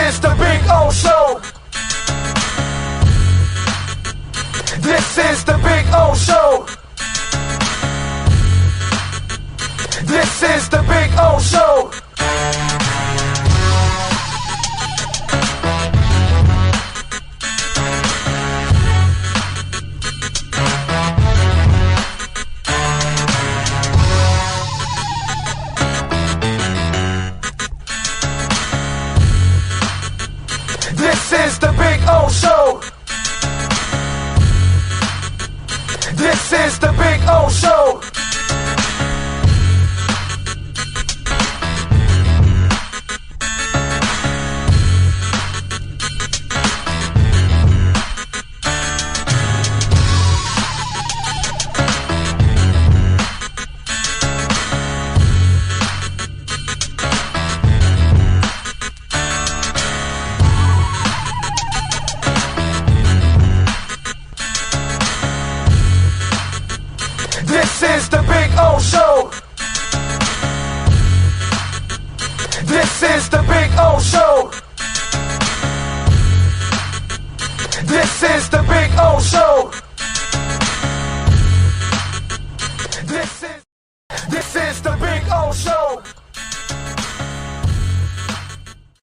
is the Big O Show. This is the Big O Show. This is the Big O Show. This is the Big O Show. This is the Big O Show. This is the Big O Show. This is the Big O Show. This is the Big O Show. This is the Big O Show.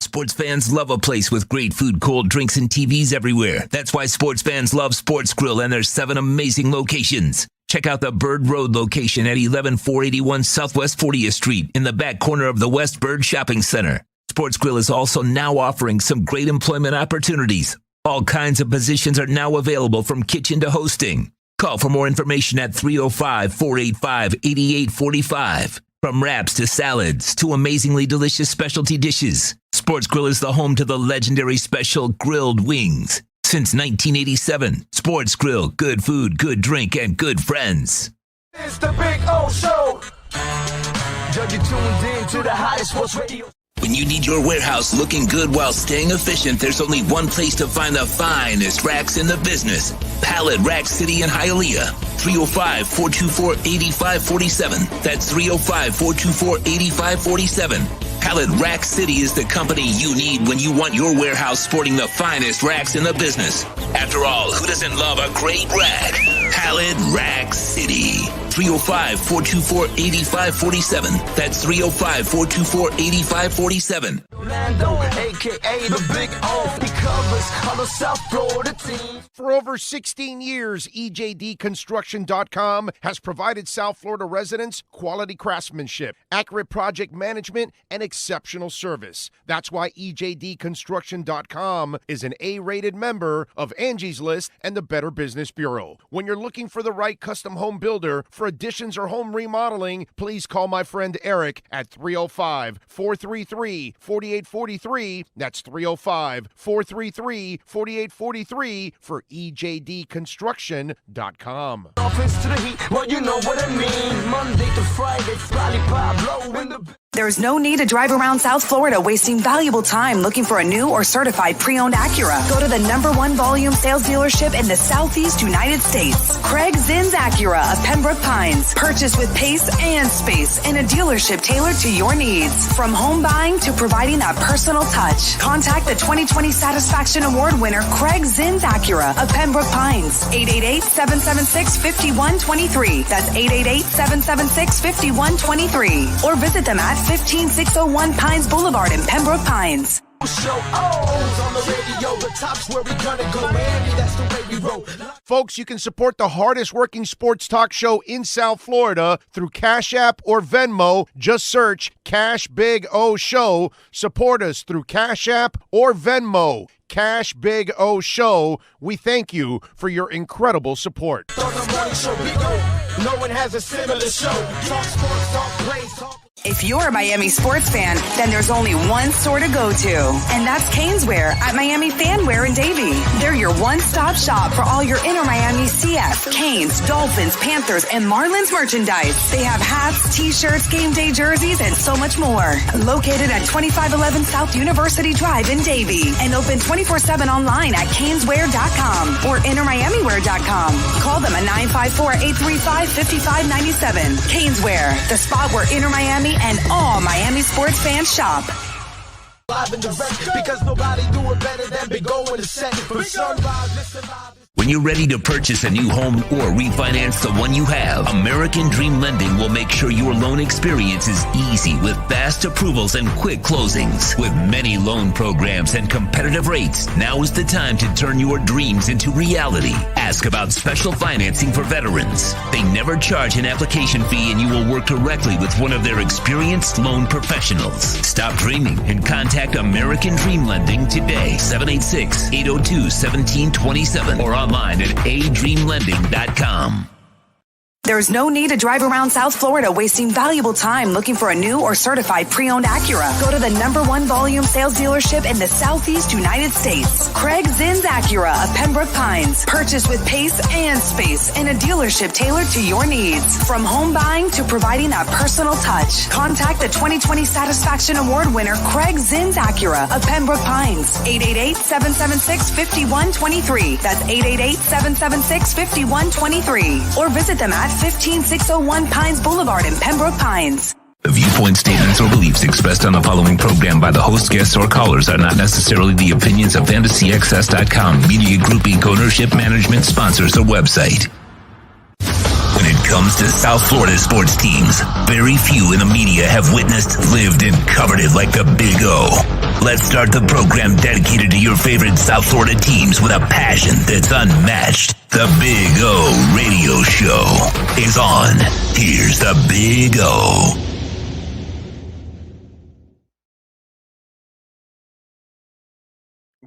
Sports fans love a place with great food, cold drinks, and TVs everywhere. That's why sports fans love Sports Grill and their 7 amazing locations. Check out the Bird Road location at 11481 Southwest 40th Street in the back corner of the West Bird Shopping Center. Sports Grill is also now offering some great employment opportunities. All kinds of positions are now available from kitchen to hosting. Call for more information at 305-485-8845. From wraps to salads to amazingly delicious specialty dishes, Sports Grill is the home to the legendary special grilled wings. Since 1987, Sports Grill, good food, good drink, and good friends. It's the Big O Show. You're tuned in to the hottest sports radio. When you need your warehouse looking good while staying efficient, there's only one place to find the finest racks in the business. Pallet Rack City in Hialeah. 305-424-8547. That's 305-424-8547. Pallet Rack City is the company you need when you want your warehouse sporting the finest racks in the business. After all, who doesn't love a great rack? Pallet Rack City. 305-424-8547. That's 305-424-8547. Orlando, a.k.a. the Big O. He covers all the South Florida teams. For over 16 years, EJDconstruction.com has provided South Florida residents quality craftsmanship, accurate project management, and exceptional service. That's why EJDconstruction.com is an A-rated member of Angie's List and the Better Business Bureau. When you're looking for the right custom home builder for additions or home remodeling, please call my friend Eric at 305-433-4843. That's 305-433-4843 for EJDconstruction.com. Offense to the heat, well, you know what I mean. Monday to Friday, Probably Pablo in the... There's no need to drive around South Florida wasting valuable time looking for a new or certified pre-owned Acura. Go to the #1 volume sales dealership in the Southeast United States. Craig Zinn's Acura of Pembroke Pines. Purchase with pace and space in a dealership tailored to your needs. From home buying to providing that personal touch. Contact the 2020 Satisfaction Award winner Craig Zinn's Acura of Pembroke Pines. 888-776-5123. That's 888-776-5123. Or visit them at 15601 Pines Boulevard in Pembroke Pines. Show on the radio, the top's where we gonna go. Miami, that's the way we roll. Folks, you can support the hardest working sports talk show in South Florida through Cash App or Venmo. Just search Cash Big O Show. Support us through Cash App or Venmo. Cash Big O Show. We thank you for your incredible support. On the morning show, Big O. No one has a similar show. Talk sports, talk plays, talk... If you're a Miami sports fan, then there's only one store to go to, and that's Caneswear at Miami Fanwear in Davie. They're your one-stop shop for all your inner Miami CF, Canes, Dolphins, Panthers, and Marlins merchandise. They have hats, t-shirts, game day jerseys, and so much more. Located at 2511 South University Drive in Davie, and open 24/7 online at caneswear.com or innermiamiwear.com. Call them at 954-835-5597. Caneswear, the spot where Inner Miami and all Miami sports fans shop. Live and direct, because nobody do it better than Big O in the set. From sunrise, listen live. When you're ready to purchase a new home or refinance the one you have, American Dream Lending will make sure your loan experience is easy with fast approvals and quick closings. With many loan programs and competitive rates, now is the time to turn your dreams into reality. Ask about special financing for veterans. They never charge an application fee, and you will work directly with one of their experienced loan professionals. Stop dreaming and contact American Dream Lending today, 786-802-1727, or online at adreamlending.com. There's no need to drive around South Florida wasting valuable time looking for a new or certified pre-owned Acura. Go to the #1 volume sales dealership in the Southeast United States. Craig Zinn's Acura of Pembroke Pines. Purchase with pace and space in a dealership tailored to your needs. From home buying to providing that personal touch. Contact the 2020 Satisfaction Award winner Craig Zinn's Acura of Pembroke Pines. 888-776-5123. That's 888-776-5123. Or visit them at 15601 Pines Boulevard in Pembroke Pines. The viewpoint, statements, or beliefs expressed on the following program by the host, guests, or callers are not necessarily the opinions of FantasyXS.com, Media Group Inc., ownership, management, sponsors, or website. When it comes to South Florida sports teams, very few in the media have witnessed, lived, and covered it like the Big O. Let's start the program dedicated to your favorite South Florida teams with a passion that's unmatched. The Big O Radio Show is on. Here's the Big O.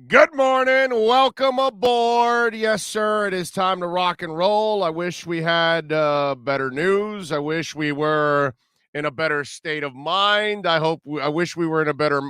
Good morning. Welcome aboard. Yes, sir. It is time to rock and roll. I wish we had better news. I wish we were in a better state of mind. I wish we were in a better.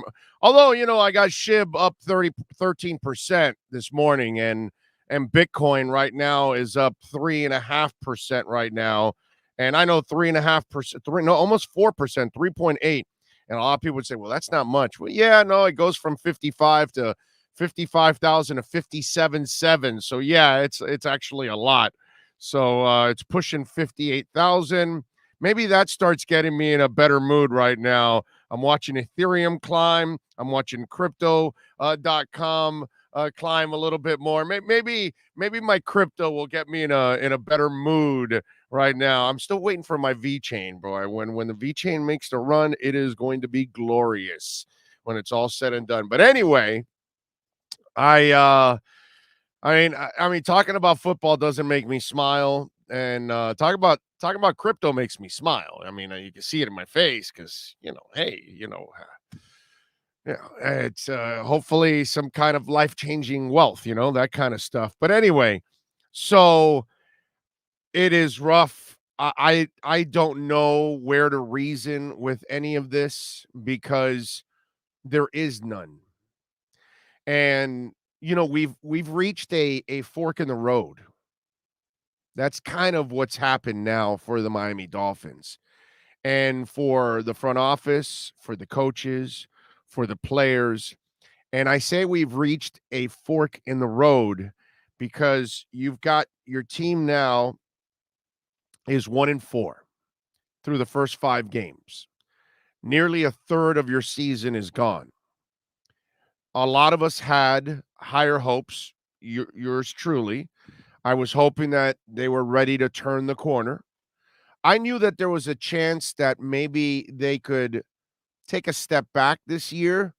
Although, I got SHIB up 13% this morning, and Bitcoin right now is up 3.5% right now. And I know 3.5%, almost 4%, 3.8. And a lot of people would say, well, that's not much. Well, yeah, no, it goes from 55,000 to 57,700. So yeah, it's actually a lot. So it's pushing 58,000. Maybe that starts getting me in a better mood right now. I'm watching Ethereum climb. I'm watching crypto.com climb a little bit more. Maybe my crypto will get me in a better mood right now. I'm still waiting for my V-chain, boy. When the V-chain makes the run, it is going to be glorious when it's all said and done. But anyway, I mean, talking about football doesn't make me smile, and talking about crypto makes me smile. I mean, you can see it in my face because it's hopefully some kind of life-changing wealth, that kind of stuff. But anyway, so it is rough. I don't know where to reason with any of this because there is none. And, we've reached a fork in the road. That's kind of what's happened now for the Miami Dolphins. And for the front office, for the coaches, for the players. And I say we've reached a fork in the road because you've got your team now is 1-4 through the first 5 games. Nearly a third of your season is gone. A lot of us had higher hopes, yours truly. I was hoping that they were ready to turn the corner. I knew that there was a chance that maybe they could take a step back this year.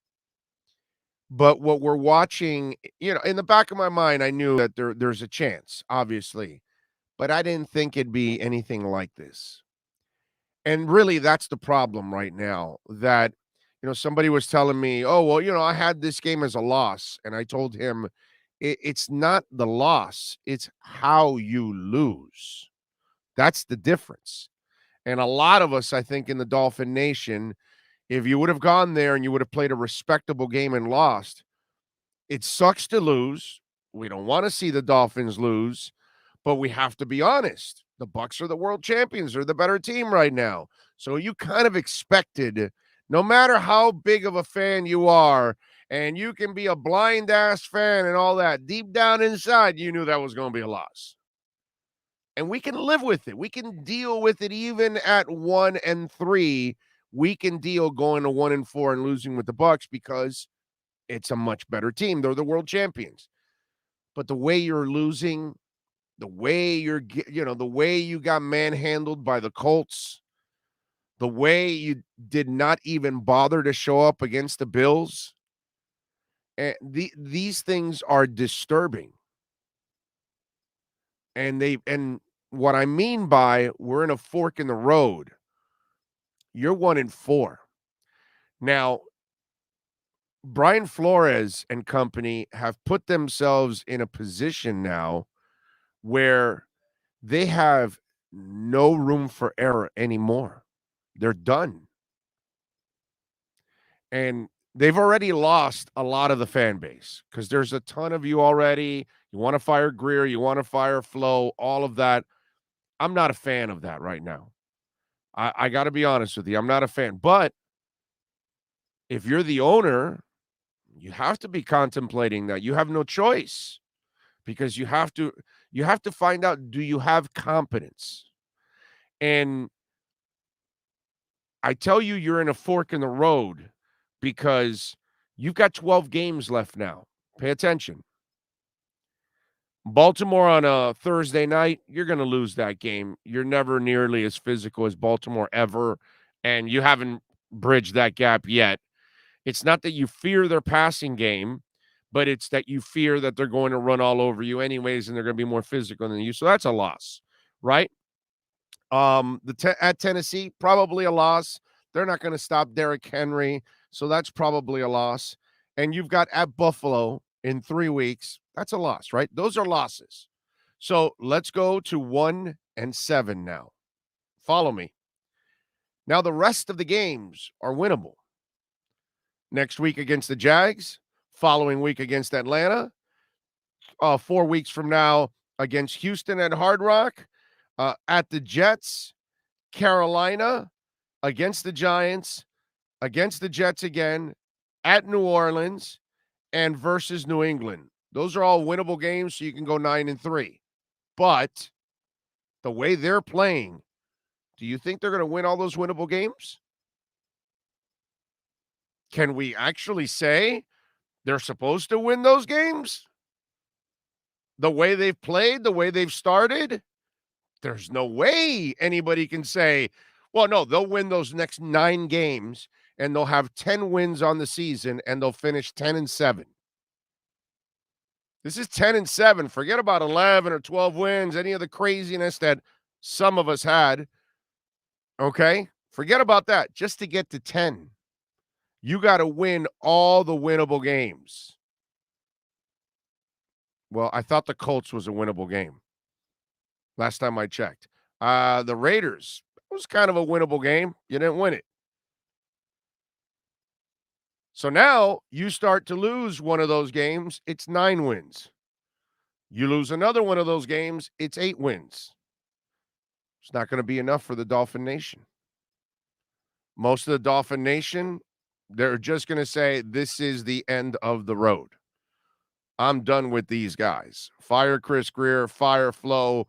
But what we're watching, in the back of my mind, I knew that there's a chance, obviously. But I didn't think it'd be anything like this. And really, that's the problem right now, that somebody was telling me, oh, well, I had this game as a loss. And I told him, it's not the loss. It's how you lose. That's the difference. And a lot of us, I think, in the Dolphin Nation, if you would have gone there and you would have played a respectable game and lost, it sucks to lose. We don't want to see the Dolphins lose, but we have to be honest. The Bucs are the world champions. They're the better team right now. So you kind of expected, no matter how big of a fan you are, and you can be a blind-ass fan and all that, deep down inside, you knew that was going to be a loss. And we can live with it. We can deal with it even at 1-3 weekend deal going to 1-4 and losing with the Bucs because it's a much better team. They're the world champions. But the way you're losing, the way the way you got manhandled by the Colts, the way you did not even bother to show up against the Bills, and these things are disturbing. And what I mean by we're in a fork in the road, you're 1-4. Now, Brian Flores and company have put themselves in a position now where they have no room for error anymore. They're done. And they've already lost a lot of the fan base because there's a ton of you already. You want to fire Greer, you want to fire Flo, all of that. I'm not a fan of that right now. I got to be honest with you. I'm not a fan. But if you're the owner, you have to be contemplating that. You have no choice because you have to find out, do you have competence? And I tell you, you're in a fork in the road because you've got 12 games left now. Pay attention. Baltimore on a Thursday night, you're going to lose that game. You're never nearly as physical as Baltimore ever, and you haven't bridged that gap yet. It's not that you fear their passing game, but it's that you fear that they're going to run all over you anyways, and they're going to be more physical than you. So that's a loss, right? At Tennessee, probably a loss. They're not going to stop Derrick Henry, so that's probably a loss. And you've got at Buffalo in 3 weeks. That's a loss, right? Those are losses. So let's go to 1-7 now. Follow me. Now the rest of the games are winnable. Next week against the Jags, following week against Atlanta, 4 weeks from now against Houston at Hard Rock, at the Jets, Carolina, against the Giants, against the Jets again, at New Orleans, and versus New England. Those are all winnable games, so you can go 9-3. But the way they're playing, do you think they're going to win all those winnable games? Can we actually say they're supposed to win those games? The way they've played, the way they've started, there's no way anybody can say, well, no, they'll win those next 9 games and they'll have 10 wins on the season and they'll finish 10-7. This is 10-7. Forget about 11 or 12 wins, any of the craziness that some of us had. Okay? Forget about that. Just to get to 10, you got to win all the winnable games. Well, I thought the Colts was a winnable game last time I checked. The Raiders was kind of a winnable game. You didn't win it. So now you start to lose one of those games, it's 9 wins. You lose another one of those games, it's 8 wins. It's not going to be enough for the Dolphin Nation. Most of the Dolphin Nation, they're just going to say, this is the end of the road. I'm done with these guys. Fire Chris Greer, fire Flo.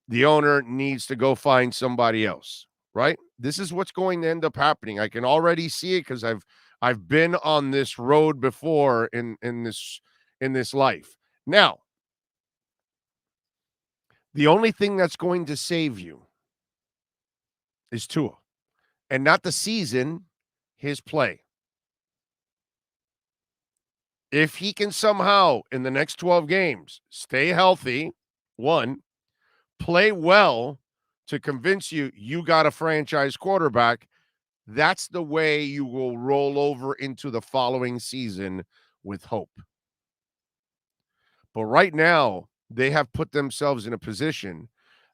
The owner needs to go find somebody else, right? This is what's going to end up happening. I can already see it because I've been on this road before in this life. Now, the only thing that's going to save you is Tua, and not the season, his play. If he can somehow in the next 12 games stay healthy, one, play well to convince you got a franchise quarterback, that's the way you will roll over into the following season with hope. But right now, they have put themselves in a position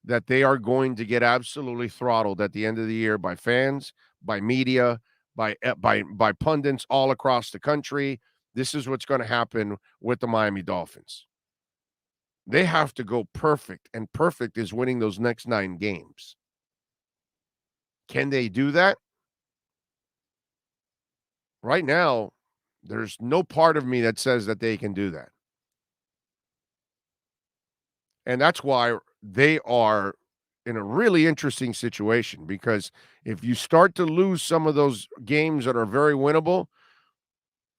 that they are going to get absolutely throttled at the end of the year by fans, by media, by pundits all across the country. This is what's going to happen with the Miami Dolphins. They have to go perfect, and perfect is winning those next 9 games. Can they do that? Right now, there's no part of me that says that they can do that. And that's why they are in a really interesting situation, because if you start to lose some of those games that are very winnable,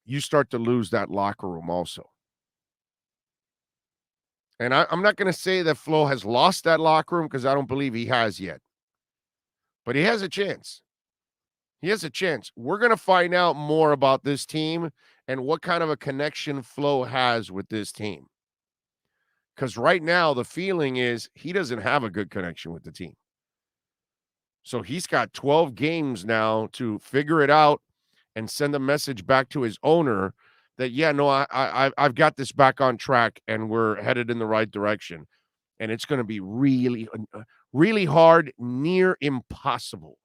you start to lose that locker room also. And I'm not going to say that Flo has lost that locker room, because I don't believe he has yet. But he has a chance. He has a chance. We're going to find out more about this team and what kind of a connection Flo has with this team. Because right now, the feeling is he doesn't have a good connection with the team. So he's got 12 games now to figure it out and send a message back to his owner that, yeah, no, I've got this back on track and we're headed in the right direction. And it's going to be really, really hard, near impossible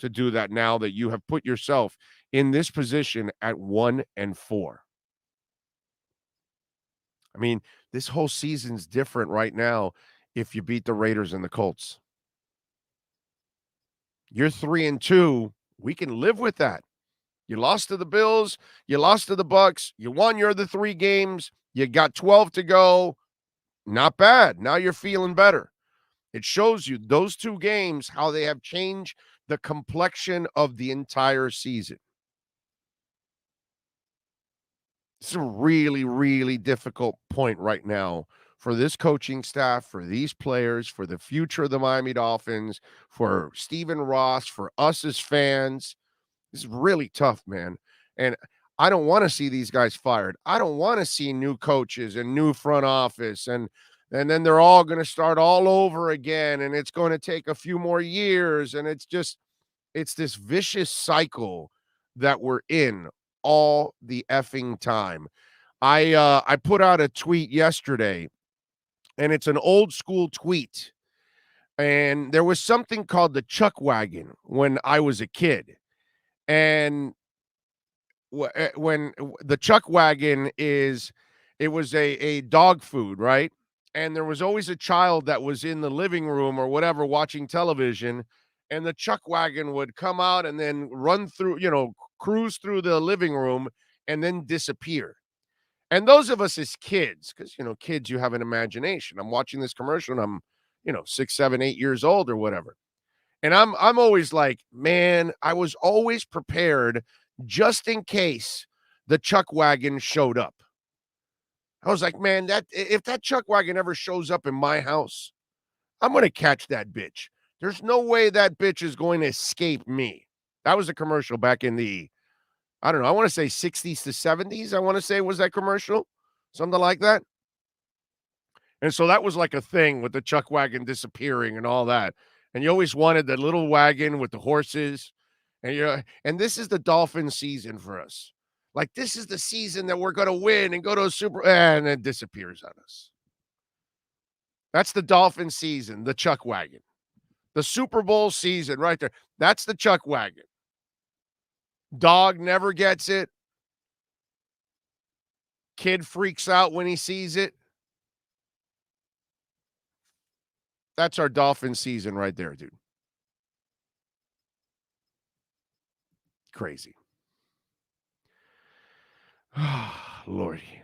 to do that now that you have put yourself in this position at 1-4. I mean, this whole season's different right now if you beat the Raiders and the Colts. You're 3-2. We can live with that. You lost to the Bills. You lost to the Bucks. You won your other 3 games. You got 12 to go. Not bad. Now you're feeling better. It shows you those 2 games, how they have changed the complexion of the entire season. It's a really, really difficult point right now for this coaching staff, for these players, for the future of the Miami Dolphins, for Stephen Ross, for us as fans. This is really tough, man. And I don't want to see these guys fired. I don't want to see new coaches and new front office, and then they're all going to start all over again, and it's going to take a few more years, and it's this vicious cycle that we're in all the effing time. I put out a tweet yesterday, and it's an old school tweet. And there was something called the Chuck Wagon when I was a kid. And when the Chuck Wagon it was a dog food, right? And there was always a child that was in the living room or whatever watching television, and the Chuck Wagon would come out and then run through, cruise through the living room and then disappear. And those of us as kids, because, kids, you have an imagination. I'm watching this commercial and I'm, 6, 7, 8 years old or whatever. And I'm always like, man, I was always prepared just in case the Chuck Wagon showed up. I was like, man, if that Chuck Wagon ever shows up in my house, I'm going to catch that bitch. There's no way that bitch is going to escape me. That was a commercial back in the, I don't know, I want to say 60s to 70s. I want to say was that commercial, something like that. And so that was like a thing with the Chuck Wagon disappearing and all that. And you always wanted the little wagon with the horses. And this is the Dolphin season for us. Like, this is the season that we're going to win and go to a Super, and it disappears on us. That's the Dolphin season, the Chuck Wagon. The Super Bowl season right there. That's the Chuck Wagon. Dog never gets it. Kid freaks out when he sees it. That's our Dolphin season right there, dude. Crazy. Lordy.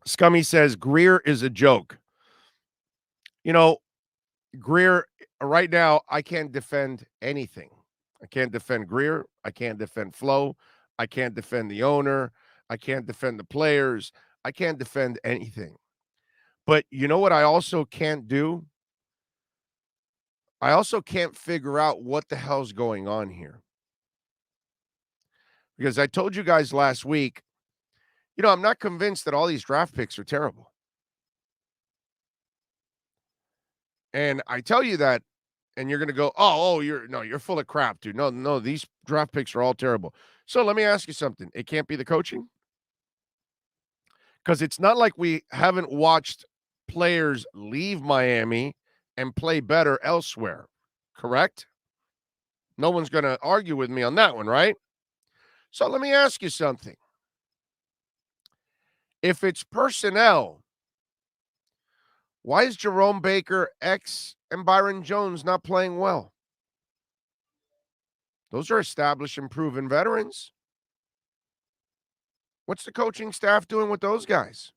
Scummy says Greer is a joke. Greer, right now, I can't defend anything. I can't defend Greer. I can't defend Flo. I can't defend the owner. I can't defend the players. I can't defend anything. But you know what I also can't do? I also can't figure out what the hell's going on here. Because I told you guys last week, I'm not convinced that all these draft picks are terrible. And I tell you that, and you're going to go, you're full of crap, dude. No, these draft picks are all terrible. So let me ask you something. It can't be the coaching? Because it's not like we haven't watched players leave Miami and play better elsewhere, correct? No one's going to argue with me on that one, right? So let me ask you something. If it's personnel, why is Jerome Baker, and Byron Jones not playing well? Those are established and proven veterans. What's the coaching staff doing with those guys?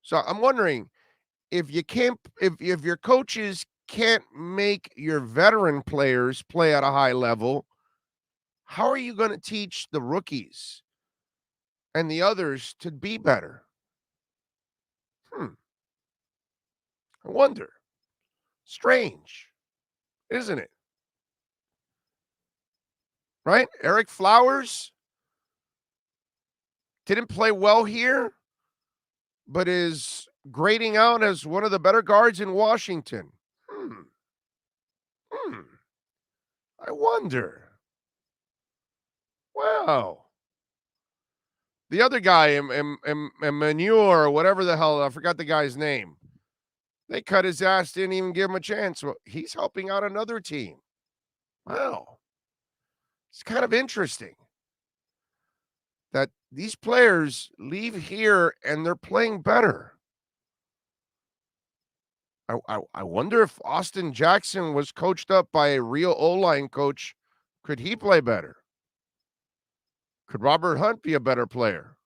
So I'm wondering, if you can't, if your coaches can't make your veteran players play at a high level, how are you going to teach the rookies and the others to be better? I wonder. Strange, isn't it? Right? Eric Flowers didn't play well here, but is grading out as one of the better guards in Washington. Hmm. I wonder. Wow. The other guy, Emmanuel or whatever the hell, I forgot the guy's name. They cut his ass, didn't even give him a chance. Well, he's helping out another team. Wow. It's kind of interesting that these players leave here and they're playing better. I wonder if Austin Jackson was coached up by a real O-line coach. Could he play better? Could Robert Hunt be a better player?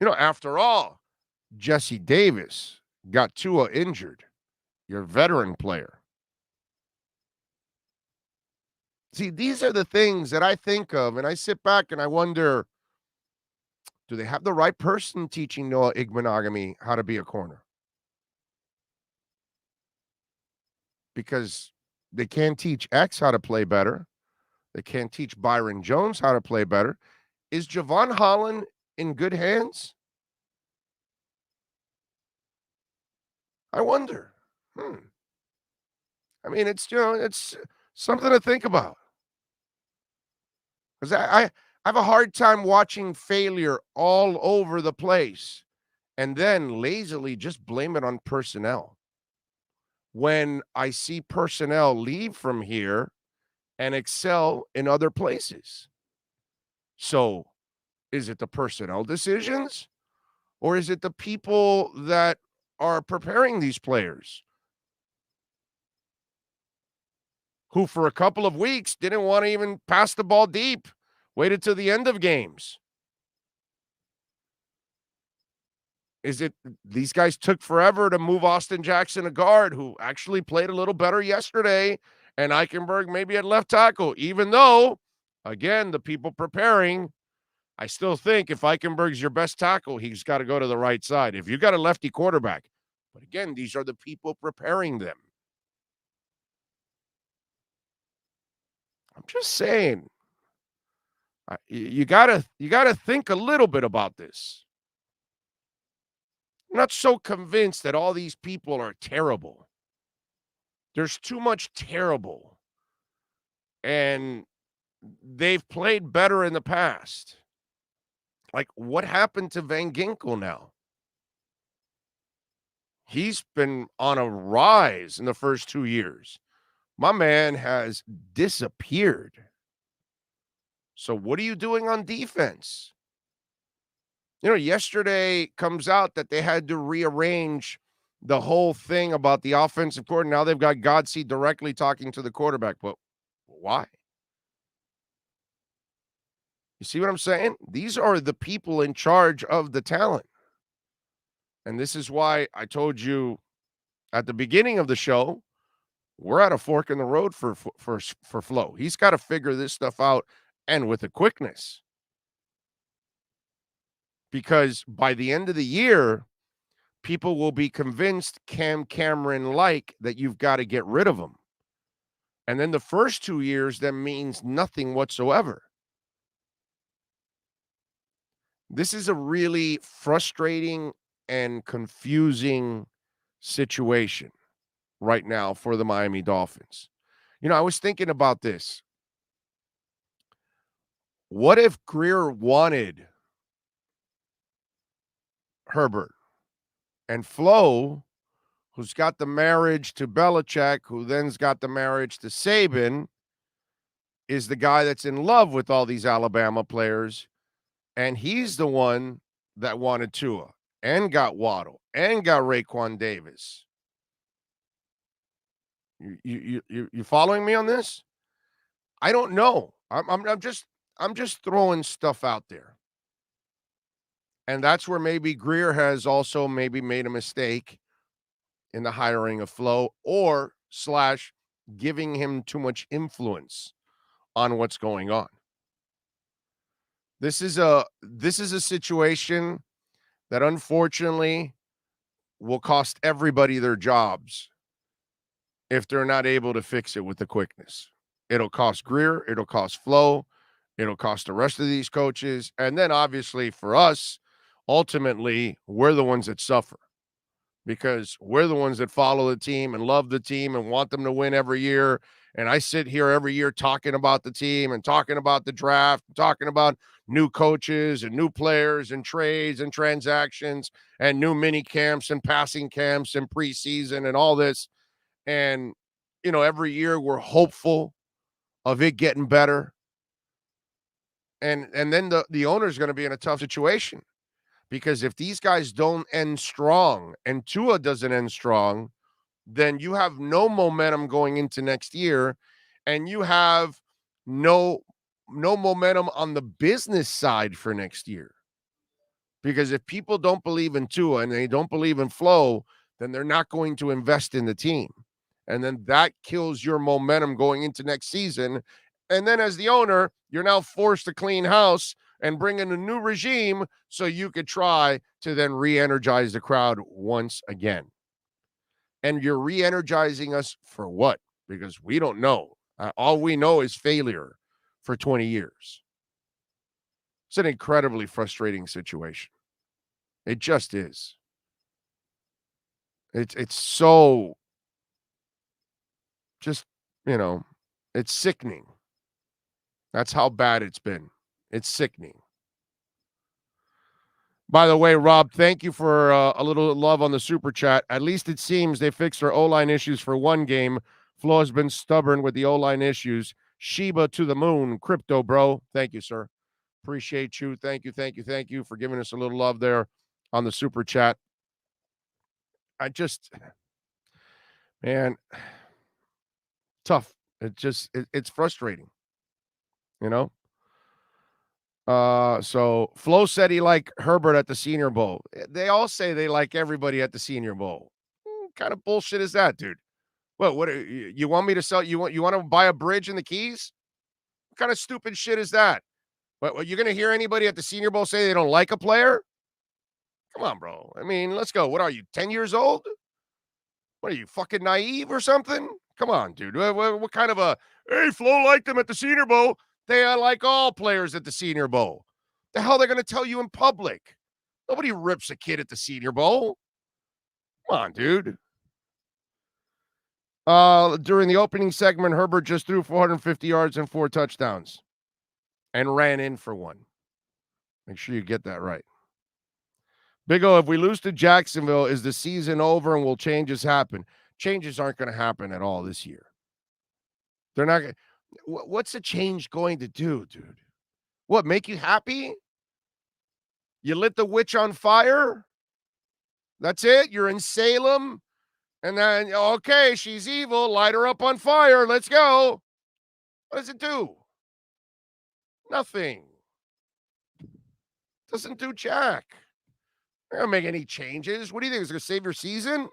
After all, Jesse Davis got Tua injured, your veteran player. See, these are the things that I think of, and I sit back and I wonder, do they have the right person teaching Noah Igbenogany how to be a corner? Because they can't teach X how to play better. They can't teach Byron Jones how to play better. Is Javon Holland in good hands? I wonder. I mean, it's something to think about. Because I have a hard time watching failure all over the place and then lazily just blame it on personnel. When I see personnel leave from here and excel in other places. So is it the personnel decisions or is it the people that are preparing these players who for a couple of weeks didn't want to even pass the ball deep, waited till the end of games? Is it these guys took forever to move Austin Jackson, a guard, who actually played a little better yesterday, and Eichenberg maybe at left tackle, even though, again, the people preparing, I still think if Eichenberg's your best tackle, he's got to go to the right side. If you got a lefty quarterback, but again, these are the people preparing them. I'm just saying, you gotta think a little bit about this. I'm not so convinced that all these people are terrible. There's too much terrible. And they've played better in the past. Like, what happened to Van Ginkel now? He's been on a rise in the first 2 years. My man has disappeared. So what are you doing on defense? Yesterday comes out that they had to rearrange the whole thing about the offensive coordinator. Now they've got Godsey directly talking to the quarterback. But why? You see what I'm saying? These are the people in charge of the talent. And this is why I told you at the beginning of the show, we're at a fork in the road for Flo. He's got to figure this stuff out, and with a quickness. Because by the end of the year, people will be convinced Cam Cameron-like that you've got to get rid of him. And then the first 2 years, that means nothing whatsoever. This is a really frustrating and confusing situation right now for the Miami Dolphins. I was thinking about this. What if Greer wanted Herbert and Flo, who's got the marriage to Belichick, who then's got the marriage to Saban, is the guy that's in love with all these Alabama players, and he's the one that wanted Tua and got Waddle and got Raekwon Davis. You following me on this? I don't know. I'm just throwing stuff out there. And that's where maybe Greer has also maybe made a mistake in the hiring of Flo or / giving him too much influence on what's going on. This is a situation that unfortunately will cost everybody their jobs if they're not able to fix it with the quickness. It'll cost Greer, it'll cost Flo, it'll cost the rest of these coaches, and then obviously for us, ultimately, we're the ones that suffer because we're the ones that follow the team and love the team and want them to win every year. And I sit here every year talking about the team and talking about the draft, talking about new coaches and new players and trades and transactions and new mini camps and passing camps and preseason and all this. And, every year we're hopeful of it getting better. And then the owner's going to be in a tough situation because if these guys don't end strong and Tua doesn't end strong, then you have no momentum going into next year, and you have no momentum on the business side for next year. Because if people don't believe in Tua and they don't believe in Flo, then they're not going to invest in the team. And then that kills your momentum going into next season. And then as the owner, you're now forced to clean house and bring in a new regime so you could try to then re-energize the crowd once again. And you're re-energizing us for what? Because we don't know. All we know is failure for 20 years. It's an incredibly frustrating situation. It just is. It's so just, it's sickening. That's how bad it's been. It's sickening. By the way, Rob, thank you for a little love on the super chat. At least it seems they fixed their O-line issues for one game. Flo has been stubborn with the O-line issues. Sheba to the moon. Crypto, bro. Thank you, sir. Appreciate you. Thank you for giving us a little love there on the super chat. Man, tough. It's frustrating, So Flo said he liked Herbert at the Senior Bowl. They all say they like everybody at the Senior Bowl. What kind of bullshit is that, dude? Well, what you want me to sell? You want to buy a bridge in the Keys? What kind of stupid shit is that? What you're gonna hear anybody at the Senior Bowl say they don't like a player? Come on, bro. I mean, let's go. What are you, 10 years old? What are you, fucking naive or something? Come on, dude. What kind of hey, Flo liked them at the Senior Bowl. They are like all players at the Senior Bowl. The hell they're going to tell you in public? Nobody rips a kid at the Senior Bowl. Come on, dude. During the opening segment, Herbert just threw 450 yards and 4 touchdowns and ran in for 1. Make sure you get that right. Big O, if we lose to Jacksonville, is the season over and will changes happen? Changes aren't going to happen at all this year. They're not going to. What's a change going to do, dude? What, make you happy? You lit the witch on fire? That's it? You're in Salem? And then, okay, she's evil. Light her up on fire. Let's go. What does it do? Nothing. Doesn't do jack. They're not going to make any changes. What do you think? It's going to save your season?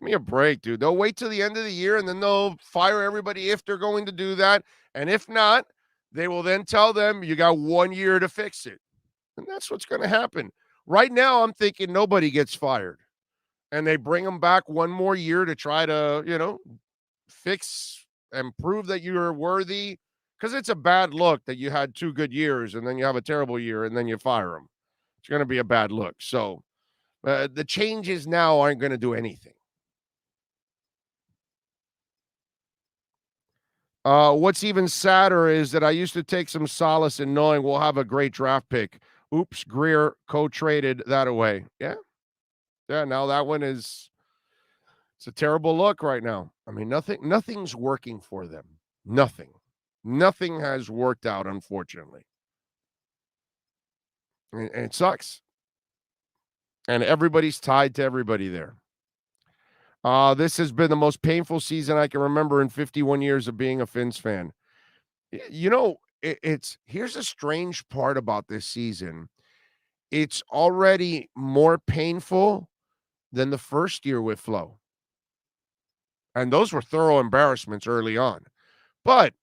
Give me a break, dude. They'll wait till the end of the year, and then they'll fire everybody if they're going to do that. And if not, they will then tell them, you got 1 year to fix it. And that's what's going to happen. Right now, I'm thinking nobody gets fired. And they bring them back 1 more year to try to, fix and prove that you're worthy. Because it's a bad look that you had 2 good years, and then you have a terrible year, and then you fire them. It's going to be a bad look. So the changes now aren't going to do anything. What's even sadder is that I used to take some solace in knowing we'll have a great draft pick. Oops, Greer co-traded that away. Yeah. Now that one it's a terrible look right now. I mean, nothing's working for them. Nothing has worked out, unfortunately. And it sucks. And everybody's tied to everybody there. This has been the most painful season I can remember in 51 years of being a Fins fan. Here's a strange part about this season it's already more painful than the first year with Flo. And those were thorough embarrassments early on. But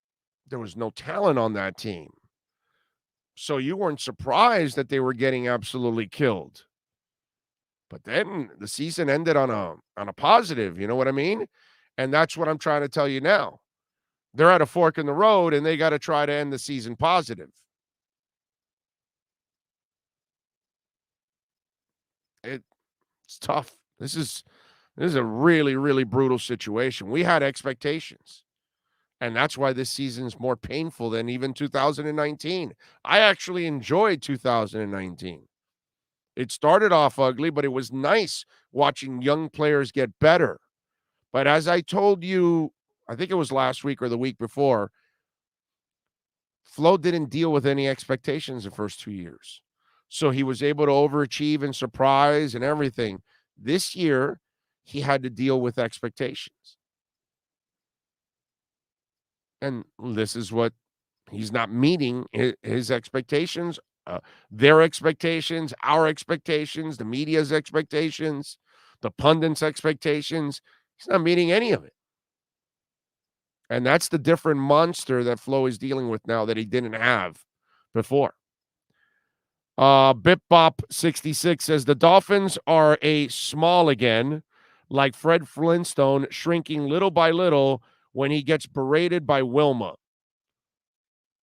there was no talent on that team. So you weren't surprised that they were getting absolutely killed. But then the season ended on a positive, you know what I mean? And that's what I'm trying to tell you now. They're at a fork in the road and they got to try to end the season positive. It's tough. This is a really, really brutal situation. We had expectations. And that's why this season is more painful than even 2019. I actually enjoyed 2019. It started off ugly, but it was nice watching young players get better. But as I told you, I think it was last week or the week before, Flo didn't deal with any expectations the first 2 years. So he was able to overachieve and surprise and everything. This year, he had to deal with expectations. And this is what he's not meeting his expectations, their expectations, our expectations, the media's expectations, the pundits' expectations. He's not meeting any of it. And that's the different monster that Flo is dealing with now that he didn't have before. BitBop66 says the Dolphins are a small again, like Fred Flintstone shrinking little by little when he gets berated by Wilma.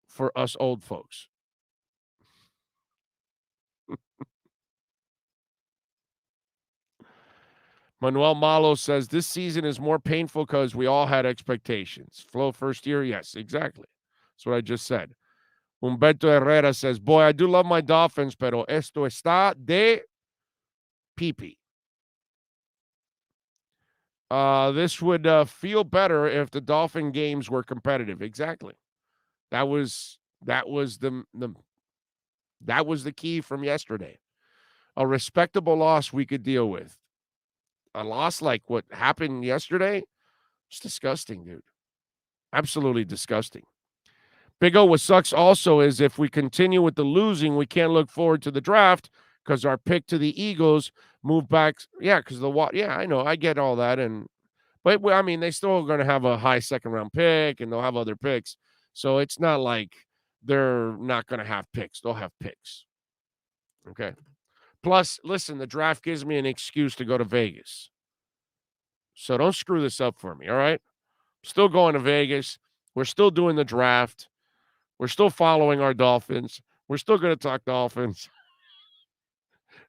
For us old folks. Manuel Malo says this season is more painful because we all had expectations. Flo first year, yes, exactly. That's what I just said. Humberto Herrera says, boy, I do love my Dolphins, pero esto está de pipi. This would feel better if the Dolphin games were competitive. Exactly. That was the key from yesterday. A respectable loss we could deal with. A loss like what happened yesterday, it's disgusting, dude. Absolutely disgusting. Big O, what sucks also is if we continue with the losing, we can't look forward to the draft because our pick to the Eagles moved back. Yeah, because I know. I get all that. But I mean, they still are going to have a high second-round pick, and they'll have other picks. So it's not like they're not going to have picks. They'll have picks. Okay. Plus, listen, the draft gives me an excuse to go to Vegas. So don't screw this up for me, all right? Still going to Vegas. We're still doing the draft. We're still following our Dolphins. We're still going to talk Dolphins.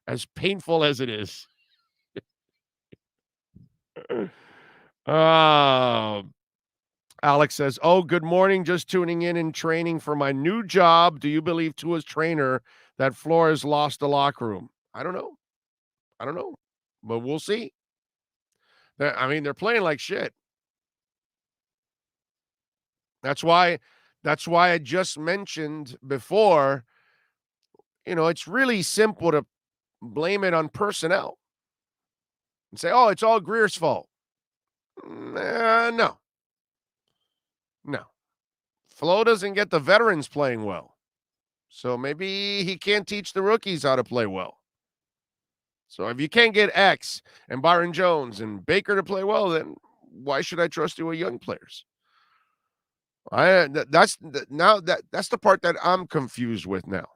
As painful as it is. Alex says, oh, good morning. Just tuning in and training for my new job. Do you believe Tua's trainer that Flores lost the locker room? I don't know. But we'll see. They're playing like shit. That's why I just mentioned before, it's really simple to blame it on personnel and say, oh, it's all Greer's fault. No. Flo doesn't get the veterans playing well. So maybe he can't teach the rookies how to play well. So if you can't get X and Byron Jones and Baker to play well, then why should I trust you with young players? That's the part that I'm confused with now.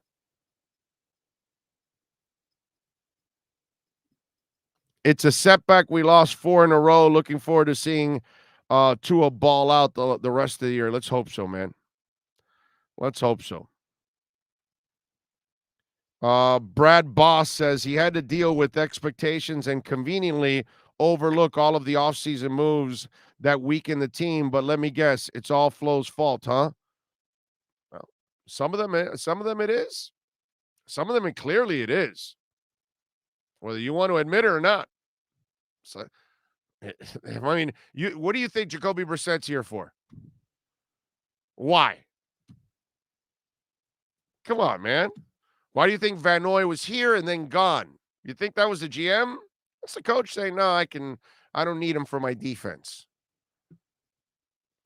It's a setback. We lost 4 in a row. Looking forward to seeing Tua ball out the rest of the year. Let's hope so, man. Let's hope so. Brad Boss says he had to deal with expectations and conveniently overlook all of the offseason moves that weaken the team. But let me guess, it's all Flo's fault, huh? Well, some of them it is. Some of them clearly it is. Whether you want to admit it or not. So, what do you think Jacoby Brissett's here for? Why? Come on, man. Why do you think Van Noy was here and then gone? You think that was the GM? That's the coach saying, no, I don't need him for my defense.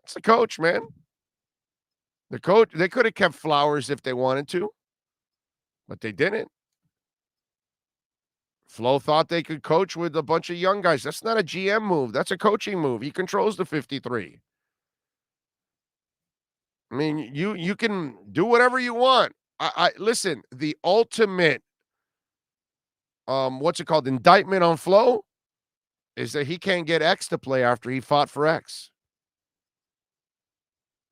That's the coach, man. The coach, they could have kept Flowers if they wanted to, but they didn't. Flo thought they could coach with a bunch of young guys. That's not a GM move. That's a coaching move. He controls the 53. I mean, you can do whatever you want. I listen, the ultimate what's it called? Indictment on Flo is that he can't get X to play after he fought for X.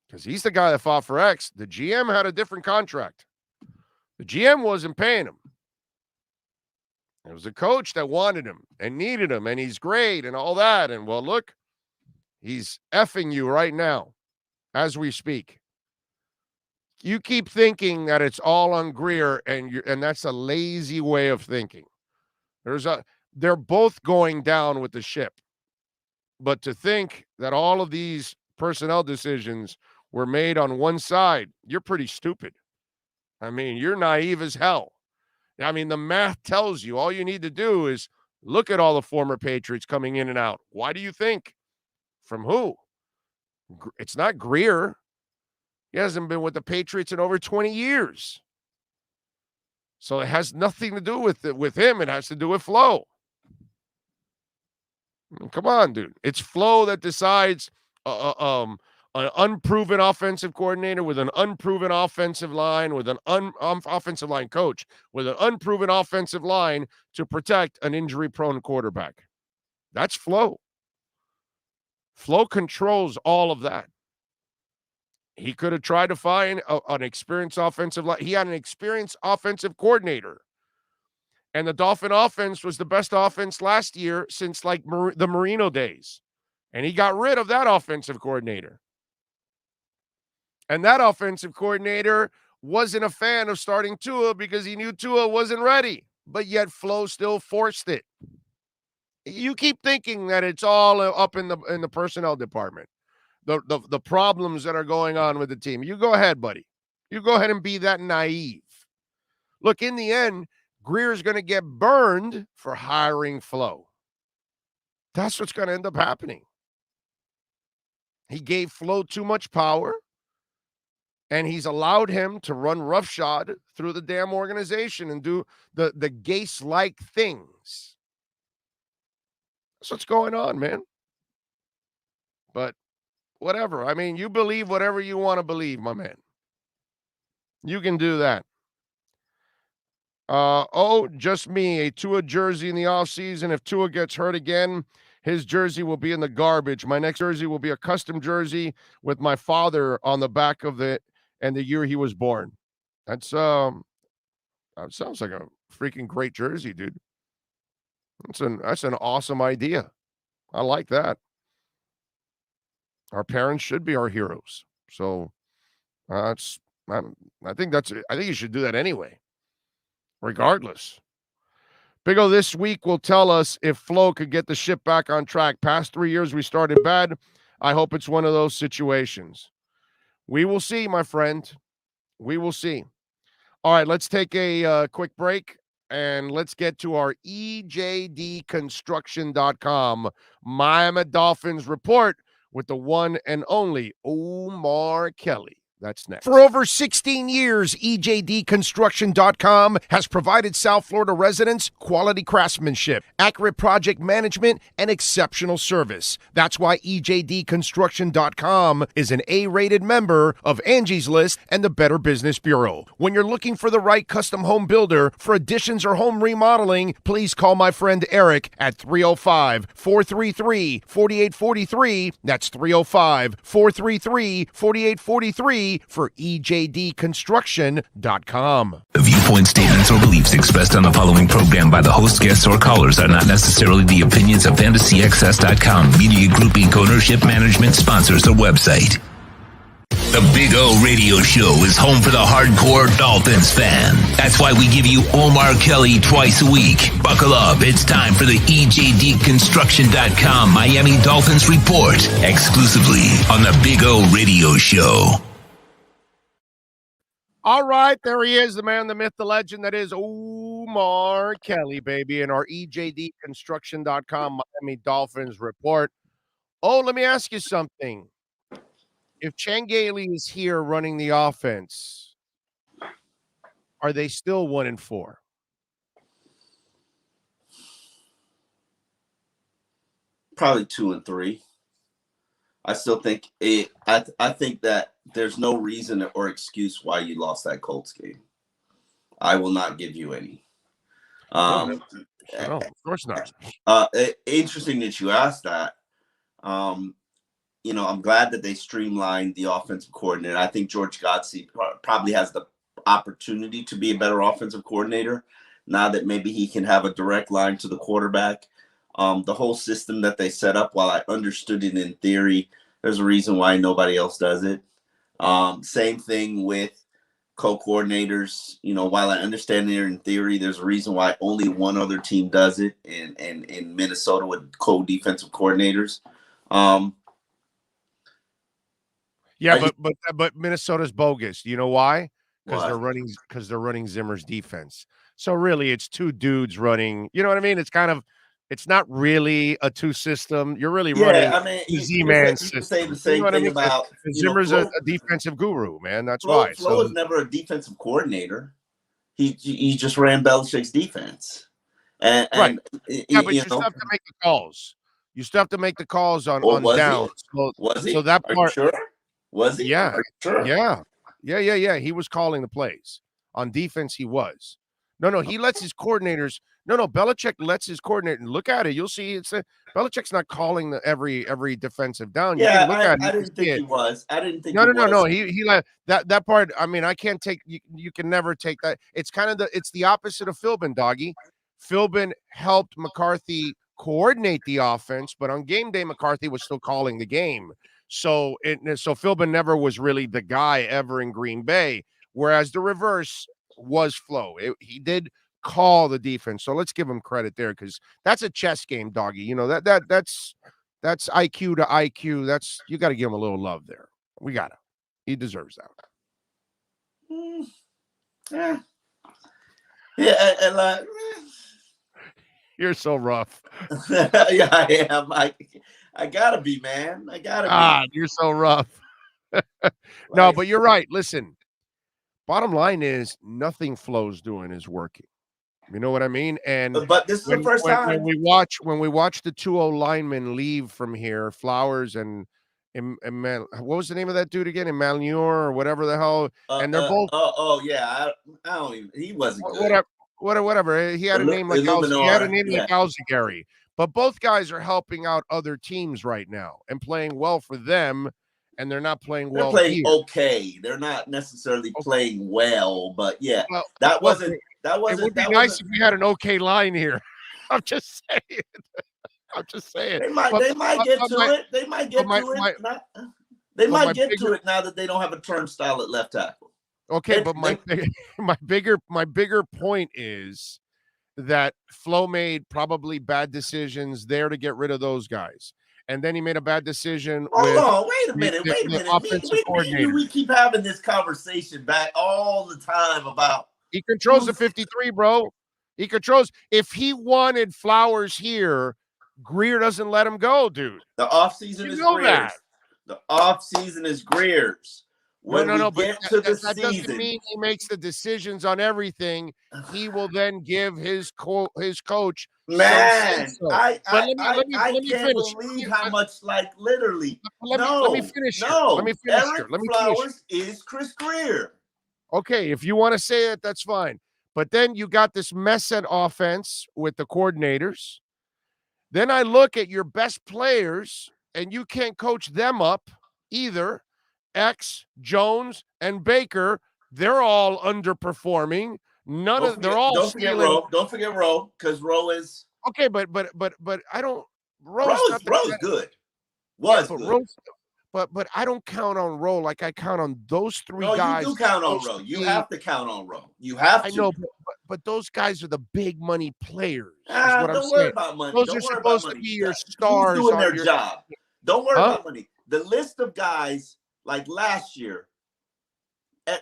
Because he's the guy that fought for X. The GM had a different contract. The GM wasn't paying him. It was a coach that wanted him and needed him, and he's great and all that. And, well, look, he's effing you right now as we speak. You keep thinking that it's all on Greer, and that's a lazy way of thinking. They're both going down with the ship. But to think that all of these personnel decisions were made on one side, you're pretty stupid. I mean, you're naive as hell. I mean, the math tells you all you need to do is look at all the former Patriots coming in and out. Why do you think? From who? It's not Greer. He hasn't been with the Patriots in over 20 years. So it has nothing to do with him. It has to do with Flo. Come on, dude. It's Flo that decides an unproven offensive coordinator with an unproven offensive line, with an offensive line coach, with an unproven offensive line to protect an injury-prone quarterback. That's Flo. Flo controls all of that. He could have tried to find an experienced offensive line. He had an experienced offensive coordinator. And the Dolphin offense was the best offense last year since like the Marino days. And he got rid of that offensive coordinator. And that offensive coordinator wasn't a fan of starting Tua because he knew Tua wasn't ready. But yet Flo still forced it. You keep thinking that it's all up in the personnel department. The problems that are going on with the team. You go ahead, buddy. You go ahead and be that naive. Look, in the end, Greer's going to get burned for hiring Flo. That's what's going to end up happening. He gave Flo too much power, and he's allowed him to run roughshod through the damn organization and do the Gase-like things. That's what's going on, man. But whatever. I mean, you believe whatever you want to believe, my man. You can do that. Just me, a Tua jersey in the offseason. If Tua gets hurt again, his jersey will be in the garbage. My next jersey will be a custom jersey with my father on the back of it and the year he was born. That sounds like a freaking great jersey, dude. That's an awesome idea. I like that. Our parents should be our heroes. So I think you should do that anyway. Regardless. Big O this week will tell us if Flo could get the ship back on track. Past 3 years, we started bad. I hope it's one of those situations. We will see, my friend. We will see. All right, let's take a quick break, and let's get to our EJDconstruction.com Miami Dolphins report with the one and only Omar Kelly. That's next. For over 16 years, EJDconstruction.com has provided South Florida residents quality craftsmanship, accurate project management, and exceptional service. That's why EJDconstruction.com is an A-rated member of Angie's List and the Better Business Bureau. When you're looking for the right custom home builder for additions or home remodeling, please call my friend Eric at 305-433-4843. That's 305-433-4843. For EJDconstruction.com. The viewpoint statements or beliefs expressed on the following program by the host, guests, or callers are not necessarily the opinions of FantasyXS.com, Media Group Inc. ownership, management, sponsors, or website. The Big O Radio Show is home for the hardcore Dolphins fan. That's why we give you Omar Kelly twice a week. Buckle up. It's time for the EJDconstruction.com Miami Dolphins report, exclusively on the Big O Radio Show. All right, there he is, the man, the myth, the legend that is Omar Kelly, baby, in our EJDconstruction.com Miami Dolphins report. Oh, let me ask you something. If Changeli is here running the offense, are they still 1-4? Probably 2-3. I still think it. I think that there's no reason or excuse why you lost that Colts game. I will not give you any. No, of course not. Interesting that you asked that. I'm glad that they streamlined the offensive coordinator. I think George Godsey probably has the opportunity to be a better offensive coordinator now that maybe he can have a direct line to the quarterback. The whole system that they set up, while I understood it in theory, there's a reason why nobody else does it. Same thing with co-coordinators. While I understand it in theory, there's a reason why only one other team does it, and in Minnesota with co-defensive coordinators. Yeah, but Minnesota's bogus. You know why? Because Why? they're running Zimmer's defense. So really, it's two dudes running. You know what I mean? It's not really a two system. You're really running the Z-Man system. You can say the same thing about Zimmer's a defensive guru, man. That's Flo, why. Flo was never a defensive coordinator. He just ran Belichick's defense. And yeah, but you still have to make the calls. You still have to make the calls on downs. Was he? So that Are part, you sure? Was he? Yeah. Are you sure? Yeah. He was calling the plays. On defense, he was. No, he lets his coordinators. No, Belichick lets his coordinator. Look at it. You'll see. Belichick's not calling every defensive down. Yeah, you can look at it. I didn't think he was. I didn't think. No. He let that part. I mean, I can't take. You can never take that. It's kind of it's the opposite of Philbin, doggy. Philbin helped McCarthy coordinate the offense, but on game day, McCarthy was still calling the game. So Philbin never was really the guy ever in Green Bay, whereas the reverse was Flo. He did call the defense. So let's give him credit there, because that's a chess game, doggy. That's IQ to IQ. You got to give him a little love there. We got to. He deserves Yeah. that. Yeah, You're so rough. Yeah, I am. I gotta be, man. I gotta be. You're so rough. No, but you're right. Listen, bottom line is nothing Flo's doing is working. You know what I mean? But this is the first time when we watch the 2 linemen leave from here, Flowers and what was the name of that dude again? Emmanuel or whatever the hell. And they're both. I don't even. He wasn't good. Whatever. He had a name like Alzagari. But both guys are helping out other teams right now and playing well for them, and they're not playing well. They're playing here. okay. They're not necessarily playing well, but yeah, that wasn't. It would be nice if we had an okay line here. I'm just saying. They might get to it. They might get to it now that they don't have a turnstile at left tackle. Okay, but my bigger point is that Flo made probably bad decisions there to get rid of those guys. And then he made a bad decision. Wait a minute. We keep having this conversation back all the time about. He controls the 53, bro. He controls. If he wanted Flowers here, Greer doesn't let him go, dude. The offseason is Greer's. The offseason is Greer's. When we get to the season, doesn't mean he makes the decisions on everything. He will then give his coach. Man, so. I can't finish. Believe how much, literally. Let me finish. Eric Flowers is Chris Greer. Okay, if you want to say it, that's fine. But then you got this mess at offense with the coordinators. Then I look at your best players, and you can't coach them up either. X, Jones, and Baker, they're all underperforming. Don't forget Rowe, because Rowe is okay, but I don't. Rowe's good. But I don't count on Rowe like I count on those three guys. You do count on Rowe. You have to count on Rowe. You have to. I know, but those guys are the big money players. Don't worry about money. Those are supposed to be your stars. Who's doing their job. Don't worry about money. The list of guys like last year,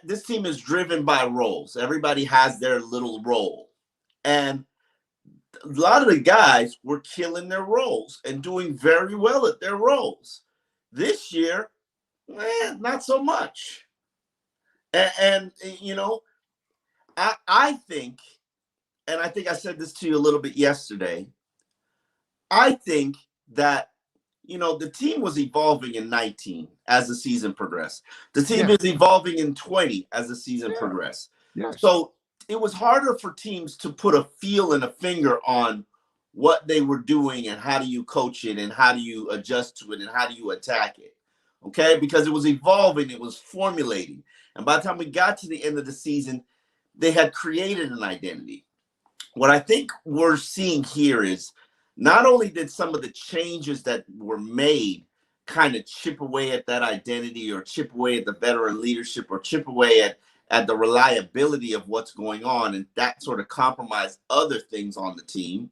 this team is driven by roles. Everybody has their little role. And a lot of the guys were killing their roles and doing very well at their roles. This year, not so much. And I think, and I think I said this to you a little bit yesterday, I think that, the team was evolving in 19 as the season progressed. The team is evolving in 20 as the season progressed. Yes. So it was harder for teams to put a feel and a finger on what they were doing and how do you coach it and how do you adjust to it and how do you attack it. Okay, because it was evolving, it was formulating. And by the time we got to the end of the season, they had created an identity. What I think we're seeing here is not only did some of the changes that were made kind of chip away at that identity or chip away at the veteran leadership or chip away at the reliability of what's going on, and that sort of compromised other things on the team.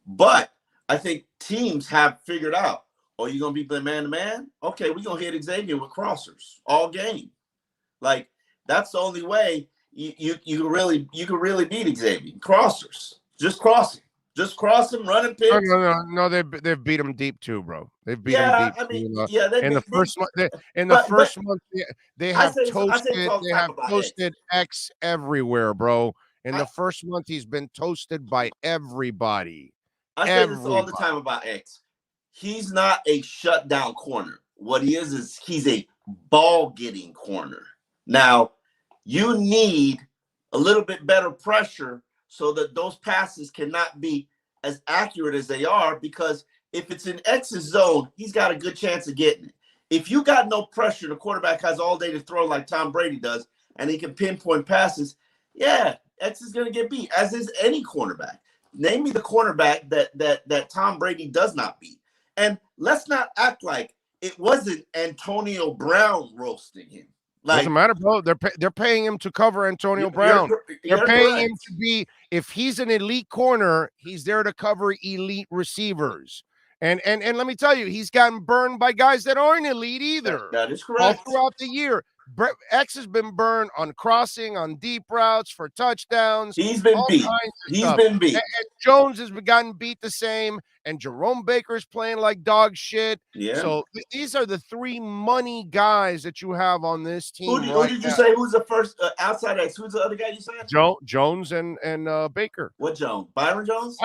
But I think teams have figured out, you're going to be the man-to-man? Okay, we're going to hit Xavier with crossers all game. Like, that's the only way you can really beat Xavier. Crossers. Just cross him. Just cross him, running picks. No, they've beat him deep too, bro. They've beat him deep. I mean, in the first month, they have toasted X everywhere, bro. In the first month, he's been toasted by everybody. I say this all the time about X. He's not a shutdown corner. What he is he's a ball-getting corner. Now, you need a little bit better pressure so that those passes cannot be as accurate as they are, because if it's in X's zone, he's got a good chance of getting it. If you got no pressure, the quarterback has all day to throw like Tom Brady does, and he can pinpoint passes, X is going to get beat, as is any cornerback. Name me the cornerback that Tom Brady does not beat. And let's not act like it wasn't Antonio Brown roasting him. Doesn't matter, bro. They're paying him to cover Antonio Brown. They're paying him to be, if he's an elite corner, he's there to cover elite receivers. And let me tell you, he's gotten burned by guys that aren't elite either. That is correct. All throughout the year. X has been burned on crossing, on deep routes, for touchdowns. He's been beat. And Jones has gotten beat the same, and Jerome Baker's playing like dog shit. Yeah. So these are the three money guys that you have on this team. Who did you say? Who's the first outside X? Who's the other guy you said? Jones and Baker. What Jones? Byron Jones?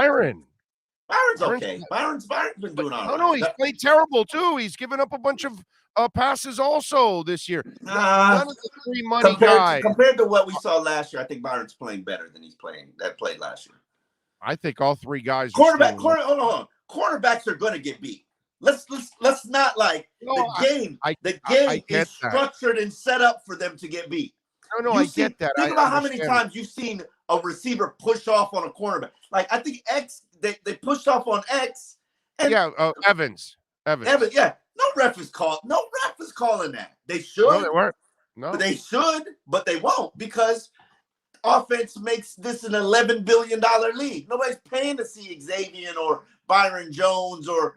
Byron's okay. Byron's been doing all right. No, he's played terrible too. He's given up a bunch of passes also this year. None of the three money guys. Compared to what we saw last year, I think Byron's playing better than played last year. I think all three guys. Hold on. Cornerbacks are going to get beat. Let's not the game is structured and set up for them to get beat. I get that. Think about how many times you've seen a receiver push off on a cornerback. Like, I think they pushed off on X. And Evans. Yeah. No ref is calling that. They should. No, they weren't. No. But they should, but they won't, because offense makes this an $11 billion league. Nobody's paying to see Xavier or Byron Jones or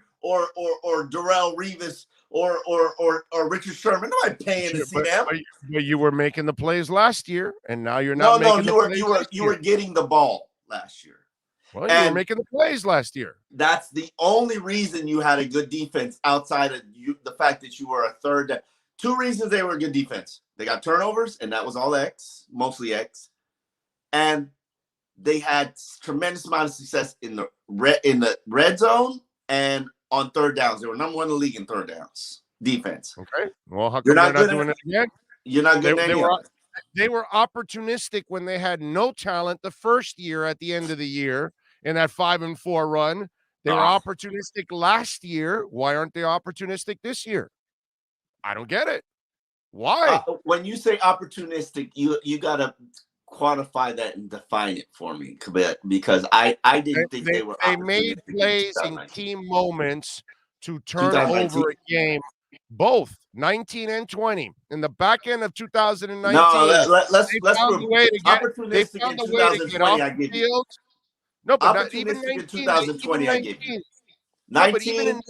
Darrell Revis or Richard Sherman. Nobody paying to see them. But you were making the plays last year, and now you're not. You were getting the ball last year. Well, you were making the plays last year. That's the only reason you had a good defense, outside of the fact that you were a third. Two reasons they were a good defense. They got turnovers, and that was all X, mostly X. And they had tremendous amount of success in the red zone and on third downs. They were number one in the league in third downs defense. Okay. Well, how come they're not doing it again? You're not good at it. They were opportunistic when they had no talent the first year at the end of the year in that 5-4 run. They were opportunistic last year. Why aren't they opportunistic this year? I don't get it. Why? When you say opportunistic, you got to quantify that and define it for me, because I didn't think they were. They made plays in key moments to turn over a game. Both 19 and 20 in the back end of 2019. No, let's found a way to get off the field. No, but not even 19, 2020. I give you 19.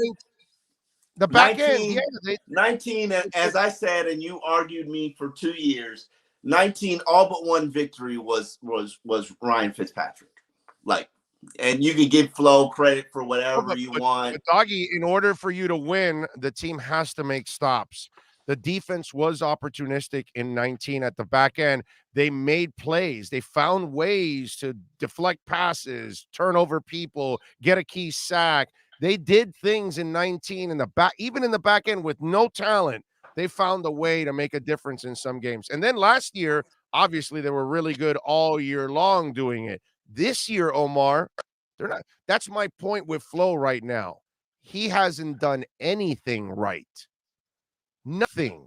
The back 19, end, 19. As I said, and you argued me for 2 years. 19, all but one victory was Ryan Fitzpatrick. And you could give Flo credit for whatever you want. But Doggy, in order for you to win, the team has to make stops. The defense was opportunistic in 19 at the back end. They made plays. They found ways to deflect passes, turn over people, get a key sack. They did things in 19 in the back, even in the back end with no talent. They found a way to make a difference in some games. And then last year, obviously, they were really good all year long doing it. This year, Omar, they're not. That's my point with Flo right now. He hasn't done anything right. Nothing.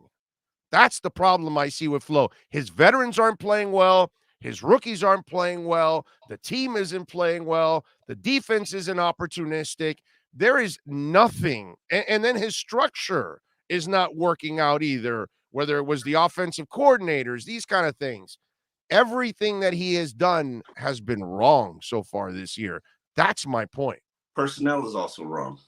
That's the problem I see with Flo. His veterans aren't playing well. His rookies aren't playing well. The team isn't playing well. The defense isn't opportunistic. There is nothing. And then his structure is not working out either, whether it was the offensive coordinators, these kind of things. Everything that he has done has been wrong so far this year. That's my point. Personnel is also wrong.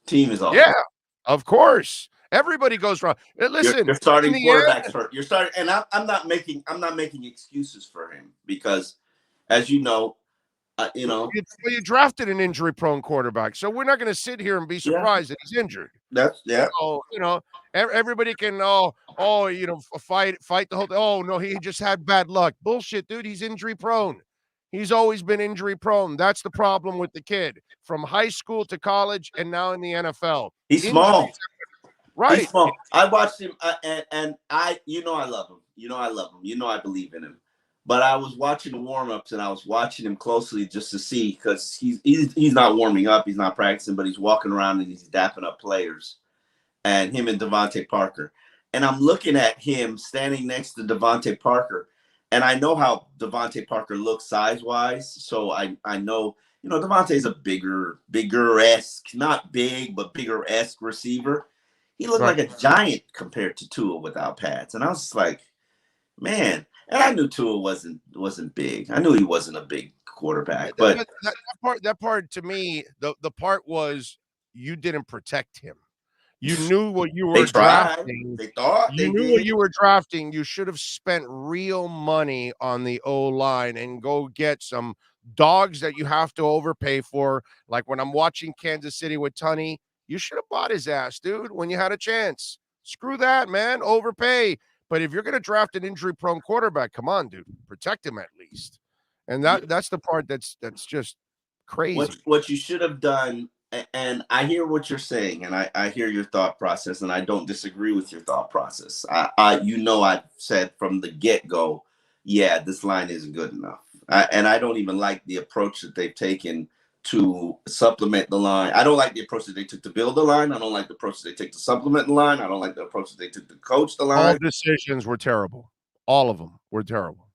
Team is also Yeah, wrong. of course. Everybody goes wrong. Listen, You're starting in the quarterbacks hurt. You're starting, and I'm not making excuses for him because, as you know, you drafted an injury-prone quarterback, so we're not going to sit here and be surprised that he's injured. That's So, everybody can fight the whole. Oh no, he just had bad luck. Bullshit, dude. He's injury-prone. He's always been injury-prone. That's the problem with the kid from high school to college and now in the NFL. He's small. Right. He's small. I watched him, and I love him. I love him. I believe in him. But I was watching the warm-ups, and I was watching him closely just to see because he's not warming up, he's not practicing, but he's walking around and he's dapping up players. And him and Devontae Parker. And I'm looking at him standing next to Devontae Parker, and I know how Devontae Parker looks size-wise. So I know, Devontae's a bigger-esque, not big, but bigger-esque receiver. He looked like a giant compared to Tua without pads. And I was like, man. And I knew Tua wasn't big. I knew he wasn't a big quarterback. But that part to me, the part was you didn't protect him. You knew what you were drafting. They thought you knew what you were drafting. You should have spent real money on the O-line and go get some dogs that you have to overpay for. Like when I'm watching Kansas City with Tunney, you should have bought his ass, dude, when you had a chance. Screw that, man. Overpay. But if you're going to draft an injury-prone quarterback, come on, dude. Protect him at least. And that's the part that's just crazy. What you should have done, and I hear what you're saying, and I hear your thought process, and I don't disagree with your thought process. I've said from the get-go, yeah, this line isn't good enough. And I don't even like the approach that they've taken to supplement the line. I don't like the approach that they took to build the line. I don't like the approach that they took to supplement the line. I don't like the approach that they took to coach the line. All decisions were terrible. All of them were terrible.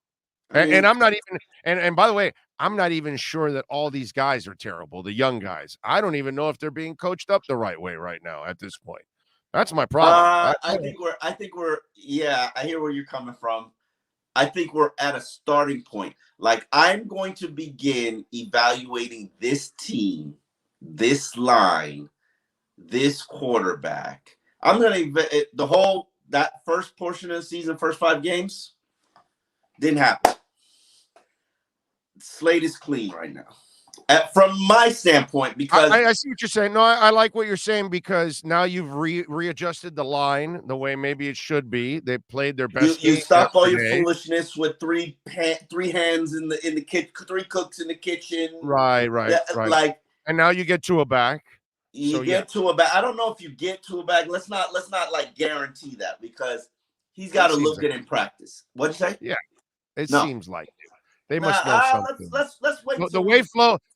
And I'm not even, and by the way, I'm not even sure that all these guys are terrible, the young guys. I don't even know if they're being coached up the right way right now at this point. That's my problem. I think we're I hear where you're coming from. I think we're at a starting point. Like, I'm going to begin evaluating this team, this line, this quarterback. I'm going to that first portion of the season, first 5 games, didn't happen. Slate is clean right now. From my standpoint, because I see what you're saying. No, I like what you're saying because now you've readjusted the line the way maybe it should be. They played their best. You stop all your foolishness with three hands in the kitchen, 3 cooks in the kitchen. Right. Like, and now you get Tua back. You get Tua back. I don't know if you get Tua back. Let's not like guarantee that because he's got to look good in practice. What'd you say? Yeah, it seems like it. They must know something. Let's wait.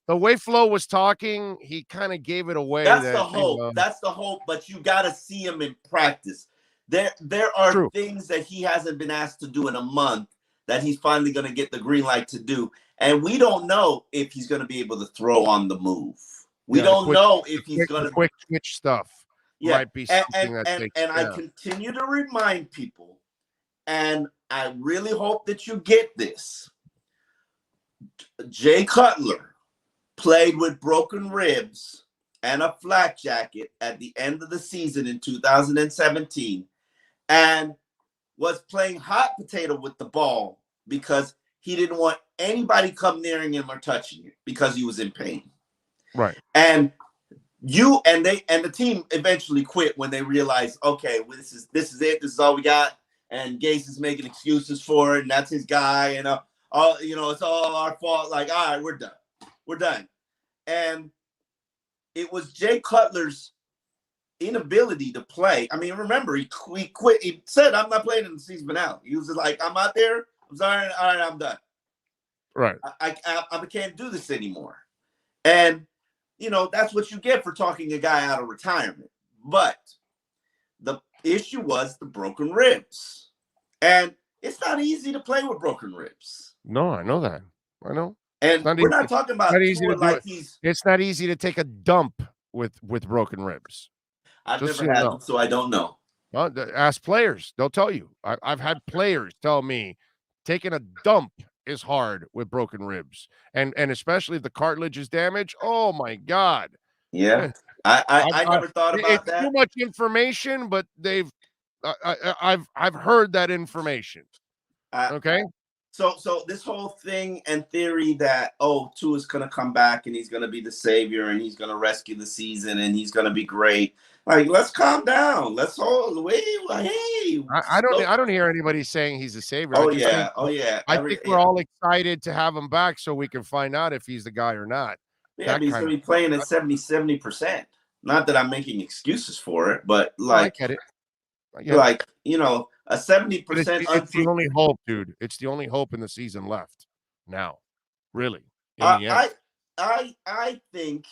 The way Flo was talking, he kind of gave it away. That's the hope. That's the hope. But you got to see him in practice. There are things that he hasn't been asked to do in a month that he's finally going to get the green light to do, and we don't know if he's going to be able to throw on the move. We don't know if he's going to quick switch stuff. Yeah, might be something and I continue to remind people, and I really hope that you get this. Jay Cutler played with broken ribs and a flak jacket at the end of the season in 2017 and was playing hot potato with the ball because he didn't want anybody come nearing him or touching it because he was in pain. Right. And the team eventually quit when they realized, okay, well, this is it. This is all we got. And Gase is making excuses for it, and that's his guy, and it's all our fault. Like, all right, we're done. And it was Jay Cutler's inability to play. I mean, remember, he quit. He said, I'm not playing in the season finale. He was just like, I'm out there. I'm sorry. All right, I'm done. Right. I can't do this anymore. And, that's what you get for talking a guy out of retirement. But the issue was the broken ribs. And it's not easy to play with broken ribs. No, I know that. I know. And we're not talking about it's not easy to take a dump with broken ribs. I've never had them, so I don't know. Well, ask players. They'll tell you. I've had players tell me taking a dump is hard with broken ribs. And especially if the cartilage is damaged. Oh, my God. Yeah. I never thought about that. Too much information, but I've heard that information. Okay. So this whole thing and theory that Tua's gonna come back and he's gonna be the savior and he's gonna rescue the season and he's gonna be great. Like, let's calm down. Let's I don't hear anybody saying he's a savior. I think we're all excited to have him back so we can find out if he's the guy or not. Yeah, but he's gonna be playing at 70%. Not that I'm making excuses for it, but like, I get it. A 70%. It's the only hope, dude. It's the only hope in the season left now. Really. I think,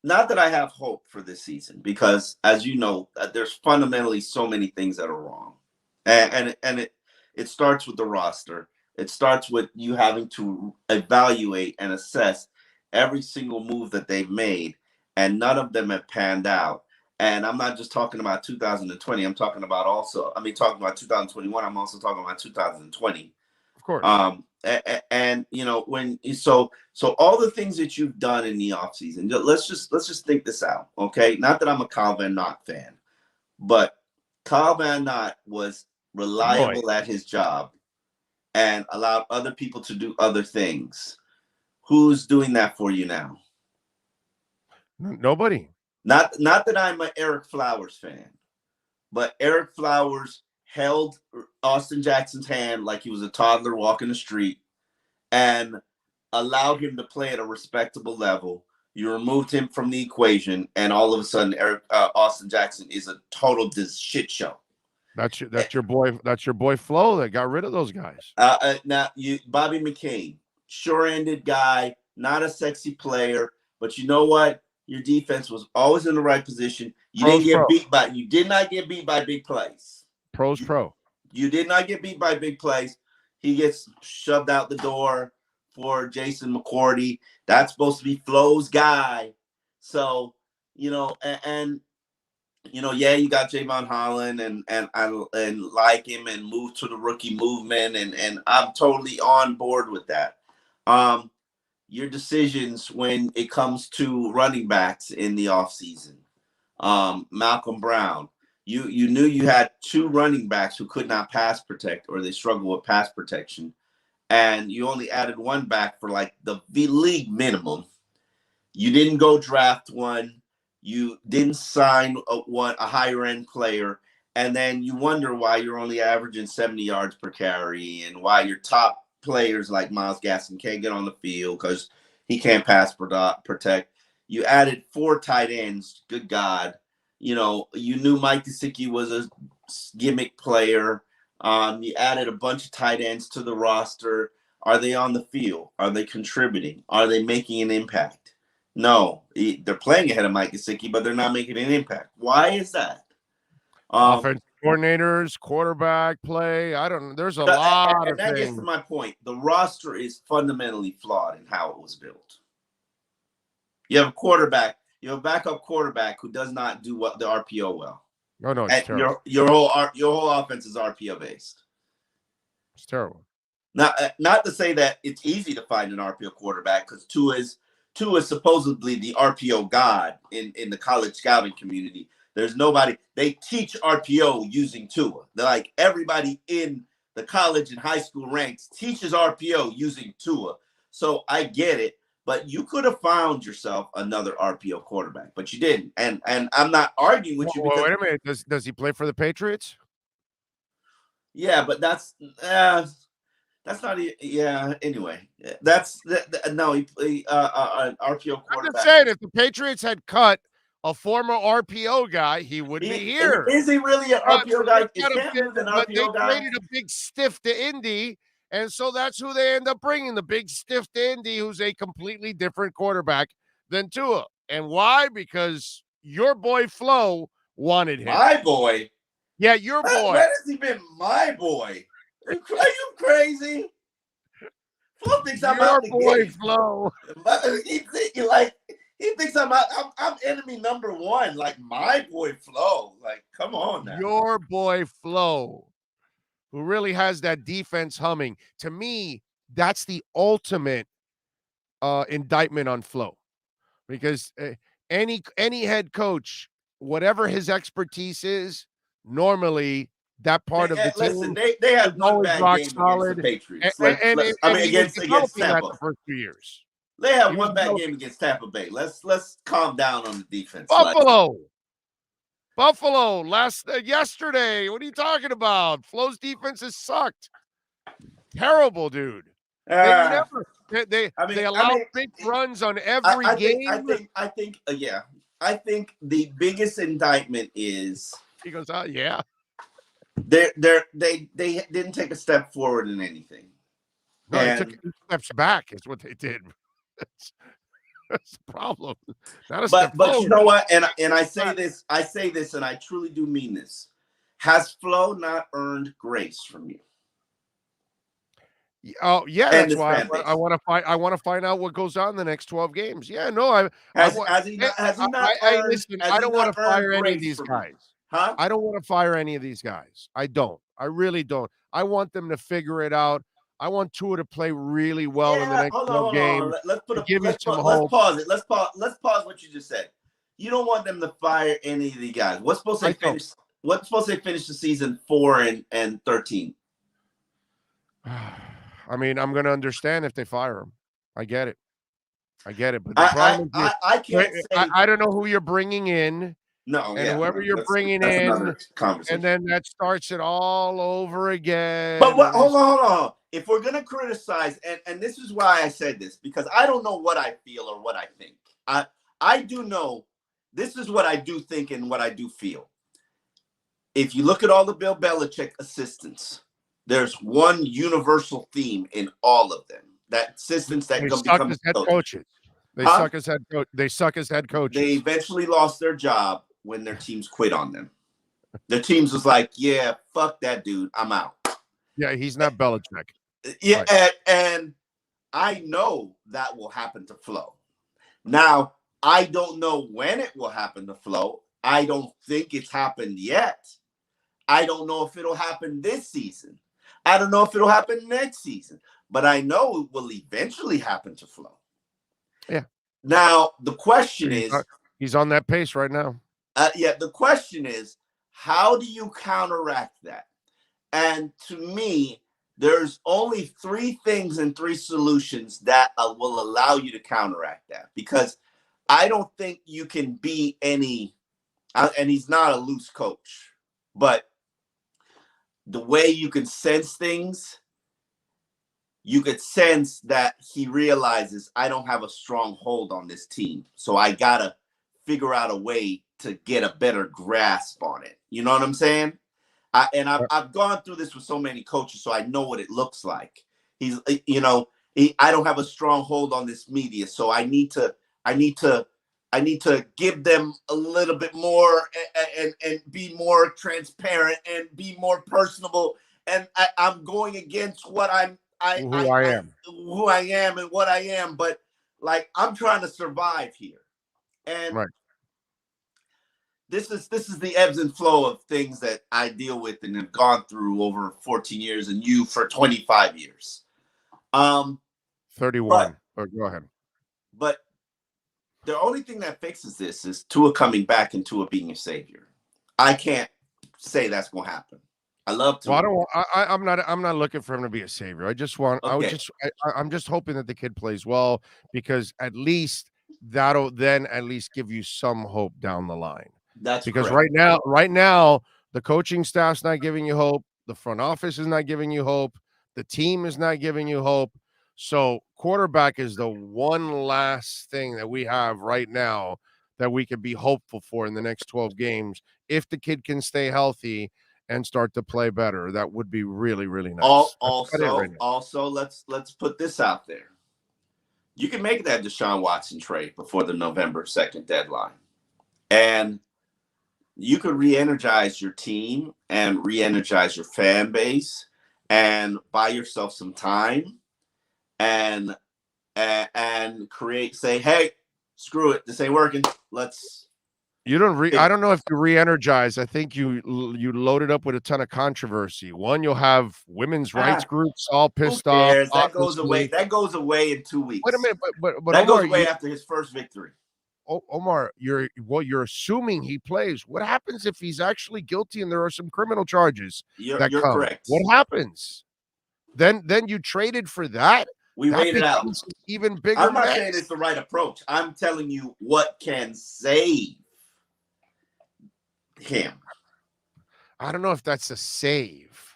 not that I have hope for this season, because as you know, there's fundamentally so many things that are wrong. And it starts with the roster. It starts with you having to evaluate and assess every single move that they've made, and none of them have panned out. And I'm not just talking about 2020. I'm talking about 2021. I'm also talking about 2020. Of course. And so all the things that you've done in the offseason, let's just think this out, okay? Not that I'm a Kyle Van Noy fan, but Kyle Van Noy was reliable at his job and allowed other people to do other things. Who's doing that for you now? Nobody. Not that I'm an Eric Flowers fan, but Eric Flowers held Austin Jackson's hand like he was a toddler walking the street and allowed him to play at a respectable level. You removed him from the equation, and all of a sudden, Austin Jackson is a total shit show. That's your boy. That's your boy Flo that got rid of those guys. Bobby McCain, sure-ended guy, not a sexy player, but you know what? Your defense was always in the right position. You did not get beat by big plays. Pro. You did not get beat by big plays. He gets shoved out the door for Jason McCourty. That's supposed to be Flo's guy. So, you got Javon Holland and like him and move to the rookie movement, and I'm totally on board with that. Your decisions when it comes to running backs in the offseason. Malcolm Brown, you knew you had two running backs who could not pass protect, or they struggle with pass protection, and you only added one back for like the league minimum. You didn't go draft one. You didn't sign a higher end player, and then you wonder why you're only averaging 70 yards per carry, and why your top players like Myles Gaskin can't get on the field because he can't pass protect. You added 4 tight ends. Good God. You knew Mike Gesicki was a gimmick player. You added a bunch of tight ends to the roster. Are they on the field? Are they contributing? Are they making an impact? No. They're playing ahead of Mike Gesicki, but they're not making an impact. Why is that? Offensive coordinators, quarterback play. I don't know. There's a lot of things. And that gets to my point. The roster is fundamentally flawed in how it was built. You have a quarterback. You have a backup quarterback who does not do the RPO well. No, it's terrible. Your whole offense is RPO based. It's terrible. Not to say that it's easy to find an RPO quarterback, because Tua is supposedly the RPO god in the college scouting community. There's nobody. They teach RPO using Tua. They're like, everybody in the college and high school ranks teaches RPO using Tua. So I get it, but you could have found yourself another RPO quarterback, but you didn't. And I'm not arguing with you. Because, wait a minute. Does he play for the Patriots? Yeah, but that's That's not. Yeah. Anyway, that's no. He an RPO I'm quarterback. just saying, if the Patriots had cut a former RPO guy, he would be here. Is he really an RPO guy? Is Cam Newton an But they RPO guy? traded a big stiff to Indy, and so that's who they end up bringing, the big stiff to Indy, who's a completely different quarterback than Tua. And why? Because your boy Flo wanted him. My boy. Yeah, your boy. When has he been my boy? Are you crazy? Flo thinks I'm out the boy game. Flo. He thinks I'm out. I'm enemy number one. Like my boy Flo. Like, come on now. Your boy Flo, who really has that defense humming. To me, that's the ultimate indictment on Flo, because any head coach, whatever his expertise is, normally that part of the listen, team they had one bad game solid. against the Patriots. Against Tampa. the first 2 years. They had one bad game against Tampa Bay. Let's calm down on the defense. Buffalo yesterday. What are you talking about? Flo's defense has sucked. Terrible, dude. They allow big runs on every game. I think the biggest indictment is he goes, yeah. They didn't take a step forward in anything. No, they took 2 steps back. Is what they did. That's the problem. Not a step but forward. You know what? And I say this, and I truly do mean this. Has Flo not earned grace from you? Oh yeah, that's why I want to find out what goes on in the next 12 games. Yeah, no, has he not listen, I don't want to fire any of these guys. Huh? I don't want to fire any of these guys. I don't. I really don't. I want them to figure it out. I want Tua to play really well in the next 12 games. Let's pause it. Let's pause what you just said. You don't want them to fire any of the guys. What's supposed to finish the season 4-13? I mean, I'm going to understand if they fire him. I get it. But the problem is I can't say. I don't know who you're bringing in. No, and whoever you're bringing in, and then that starts it all over again. But hold on. If we're gonna criticize, and this is why I said this, because I don't know what I feel or what I think. I do know this is what I do think and what I do feel. If you look at all the Bill Belichick assistants, there's one universal theme in all of them. That assistants that become head coaches. They suck as head coach. They suck as head coaches. They eventually lost their job when their teams quit on them. Their teams was like, yeah, fuck that dude. I'm out. Yeah, he's not Belichick. Yeah, right. And I know that will happen to Flo. Now, I don't know when it will happen to Flo. I don't think it's happened yet. I don't know if it'll happen this season. I don't know if it'll happen next season. But I know it will eventually happen to Flo. Yeah. Now, the question is... He's on that pace right now. The question is, how do you counteract that? And to me, there's only 3 things and 3 solutions that will allow you to counteract that. Because I don't think you can be any, and he's not a loose coach, but the way you can sense things, you could sense that he realizes I don't have a strong hold on this team. So I got to figure out a way to get a better grasp on it. You know what I'm saying? I've gone through this with so many coaches, so I know what it looks like. I don't have a strong hold on this media, so I need to give them a little bit more and be more transparent and be more personable. And I'm going against what who I am and what I am, but like I'm trying to survive here. And right. This is the ebbs and flow of things that I deal with and have gone through over 14 years, and you for 25 years. 31. Go ahead. But the only thing that fixes this is Tua coming back and Tua being a savior. I can't say that's going to happen. I love Tua. Well, I'm not looking for him to be a savior. I just want. Okay. I'm just hoping that the kid plays well, because at least that'll then at least give you some hope down the line. That's because correct. right now, the coaching staff's not giving you hope. The front office is not giving you hope. The team is not giving you hope. So quarterback is the one last thing that we have right now that we could be hopeful for in the next 12 games. If the kid can stay healthy and start to play better, that would be really, really nice. Also, let's put this out there. You can make that Deshaun Watson trade before the November 2nd deadline. And you could re-energize your team and re-energize your fan base and buy yourself some time and say, hey, screw it, this ain't working. I don't know if you re-energize. I think you loaded up with a ton of controversy. One, you'll have women's rights groups all pissed off. That goes away. That goes away in 2 weeks. Wait a minute, but that Omar, goes away after his first victory. Omar, you're assuming he plays. What happens if he's actually guilty and there are some criminal charges? You're correct. What happens? Then you traded for that. We waited out. Even bigger. I'm not saying it's the right approach. I'm telling you what can save him. I don't know if that's a save.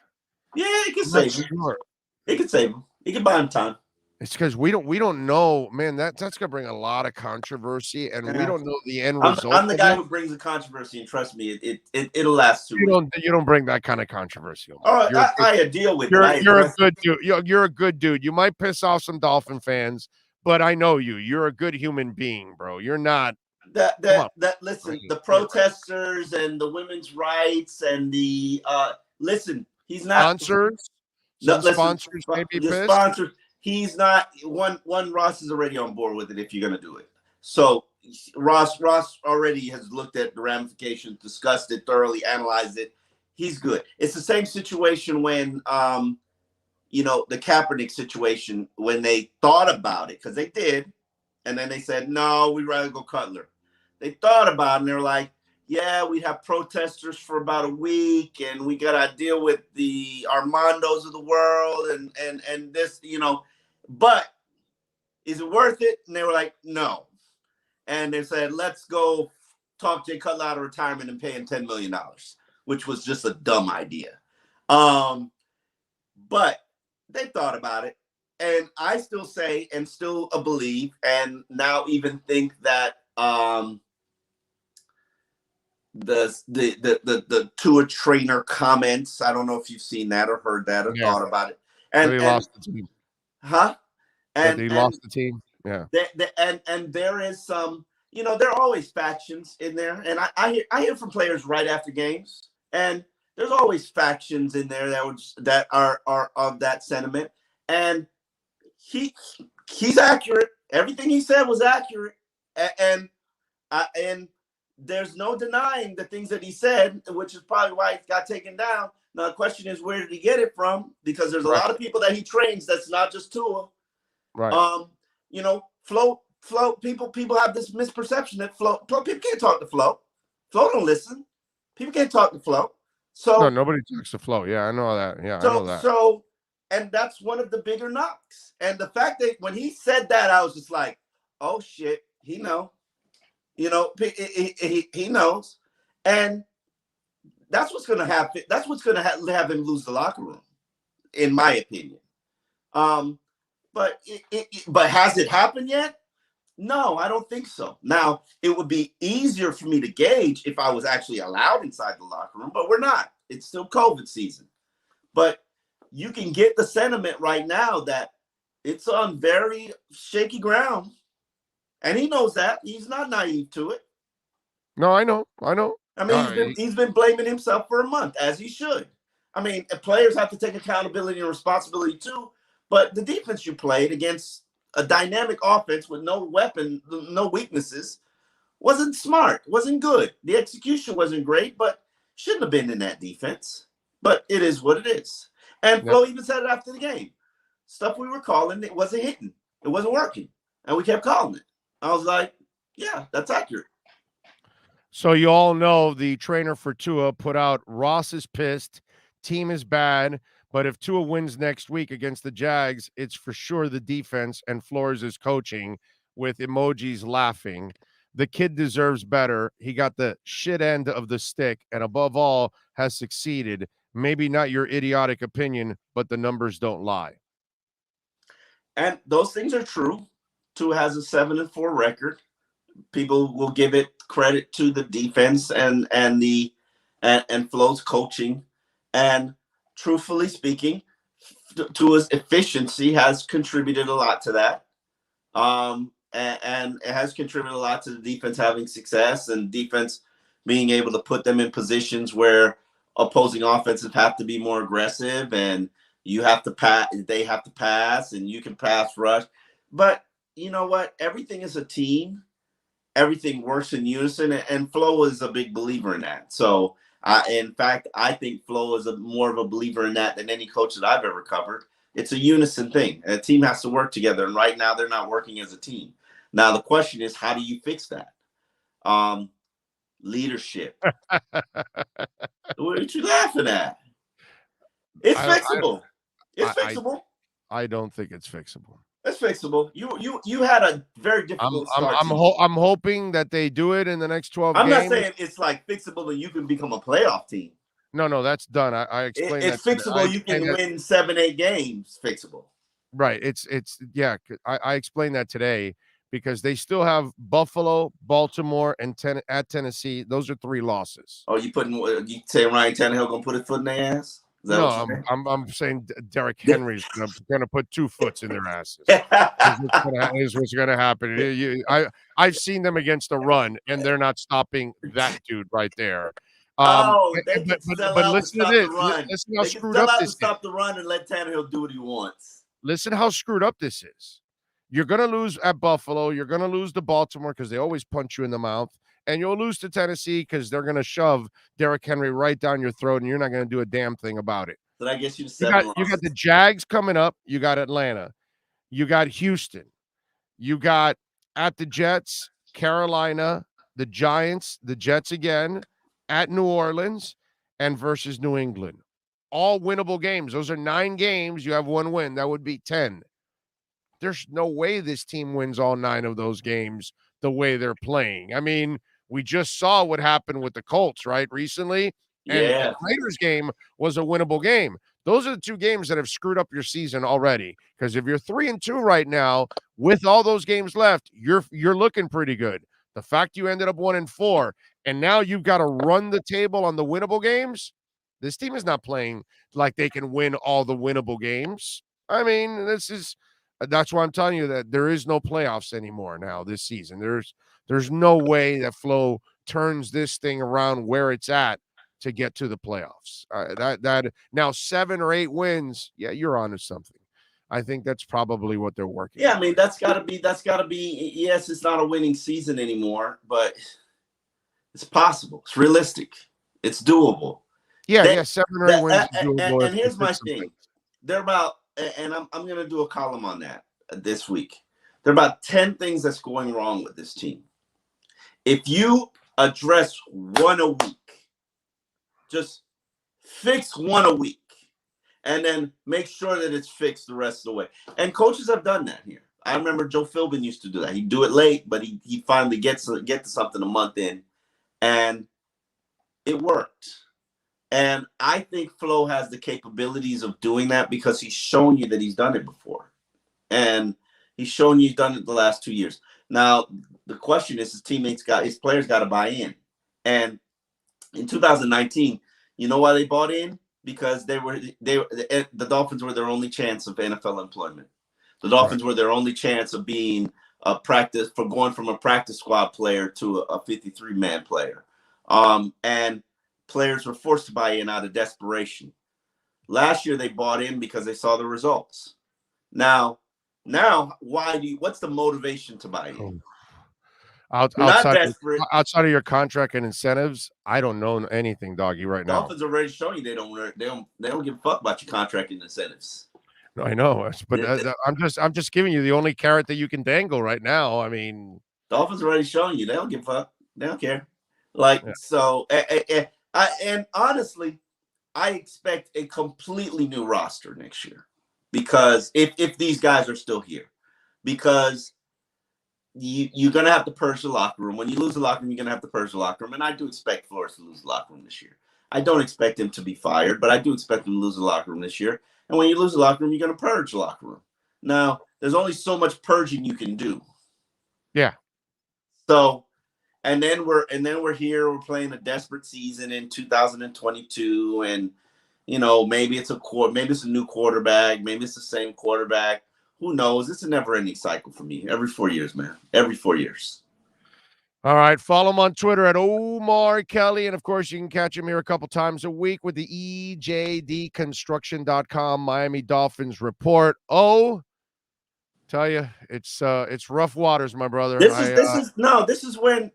Yeah, it can save him. Sure. It can save him. It can buy him time. It's because we don't know, man. That's gonna bring a lot of controversy, and we don't know the end result. I'm the guy who brings the controversy, and trust me, it'll last 2 weeks. You don't bring that kind of controversy. All right, I deal with it. You're a good dude. You're a good dude. You might piss off some Dolphin fans, but I know you. You're a good human being, bro. You're not. Listen, the protesters and the women's rights and the listen, he's not sponsors. Sponsors may be pissed. Sponsors. He's not one. Ross is already on board with it. If you're going to do it, so Ross already has looked at the ramifications, discussed it thoroughly, analyzed it. He's good. It's the same situation when the Kaepernick situation, when they thought about it, because they did, and then they said no, we'd rather go Cutler. They thought about it and they were like, yeah, we'd have protesters for about a week and we got to deal with the Armandos of the world and this, but is it worth it? And they were like, no. And they said, let's go talk Jay Cutler out of retirement and pay him $10 million, which was just a dumb idea. But they thought about it. And I still say and still believe and now even think that the Tua trainer comments, I don't know if you've seen that or heard that or thought about it. And he lost the team. Huh? And he lost the team. Yeah. And there is some, there are always factions in there. And I hear from players right after games. And there's always factions in there that are of that sentiment. And he's accurate. Everything he said was accurate. And there's no denying the things that he said, which is probably why it got taken down. Now, the question is, where did he get it from? Because there's a lot of people that he trains that's not just Tua. Right. Flo, people have this misperception that Flo, people can't talk to Flo. Flo don't listen. People can't talk to Flo. So no, nobody talks to Flo. Yeah, I know that. Yeah, I know that. So, and that's one of the bigger knocks. And the fact that when he said that, I was just like, oh shit, he knows. He knows, and that's what's going to happen. That's what's going to have him lose the locker room, in my opinion. But has it happened yet? No, I don't think so. Now, it would be easier for me to gauge if I was actually allowed inside the locker room, but we're not. It's still COVID season. But you can get the sentiment right now that it's on very shaky ground. And he knows that. He's not naive to it. No, I know. I mean, he's been blaming himself for a month, as he should. I mean, players have to take accountability and responsibility too. But the defense you played against a dynamic offense with no weapon, no weaknesses, wasn't smart, wasn't good. The execution wasn't great, but shouldn't have been in that defense. But it is what it is. And Flo even said it after the game. Stuff we were calling, it wasn't hitting. It wasn't working. And we kept calling it. I was like, yeah, that's accurate. So you all know the trainer for Tua put out, Ross is pissed, team is bad, but if Tua wins next week against the Jags, it's for sure the defense and Flores is coaching, with emojis laughing. The kid deserves better. He got the shit end of the stick and above all has succeeded. maybe not your idiotic opinion, but the numbers don't lie. And those things are true. Tua has a 7-4 record. People will give it credit to the defense and Flo's coaching. And truthfully speaking, Tua's efficiency has contributed a lot to that. And it has contributed a lot to the defense having success and defense being able to put them in positions where opposing offenses have to be more aggressive and you have to pass, they have to pass, and you can pass rush. But you know what? Everything is a team. Everything works in unison, and Flo is a big believer in that. So, in fact, I think Flo is more of a believer in that than any coach that I've ever covered. It's a unison thing. A team has to work together, and right now they're not working as a team. Now, the question is, how do you fix that? Leadership. What are you laughing at? It's fixable. It's fixable. I don't think it's fixable. It's fixable. You had a very difficult start. I'm hoping that they do it in the next 12 games. I'm not saying it's like fixable and you can become a playoff team. No, that's done. I explained it's fixable. You can win 7-8 games. Fixable. Right. It's I explained that today because they still have Buffalo, Baltimore, and at Tennessee. Those are 3 losses. Oh, you saying Ryan Tannehill gonna put his foot in their ass? No, I'm saying Derrick Henry's gonna put 2 foots in their asses. is what's gonna happen. I've seen them against the run, and they're not stopping that dude right there. But listen to this. Listen how screwed up this is. Stop the run and let Tannehill do what he wants. Listen how screwed up this is. You're gonna lose at Buffalo. You're gonna lose to Baltimore because they always punch you in the mouth. And you'll lose to Tennessee because they're going to shove Derrick Henry right down your throat, and you're not going to do a damn thing about it. Did I get you to 7 losses? You got the Jags coming up. You got Atlanta. You got Houston. You got at the Jets, Carolina, the Giants, the Jets again, at New Orleans, and versus New England. All winnable games. Those are 9 games. You have 1 win. That would be 10. There's no way this team wins all 9 of those games the way they're playing. I mean, we just saw what happened with the Colts, right, recently. And the Raiders game was a winnable game. Those are the 2 games that have screwed up your season already. Because if you're 3-2 right now, with all those games left, you're looking pretty good. The fact you ended up 1-4, and now you've got to run the table on the winnable games. This team is not playing like they can win all the winnable games. I mean, that's why I'm telling you that there is no playoffs anymore now this season. There's no way that Flo turns this thing around where it's at to get to the playoffs. That now 7 or 8 wins. Yeah, you're onto something. I think that's probably what they're working. Yeah, on. I mean that's got to be. Yes, it's not a winning season anymore, but it's possible. It's realistic. It's doable. Yeah, 7 or 8 wins. And here's my thing. They're about. And I'm going to do a column on that this week. There are about 10 things that's going wrong with this team. If you address 1 a week, just fix 1 a week, and then make sure that it's fixed the rest of the way. And coaches have done that here. I remember Joe Philbin used to do that. He'd do it late, but he finally get to something a month in, and it worked. And I think Flo has the capabilities of doing that because he's shown you that he's done it before. And he's shown you he's done it the last 2 years. Now, the question is his players got to buy in. And in 2019, you know why they bought in? Because the Dolphins were their only chance of NFL employment. The Dolphins were their only chance of being going from a practice squad player to a 53-man player. And players were forced to buy in out of desperation. Last year, they bought in because they saw the results. Now, what's the motivation to buy in? Outside of your contract and incentives, I don't know anything, doggy, right now. Dolphins already showing you they don't give a fuck about your contract and incentives. No, I know, but I'm just giving you the only carrot that you can dangle right now. I mean, Dolphins already showing you they don't give a fuck. They don't care. So. And honestly, I expect a completely new roster next year because if these guys are still here, because you're going to have to purge the locker room. When you lose the locker room, you're going to have to purge the locker room. And I do expect Flores to lose the locker room this year. I don't expect him to be fired, but I do expect him to lose the locker room this year. And when you lose the locker room, you're going to purge the locker room. Now, there's only so much purging you can do. Yeah. So, and then we're here. We're playing a desperate season in 2022, and maybe it's a new quarterback, maybe it's the same quarterback. Who knows? It's a never-ending cycle for me. Every 4 years, man. Every 4 years. All right. Follow him on Twitter at Omar Kelly. And, of course, you can catch him here a couple times a week with the EJDconstruction.com Miami Dolphins report. Tell you, it's rough waters, my brother. This is when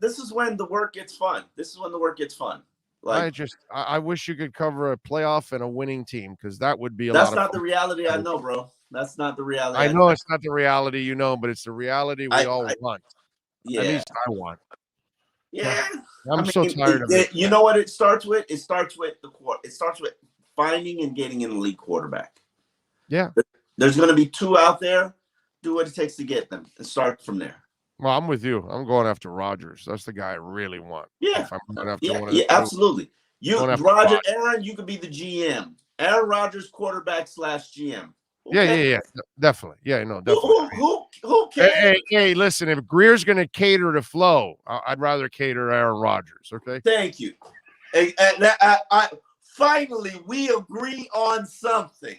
the work gets fun. This is when the work gets fun. I wish you could cover a playoff and a winning team, because that would be That's not the reality I know, bro. That's not the reality. I know it's not the reality but it's the reality we all want. Yeah. At least I want. Yeah. I'm so tired of it. You know what it starts with? It starts with finding and getting an elite quarterback. Yeah. There's going to be two out there. Do what it takes to get them and start from there. Well, I'm with you. I'm going after Rodgers. That's the guy I really want. Yeah. If I'm going after one of yeah, absolutely. Aaron, you could be the GM. Aaron Rodgers, quarterback / GM. Okay. Yeah. Definitely. Yeah, no, definitely. Who cares? Hey, listen, if Greer's going to cater to Flo, I'd rather cater to Aaron Rodgers, okay? Thank you. Finally, we agree on something.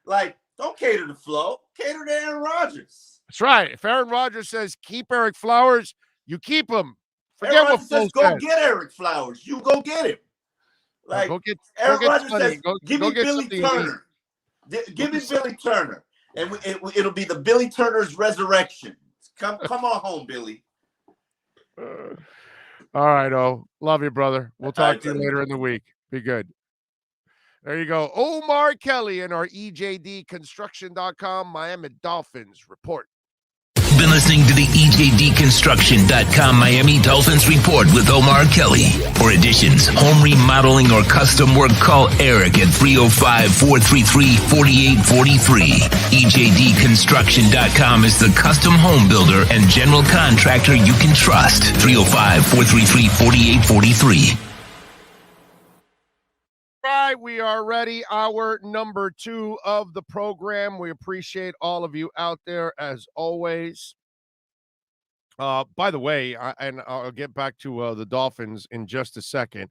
Like, don't cater to Flo. Cater to Aaron Rodgers. That's right. If Aaron Rodgers says keep Eric Flowers, you keep him. Forget what Flo says. Go get Eric Flowers. You go get him. Like, Aaron Rodgers says, give me Billy Turner. Give me Billy Turner. And it'll be the Billy Turner's resurrection. Come on home, Billy. All right, love you, brother. We'll talk to you later in the week. Be good. There you go. Omar Kelly in our EJDconstruction.com Miami Dolphins report. Been listening to the EJDconstruction.com Miami Dolphins report with Omar Kelly. For additions, home remodeling, or custom work, call Eric at 305-433-4843. EJDconstruction.com is the custom home builder and general contractor you can trust. 305-433-4843. Right, we are ready. Hour number 2 of the program. We appreciate all of you out there as always. By the way, I'll get back to the Dolphins in just a second.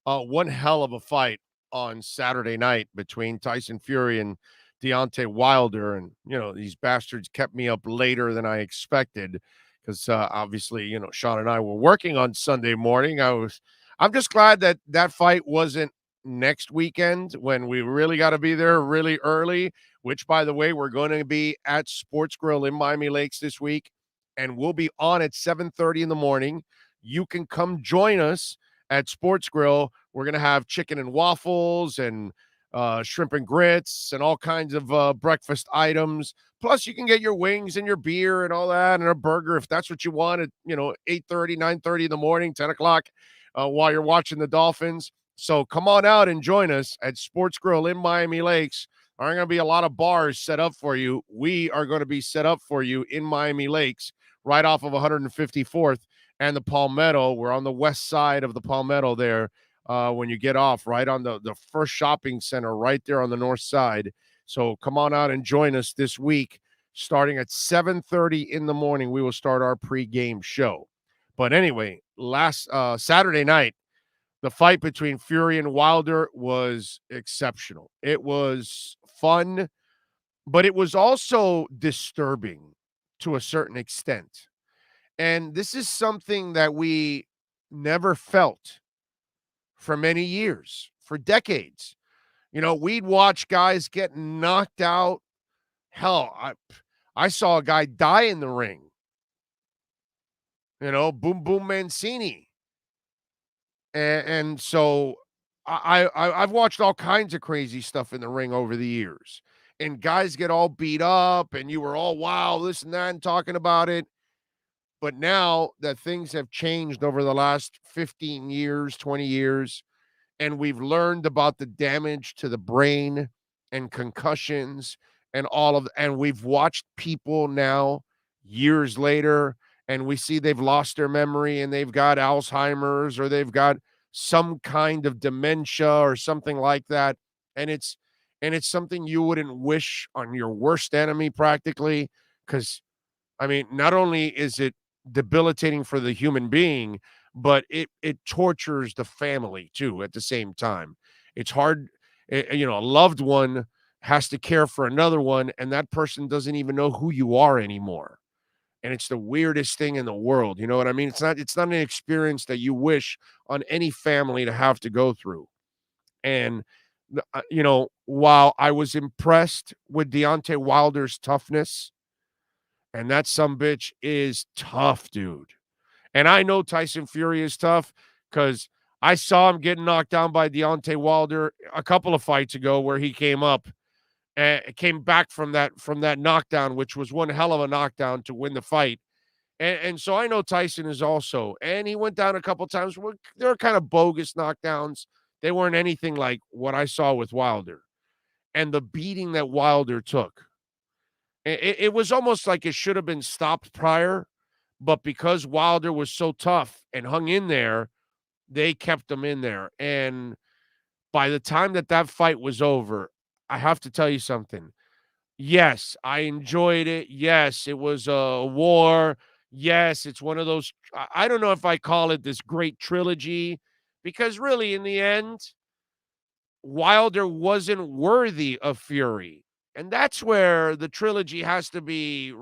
One hell of a fight on Saturday night between Tyson Fury and Deontay Wilder, and these bastards kept me up later than I expected because obviously Sean and I were working on Sunday morning. I'm just glad that fight wasn't next weekend when we really got to be there really early, which, by the way, we're going to be at Sports Grill in Miami Lakes this week, and we'll be on at 7:30 in the morning. You can come join us at Sports Grill. We're going to have chicken and waffles and shrimp and grits and all kinds of breakfast items. Plus, you can get your wings and your beer and all that and a burger if that's what you want at 8:30, 9:30 in the morning, 10 o'clock while you're watching the Dolphins. So come on out and join us at Sports Grill in Miami Lakes. There aren't going to be a lot of bars set up for you. We are going to be set up for you in Miami Lakes, right off of 154th and the Palmetto. We're on the west side of the Palmetto there when you get off, right on the first shopping center right there on the north side. So come on out and join us this week. Starting at 7:30 in the morning, we will start our pregame show. But anyway, last Saturday night, the fight between Fury and Wilder was exceptional. It was fun, but it was also disturbing to a certain extent. And this is something that we never felt for many years, for decades. We'd watch guys get knocked out. Hell, I saw a guy die in the ring. Boom Boom Mancini. And so I've watched all kinds of crazy stuff in the ring over the years. And guys get all beat up, and you were all, wow, this and that, and talking about it. But now that things have changed over the last 15 years, 20 years, and we've learned about the damage to the brain and concussions and and we've watched people now years later, and we see they've lost their memory and they've got Alzheimer's or they've got some kind of dementia or something like that. And it's something you wouldn't wish on your worst enemy practically, because I mean, not only is it debilitating for the human being, but it tortures the family too at the same time. It's hard, a loved one has to care for another one, and that person doesn't even know who you are anymore. And it's the weirdest thing in the world. You know what I mean? It's not an experience that you wish on any family to have to go through. And while I was impressed with Deontay Wilder's toughness, and that sumbitch is tough, dude. And I know Tyson Fury is tough because I saw him getting knocked down by Deontay Wilder a couple of fights ago, where he came up and came back from that knockdown, which was one hell of a knockdown to win the fight. And so I know Tyson is also, and he went down a couple times. They were kind of bogus knockdowns. They weren't anything like what I saw with Wilder. And the beating that Wilder took, it was almost like it should have been stopped prior, but because Wilder was so tough and hung in there, they kept him in there. And by the time that fight was over, I have to tell you something. Yes, I enjoyed it. Yes, it was a war. Yes, it's one of those. I don't know if I call it this great trilogy, because really, in the end, Wilder wasn't worthy of Fury. And that's where the trilogy has to be,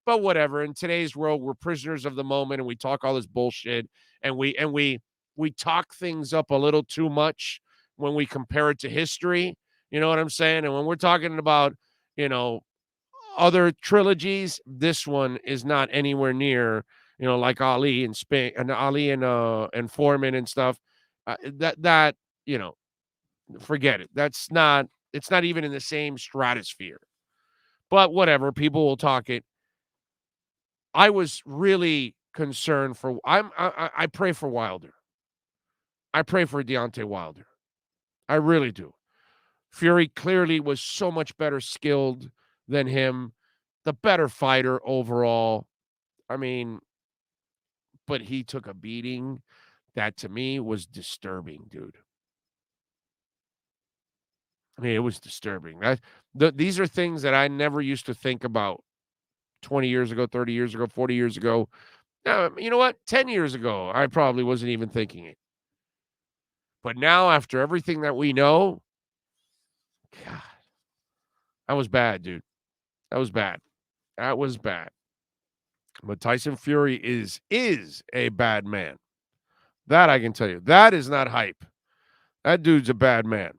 but whatever. In today's world, we're prisoners of the moment, and we talk all this bullshit, and we talk things up a little too much when we compare it to history. You know what I'm saying? And when we're talking about, other trilogies, this one is not anywhere near, like Ali and Spain and Ali and Foreman and stuff. That forget it. It's not even in the same stratosphere. But whatever, people will talk it. I was really concerned for I pray for Wilder. I pray for Deontay Wilder. I really do. Fury clearly was so much better skilled than him, the better fighter overall. I mean, but he took a beating that to me was disturbing, dude. I mean, it was disturbing. These are things that I never used to think about 20 years ago, 30 years ago, 40 years ago. You know what? 10 years ago, I probably wasn't even thinking it. But now, after everything that we know, God, that was bad, dude. That was bad. That was bad. But Tyson Fury is a bad man. That I can tell you. That is not hype. That dude's a bad man.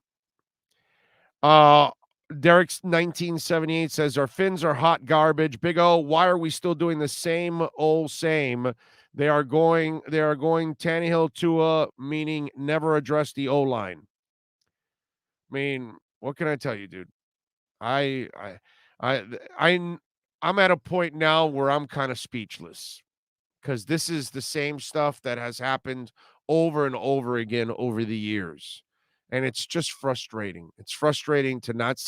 Derek's 1978 says, our Finns are hot garbage. Big O, why are we still doing the same old same? They are going Tannehill Tua, meaning never address the O-line. I mean, what can I tell you, dude? I'm at a point now where I'm kind of speechless, because this is the same stuff that has happened over and over again over the years. And it's just frustrating. It's frustrating to not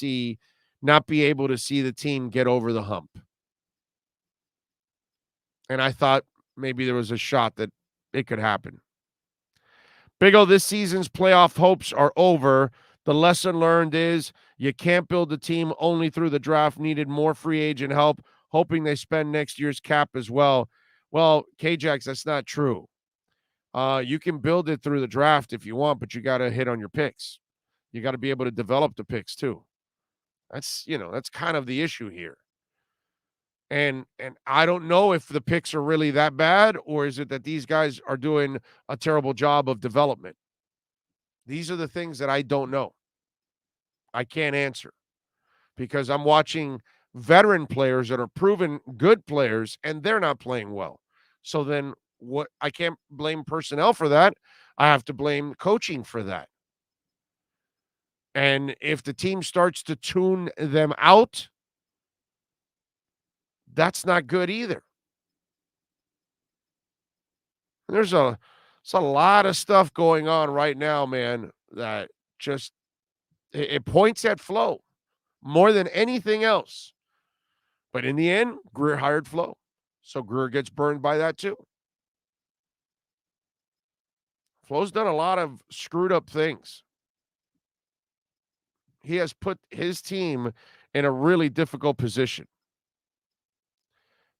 be able to see the team get over the hump. And I thought maybe there was a shot that it could happen. Big O, this season's playoff hopes are over. The lesson learned is you can't build a team only through the draft. Needed more free agent help, hoping they spend next year's cap as well. Well, K-Jax, that's not true. You can build it through the draft if you want, but you got to hit on your picks. You got to be able to develop the picks too. That's kind of the issue here. And I don't know if the picks are really that bad, or is it that these guys are doing a terrible job of development? These are the things that I don't know. I can't answer, because I'm watching veteran players that are proven good players, and they're not playing well. So then what? I can't blame personnel for that. I have to blame coaching for that. And if the team starts to tune them out, that's not good either. There's a lot of stuff going on right now, man, that just it points at Flo more than anything else. But in the end, Greer hired Flo. So Greer gets burned by that too. Flo's done a lot of screwed up things. He has put his team in a really difficult position.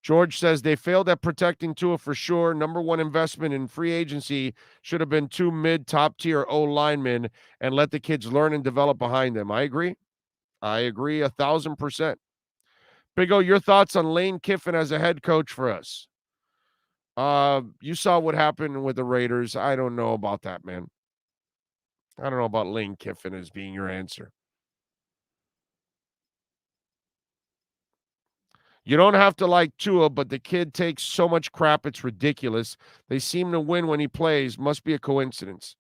George says they failed at protecting Tua for sure. Number one investment in free agency should have been 2 top tier O linemen and let the kids learn and develop behind them. I agree. I agree 1,000%. Big O, your thoughts on Lane Kiffin as a head coach for us? You saw what happened with the Raiders. I don't know about that, man. I don't know about Lane Kiffin as being your answer. You don't have to like Tua, but the kid takes so much crap, it's ridiculous. They seem to win when he plays. Must be a coincidence.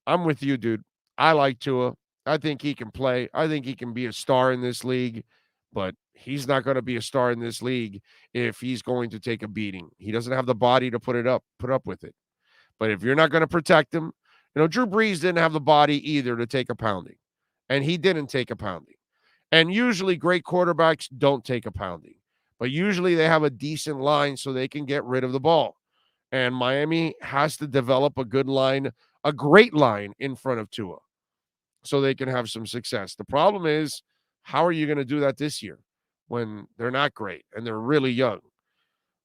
I'm with you, dude. I like Tua. I think he can play. I think he can be a star in this league, but he's not going to be a star in this league if he's going to take a beating. He doesn't have the body to put up with it. But if you're not going to protect him, Drew Brees didn't have the body either to take a pounding, and he didn't take a pounding. And usually great quarterbacks don't take a pounding, but usually they have a decent line so they can get rid of the ball. And Miami has to develop a good line, a great line in front of Tua so they can have some success. The problem is, how are you going to do that this year when they're not great and they're really young?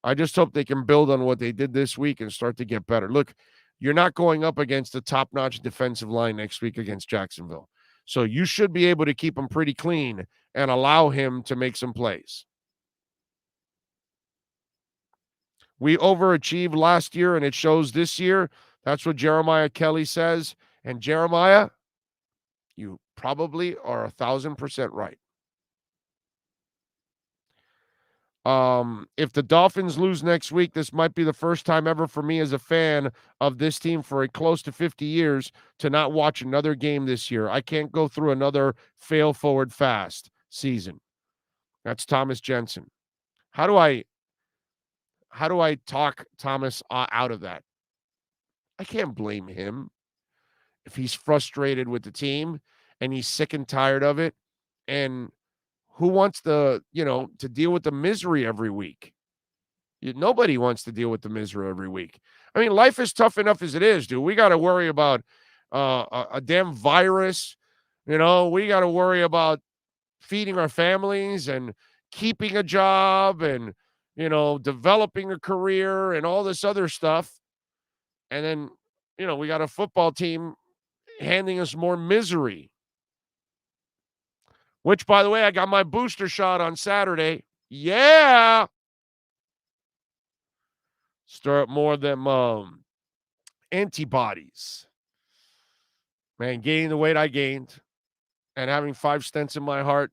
I just hope they can build on what they did this week and start to get better. Look, you're not going up against a top-notch defensive line next week against Jacksonville. So you should be able to keep him pretty clean and allow him to make some plays. We overachieved last year, and it shows this year. That's what Jeremiah Kelly says. And Jeremiah, you probably are 1,000% right. If the Dolphins lose next week, this might be the first time ever for me as a fan of this team for a close to 50 years to not watch another game this year. I can't go through another fail forward fast season. That's Thomas Jensen. How do I talk Thomas out of that? I can't blame him if he's frustrated with the team and he's sick and tired of it. And who wants to deal with the misery every week? Nobody wants to deal with the misery every week. I mean, life is tough enough as it is, dude. We got to worry about a damn virus. We got to worry about feeding our families and keeping a job and, developing a career and all this other stuff. And then, we got a football team handing us more misery. Which, by the way, I got my booster shot on Saturday. Yeah. Stir up more of them antibodies. Man, gaining the weight I gained and having 5 stents in my heart,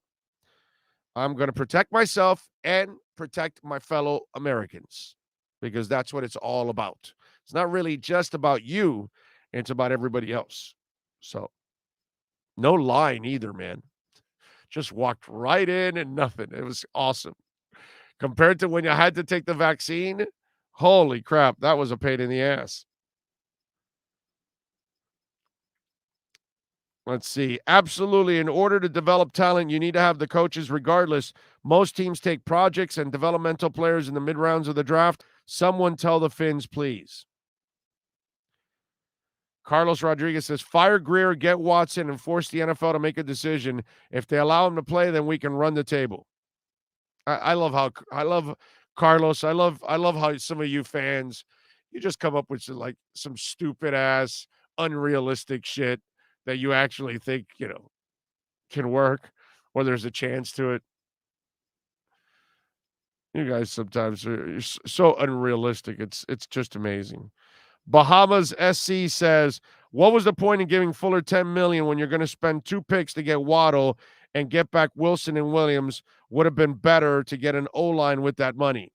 I'm going to protect myself and protect my fellow Americans because that's what it's all about. It's not really just about you. It's about everybody else. So no line either, man. Just walked right in and nothing. It was awesome. Compared to when you had to take the vaccine, holy crap, that was a pain in the ass. Let's see. Absolutely. In order to develop talent, you need to have the coaches regardless. Most teams take projects and developmental players in the mid-rounds of the draft. Someone tell the Finns, please. Carlos Rodriguez says, fire Greer, get Watson, and force the NFL to make a decision. If they allow him to play, then we can run the table. I love Carlos. I love how some of you fans, you just come up with some stupid ass, unrealistic shit that you actually think, can work or there's a chance to it. You guys sometimes are so unrealistic. It's just amazing. Bahamas SC says, what was the point in giving Fuller $10 million when you're going to spend 2 picks to get Waddle and get back Wilson and Williams? Would have been better to get an O-line with that money.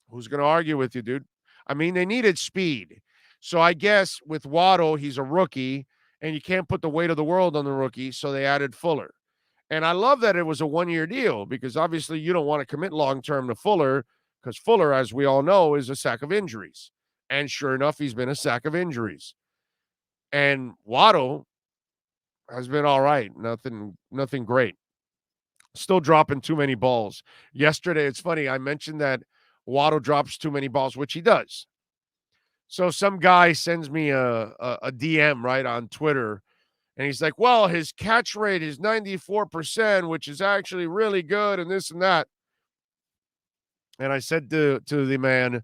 Who's going to argue with you, dude? I mean, they needed speed. So I guess with Waddle, he's a rookie, and you can't put the weight of the world on the rookie, so they added Fuller. And I love that it was a 1-year deal because obviously you don't want to commit long-term to Fuller because Fuller, as we all know, is a sack of injuries. And sure enough, he's been a sack of injuries. And Waddle has been all right. Nothing great. Still dropping too many balls. Yesterday, it's funny, I mentioned that Waddle drops too many balls, which he does. So some guy sends me a DM, right, on Twitter, and he's like, well, his catch rate is 94%, which is actually really good, and this and that. And I said to the man,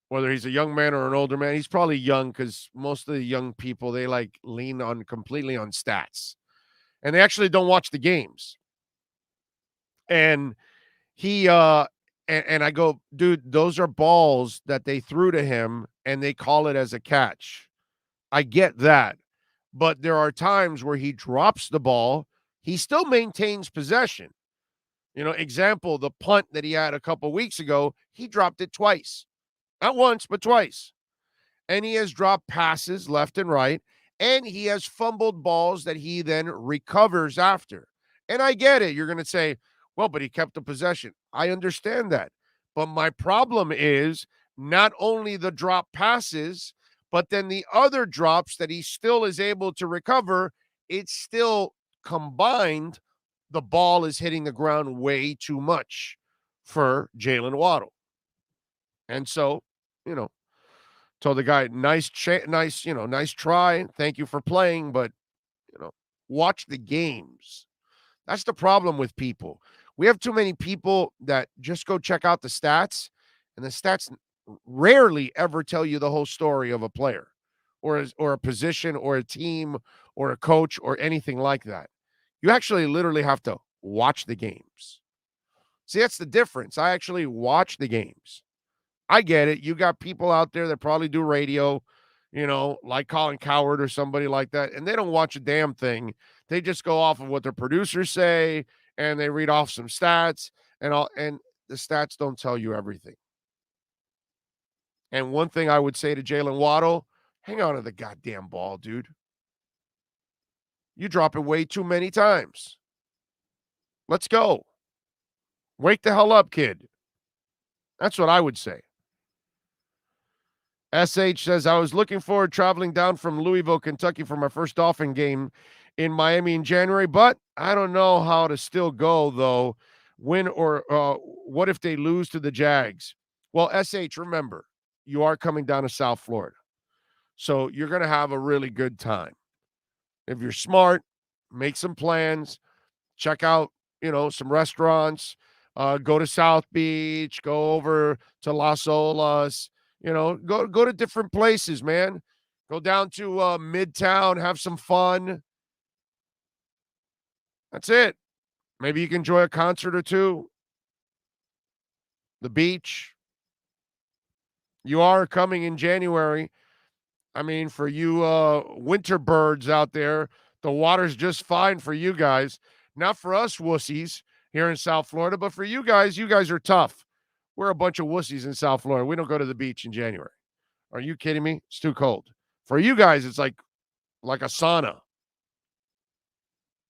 whether he's a young man or an older man, he's probably young because most of the young people, they like lean on completely on stats. And they actually don't watch the games. And he and I go, dude, those are balls that they threw to him and they call it as a catch. I get that. But there are times where he drops the ball, he still maintains possession. You know, example, the punt that he had a couple weeks ago, he dropped it twice. Not once, but twice. And he has dropped passes left and right, and he has fumbled balls that he then recovers after. And I get it. You're going to say, well, but he kept the possession. I understand that. But my problem is not only the drop passes, but then the other drops that he still is able to recover, it's still combined. The ball is hitting the ground way too much for Jalen Waddle. And so, you know, told the guy, nice try. Thank you for playing, but, watch the games. That's the problem with people. We have too many people that just go check out the stats, and the stats rarely ever tell you the whole story of a player or a position or a team or a coach or anything like that. You actually literally have to watch the games. See, that's the difference. I actually watch the games. I get it. You got people out there that probably do radio, like Colin Cowherd or somebody like that, and they don't watch a damn thing. They just go off of what their producers say, and they read off some stats, and the stats don't tell you everything. And one thing I would say to Jalen Waddle, hang on to the goddamn ball, dude. You drop it way too many times. Let's go. Wake the hell up, kid. That's what I would say. SH says, I was looking forward traveling down from Louisville, Kentucky for my first Dolphin game in Miami in January, but I don't know how to still go, though. Win or what if they lose to the Jags? Well, SH, remember, you are coming down to South Florida. So you're going to have a really good time. If you're smart, make some plans, check out, some restaurants, go to South Beach, go over to Las Olas, go to different places, man. Go down to Midtown, have some fun. That's it. Maybe you can enjoy a concert or two. The beach. You are coming in January. I mean, for you winter birds out there, the water's just fine for you guys. Not for us wussies here in South Florida, but for you guys are tough. We're a bunch of wussies in South Florida. We don't go to the beach in January. Are you kidding me? It's too cold. For you guys, it's like a sauna.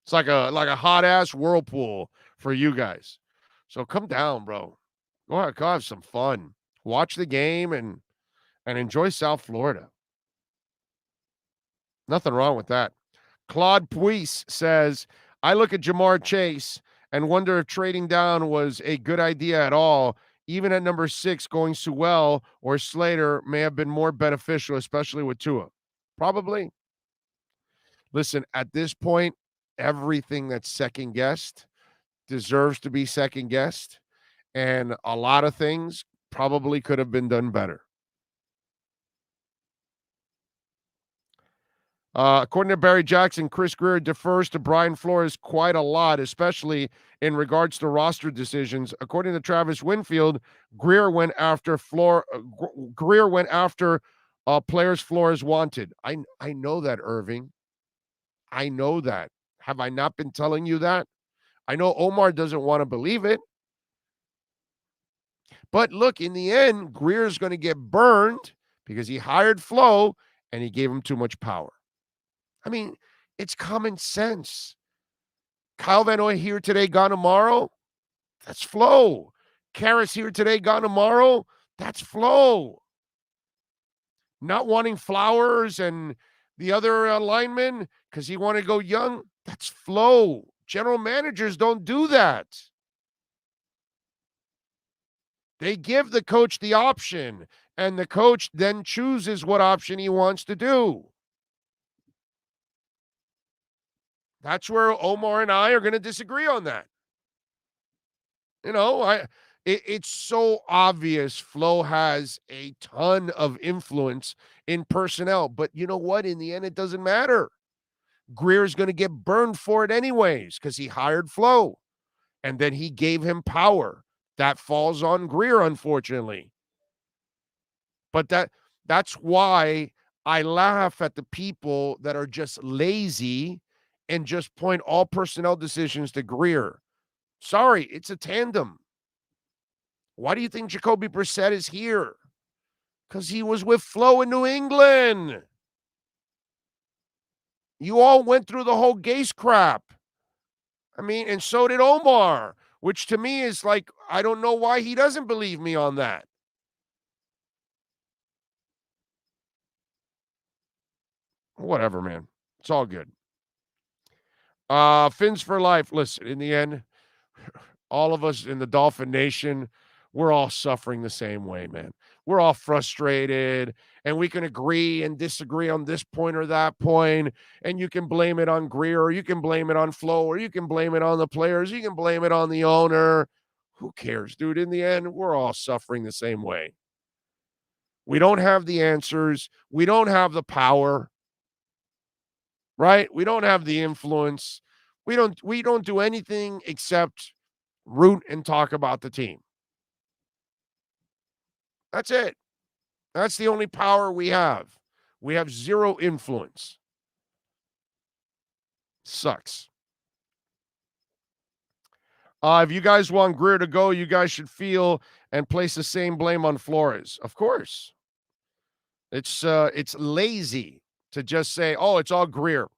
It's like a hot-ass whirlpool for you guys. So come down, bro. Go have some fun. Watch the game and enjoy South Florida. Nothing wrong with that. Claude Puis says, I look at Jamar Chase and wonder if trading down was a good idea at all. Even at number 6, going Sewell or Slater may have been more beneficial, especially with Tua. Probably. Listen, at this point, everything that's second-guessed deserves to be second-guessed, and a lot of things probably could have been done better. According to Barry Jackson, Chris Grier defers to Brian Flores quite a lot, especially in regards to roster decisions. According to Travis Winfield, Grier went after players Flores wanted. I know that, Irving. I know that. Have I not been telling you that? I know Omar doesn't want to believe it. But look, in the end, Grier is going to get burned because he hired Flo and he gave him too much power. I mean, it's common sense. Kyle Van Noy here today, gone tomorrow. That's Flo. Karras here today, gone tomorrow. That's Flo. Not wanting Flowers and the other linemen because he wanted to go young. That's Flo. General managers don't do that. They give the coach the option. And the coach then chooses what option he wants to do. That's where Omar and I are going to disagree on that. It's so obvious Flo has a ton of influence in personnel, but you know what? In the end, it doesn't matter. Greer's going to get burned for it anyways because he hired Flo, and then he gave him power. That falls on Greer, unfortunately. But that's why I laugh at the people that are just lazy and just point all personnel decisions to Greer. Sorry, it's a tandem. Why do you think Jacoby Brissett is here? Because he was with Flo in New England. You all went through the whole Gase crap. I mean, and so did Omar, which to me is like, I don't know why he doesn't believe me on that. Whatever, man. It's all good. Fins for life. Listen, in the end, all of us in the Dolphin Nation, we're all suffering the same way, man. We're all frustrated, and we can agree and disagree on this point or that point, and you can blame it on Greer, or you can blame it on Flo, or you can blame it on the players, you can blame it on the owner. Who cares, dude? In the end, we're all suffering the same way. We don't have the answers. We don't have the power, right? We don't have the influence. We don't do anything except root and talk about the team. That's it. That's the only power we have. We have zero influence. Sucks. If you guys want Greer to go, you guys should feel and place the same blame on Flores. Of course. It's lazy to just say, oh, it's all Greer.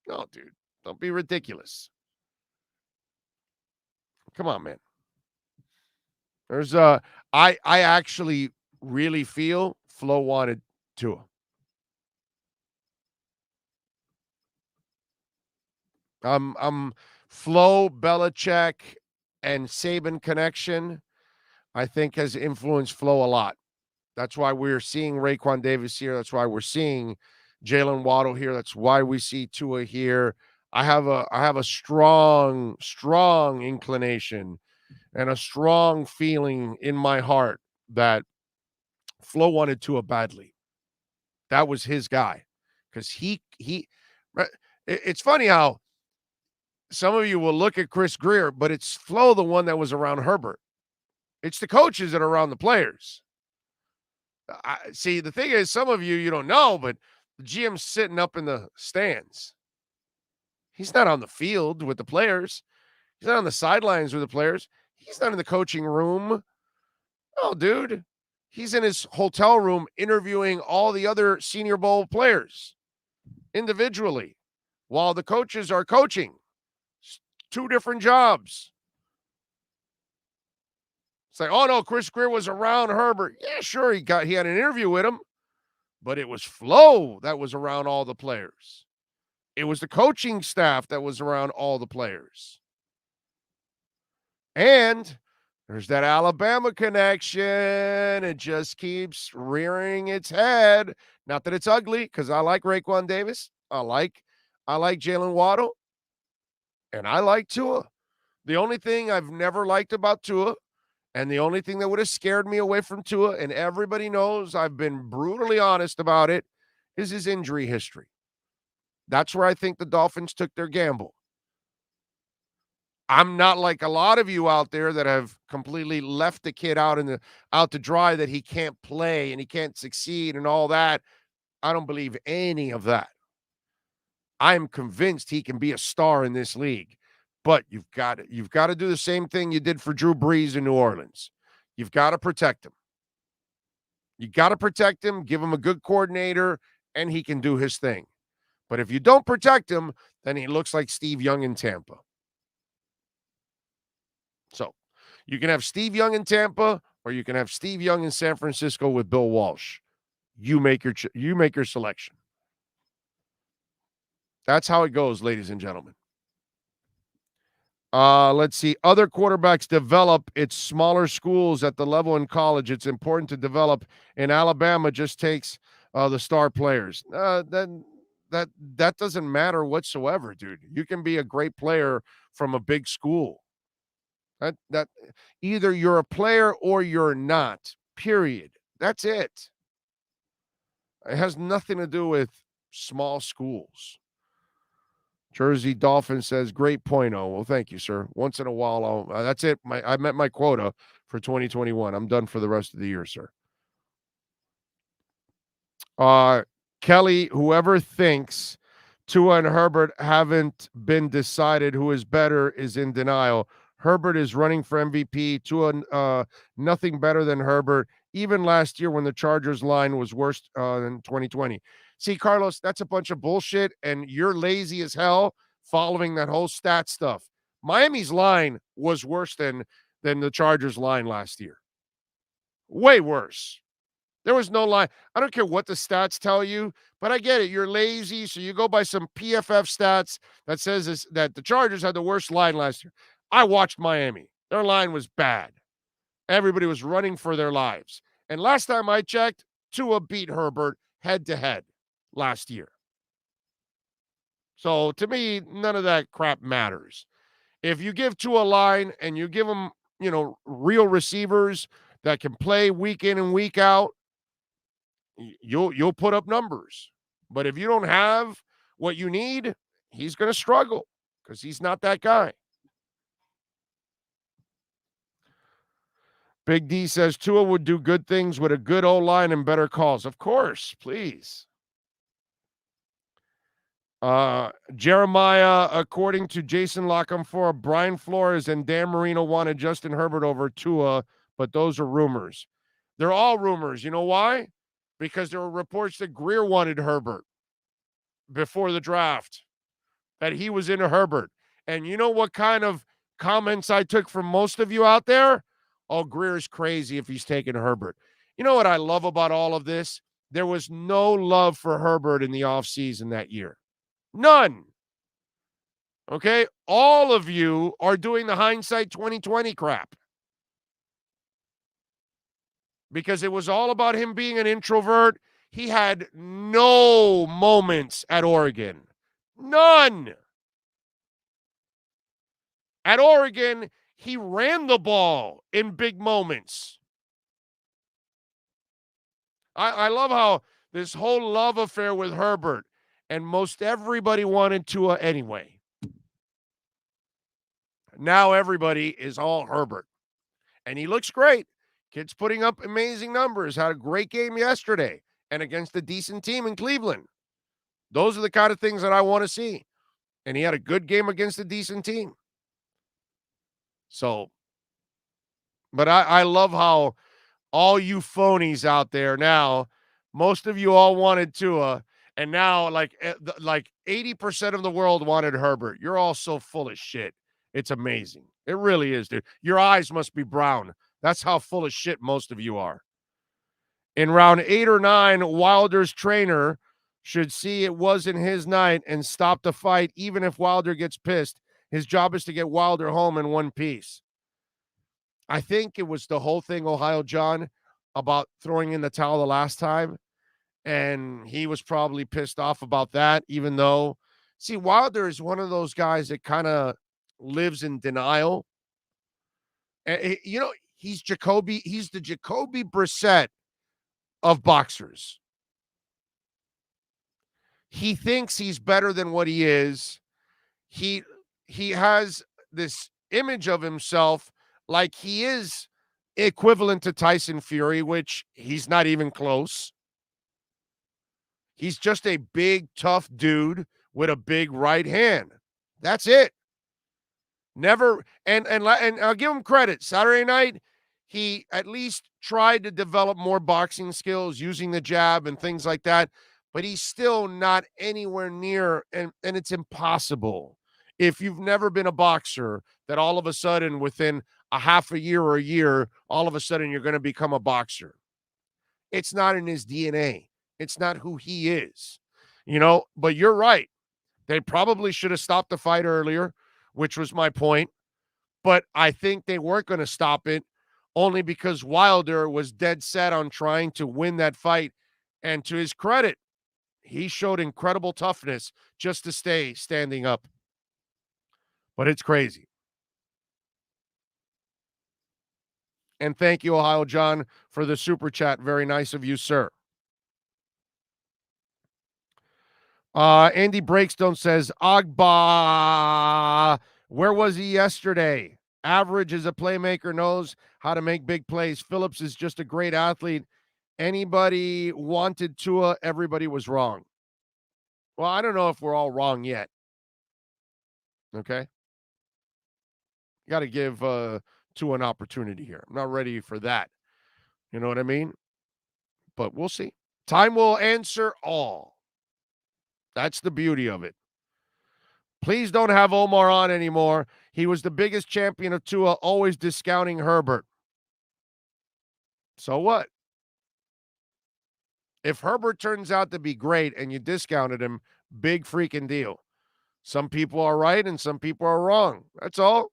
No, dude. Don't be ridiculous. Come on, man. There's I actually really feel Flo wanted Tua. I'm Flo, Belichick, and Saban connection, I think, has influenced Flo a lot. That's why we're seeing Raekwon Davis here. That's why we're seeing Jalen Waddle here. That's why we see Tua here. I have a strong inclination and a strong feeling in my heart that Flo wanted Tua badly. That was his guy. Because it's funny how some of you will look at Chris Greer, but it's Flo, the one that was around Herbert. It's the coaches that are around the players. See, the thing is, some of you don't know, but the GM's sitting up in the stands. He's not on the field with the players. He's not on the sidelines with the players. He's not in the coaching room. Oh, dude. He's in his hotel room interviewing all the other Senior Bowl players individually while the coaches are coaching. Two different jobs. It's like, oh, no, Chris Greer was around Herbert. Yeah, sure, he had an interview with him, but it was Flo that was around all the players. It was the coaching staff that was around all the players. And there's that Alabama connection. It just keeps rearing its head. Not that it's ugly, because I like Raekwon Davis. I like Jalen Waddle. And I like Tua. The only thing I've never liked about Tua, and the only thing that would have scared me away from Tua, and everybody knows I've been brutally honest about it, is his injury history. That's where I think the Dolphins took their gamble. I'm not like a lot of you out there that have completely left the kid out to dry, that he can't play and he can't succeed and all that. I don't believe any of that. I'm convinced he can be a star in this league, but you've got to do the same thing you did for Drew Brees in New Orleans. You've got to protect him. You got to protect him, give him a good coordinator, and he can do his thing. But if you don't protect him, then he looks like Steve Young in Tampa. So you can have Steve Young in Tampa, or you can have Steve Young in San Francisco with Bill Walsh. You make your selection. That's how it goes, ladies and gentlemen. Let's see. Other quarterbacks develop. It's smaller schools at the level in college. It's important to develop. In Alabama, just takes the star players. That doesn't matter whatsoever, dude. You can be a great player from a big school. That either you're a player or you're not. Period. That's it. It has nothing to do with small schools. Jersey Dolphin says, great point, oh. Well, thank you, sir. Once in a while, that's it. I met my quota for 2021. I'm done for the rest of the year, sir. Kelly, whoever thinks Tua and Herbert haven't been decided who is better is in denial. Herbert is running for MVP. Tua, nothing better than Herbert. Even last year when the Chargers line was worse than 2020. See, Carlos, that's a bunch of bullshit, and you're lazy as hell following that whole stat stuff. Miami's line was worse than the Chargers line last year. Way worse. There was no line. I don't care what the stats tell you, but I get it. You're lazy, so you go by some PFF stats that says that the Chargers had the worst line last year. I watched Miami. Their line was bad. Everybody was running for their lives. And last time I checked, Tua beat Herbert head-to-head last year. So to me, none of that crap matters. If you give Tua a line and you give him, real receivers that can play week in and week out, you'll put up numbers. But if you don't have what you need, he's going to struggle because he's not that guy. Big D says Tua would do good things with a good O-line and better calls. Of course, please. Jeremiah, according to Jason Lockham, Brian Flores and Dan Marino wanted Justin Herbert over Tua, but those are rumors. They're all rumors. You know why? Because there were reports that Greer wanted Herbert before the draft, that he was into Herbert. And you know what kind of comments I took from most of you out there? Oh, Greer's crazy if he's taking Herbert. You know what I love about all of this? There was no love for Herbert in the offseason that year. None. Okay? All of you are doing the hindsight 2020 crap. Because it was all about him being an introvert. He had no moments at Oregon. None. At Oregon, he ran the ball in big moments. I love how this whole love affair with Herbert, and most everybody wanted Tua anyway. Now everybody is all Herbert. And he looks great. Kid's putting up amazing numbers. Had a great game yesterday and against a decent team in Cleveland. Those are the kind of things that I want to see. And he had a good game against a decent team. So, but I love how all you phonies out there now, most of you all wanted Tua, and now like 80% of the world wanted Herbert. You're all so full of shit. It's amazing. It really is, dude. Your eyes must be brown. That's how full of shit most of you are. In round 8 or 9, Wilder's trainer should see it wasn't his night and stop the fight, even if Wilder gets pissed. His job is to get Wilder home in one piece. I think it was the whole thing, Ohio John, about throwing in the towel the last time. And he was probably pissed off about that, even though, see, Wilder is one of those guys that kind of lives in denial. And, he's the Jacoby Brissett of boxers. He thinks he's better than what he is. He has this image of himself like he is equivalent to Tyson Fury, which he's not even close. He's just a big, tough dude with a big right hand. That's it. Never, and I'll give him credit. Saturday night, he at least tried to develop more boxing skills using the jab and things like that, but he's still not anywhere near, and it's impossible. If you've never been a boxer, that all of a sudden within a half a year or a year, all of a sudden you're going to become a boxer. It's not in his DNA. It's not who he is, but you're right. They probably should have stopped the fight earlier, which was my point. But I think they weren't going to stop it only because Wilder was dead set on trying to win that fight. And to his credit, he showed incredible toughness just to stay standing up. But it's crazy. And thank you, Ohio John, for the super chat. Very nice of you, sir. Andy Breakstone says, Agba, where was he yesterday? Average as a playmaker, knows how to make big plays. Phillips is just a great athlete. Anybody wanted Tua, everybody was wrong. Well, I don't know if we're all wrong yet. Okay? Got to give Tua an opportunity here. I'm not ready for that. You know what I mean? But we'll see. Time will answer all. That's the beauty of it. Please don't have Omar on anymore. He was the biggest champion of Tua, always discounting Herbert. So what? If Herbert turns out to be great and you discounted him, big freaking deal. Some people are right and some people are wrong. That's all.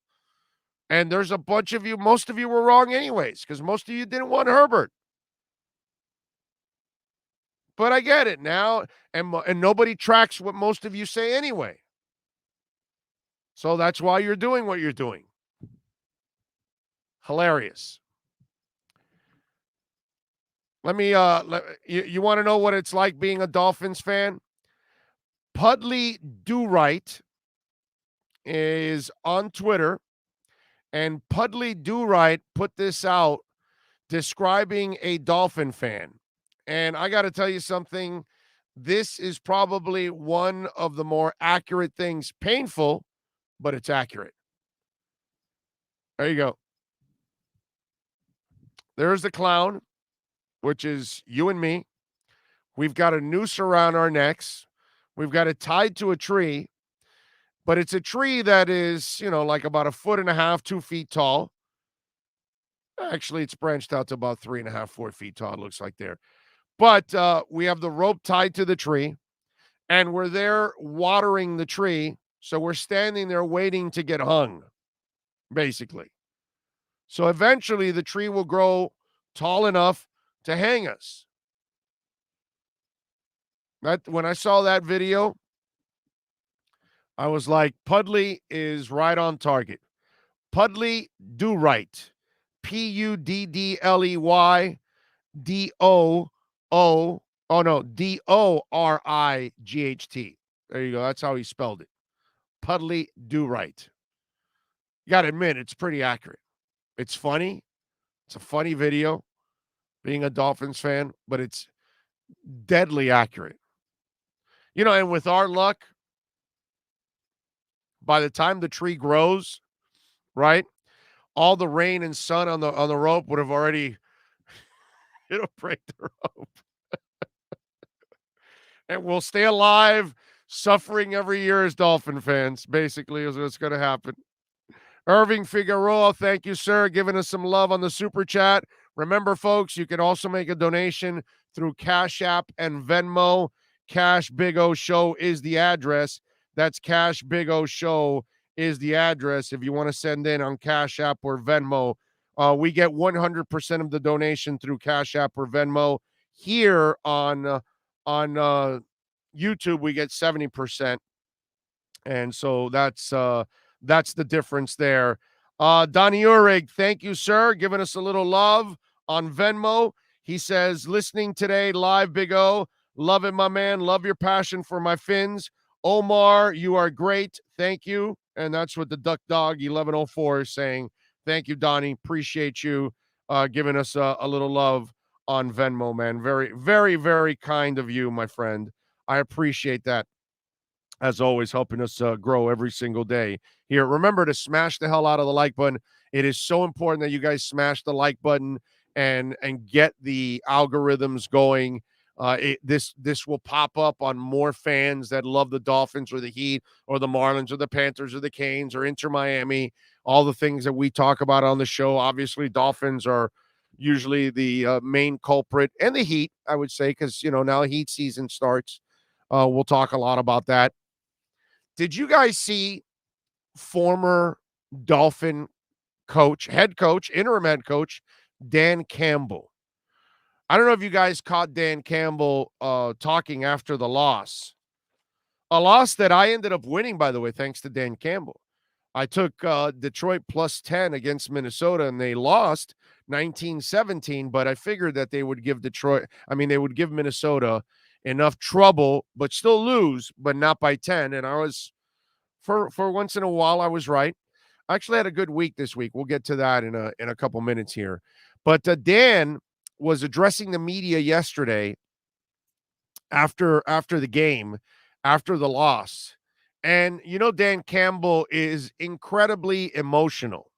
And there's a bunch of you, most of you were wrong anyways, because most of you didn't want Herbert. But I get it now, and nobody tracks what most of you say anyway. So that's why you're doing what you're doing. Hilarious. Let me, you want to know what it's like being a Dolphins fan? Pudley Do Right is on Twitter, and Pudley Do Right put this out describing a Dolphin fan. And I got to tell you something. This is probably one of the more accurate things. Painful, but it's accurate. There you go. There's the clown, which is you and me. We've got a noose around our necks. We've got it tied to a tree, but it's a tree that is, like about 1.5 feet, 2 feet tall. Actually, it's branched out to about 3.5, 4 feet tall, it looks like there. But we have the rope tied to the tree, and we're there watering the tree. So we're standing there waiting to get hung, basically. So eventually the tree will grow tall enough to hang us. When I saw that video, I was like, Pudley is right on target. Pudley Do Right. Puddley Doright. There you go. That's how he spelled it. Pudley Do Right. You got to admit, it's pretty accurate. It's funny. It's a funny video, being a Dolphins fan, but it's deadly accurate. And with our luck, by the time the tree grows, right, all the rain and sun on the rope would have already, it'll break the rope. And we'll stay alive, suffering every year as Dolphin fans, basically, is what's going to happen. Irving Figueroa, thank you, sir, giving us some love on the super chat. Remember, folks, you can also make a donation through Cash App and Venmo. Cash Big O Show is the address. That's Cash Big O Show is the address if you want to send in on Cash App or Venmo. We get 100% of the donation through Cash App or Venmo. Here on YouTube, we get 70%. And so that's the difference there. Donnie Urig, thank you, sir, giving us a little love on Venmo. He says, listening today live, Big O. Love it, my man. Love your passion for my Fins. Omar, you are great. Thank you. And that's what the Duck Dog 1104 is saying. Thank you, Donnie. Appreciate you giving us a little love on Venmo, man. Very, very, very kind of you, my friend. I appreciate that. As always, helping us grow every single day here. Remember to smash the hell out of the like button. It is so important that you guys smash the like button and get the algorithms going. This will pop up on more fans that love the Dolphins or the Heat or the Marlins or the Panthers or the Canes or Inter Miami, all the things that we talk about on the show. Obviously, Dolphins are usually the main culprit, and the Heat, I would say, because, now Heat season starts. We'll talk a lot about that. Did you guys see former Dolphin interim head coach, Dan Campbell. I don't know if you guys caught Dan Campbell talking after the loss. A loss that I ended up winning, by the way, thanks to Dan Campbell. I took Detroit plus 10 against Minnesota, and they lost 19-17, but I figured that they would give Minnesota enough trouble, but still lose, but not by 10. And I was, for once in a while, I was right. I actually had a good week this week. We'll get to that in a couple minutes here. But Dan was addressing the media yesterday after the game, after the loss. And, Dan Campbell is incredibly emotional.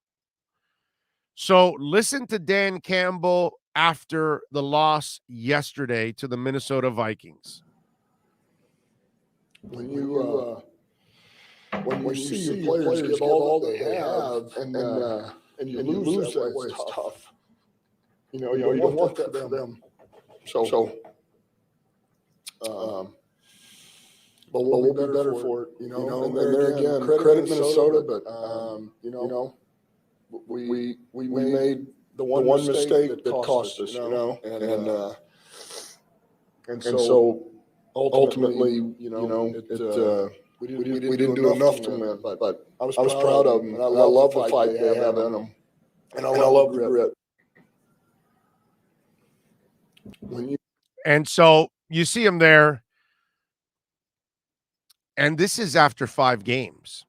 So listen to Dan Campbell after the loss yesterday to the Minnesota Vikings. When you see your players give all that they have and you lose that way, it's tough. You don't want that for them. But we'll be better for it, And there again, credit Minnesota, but we made the one mistake that cost us, and so ultimately, we didn't do enough to win. But I was proud of them, and I love the fight they have in them, and I love the grit. And so you see him there. And this is after 5 games.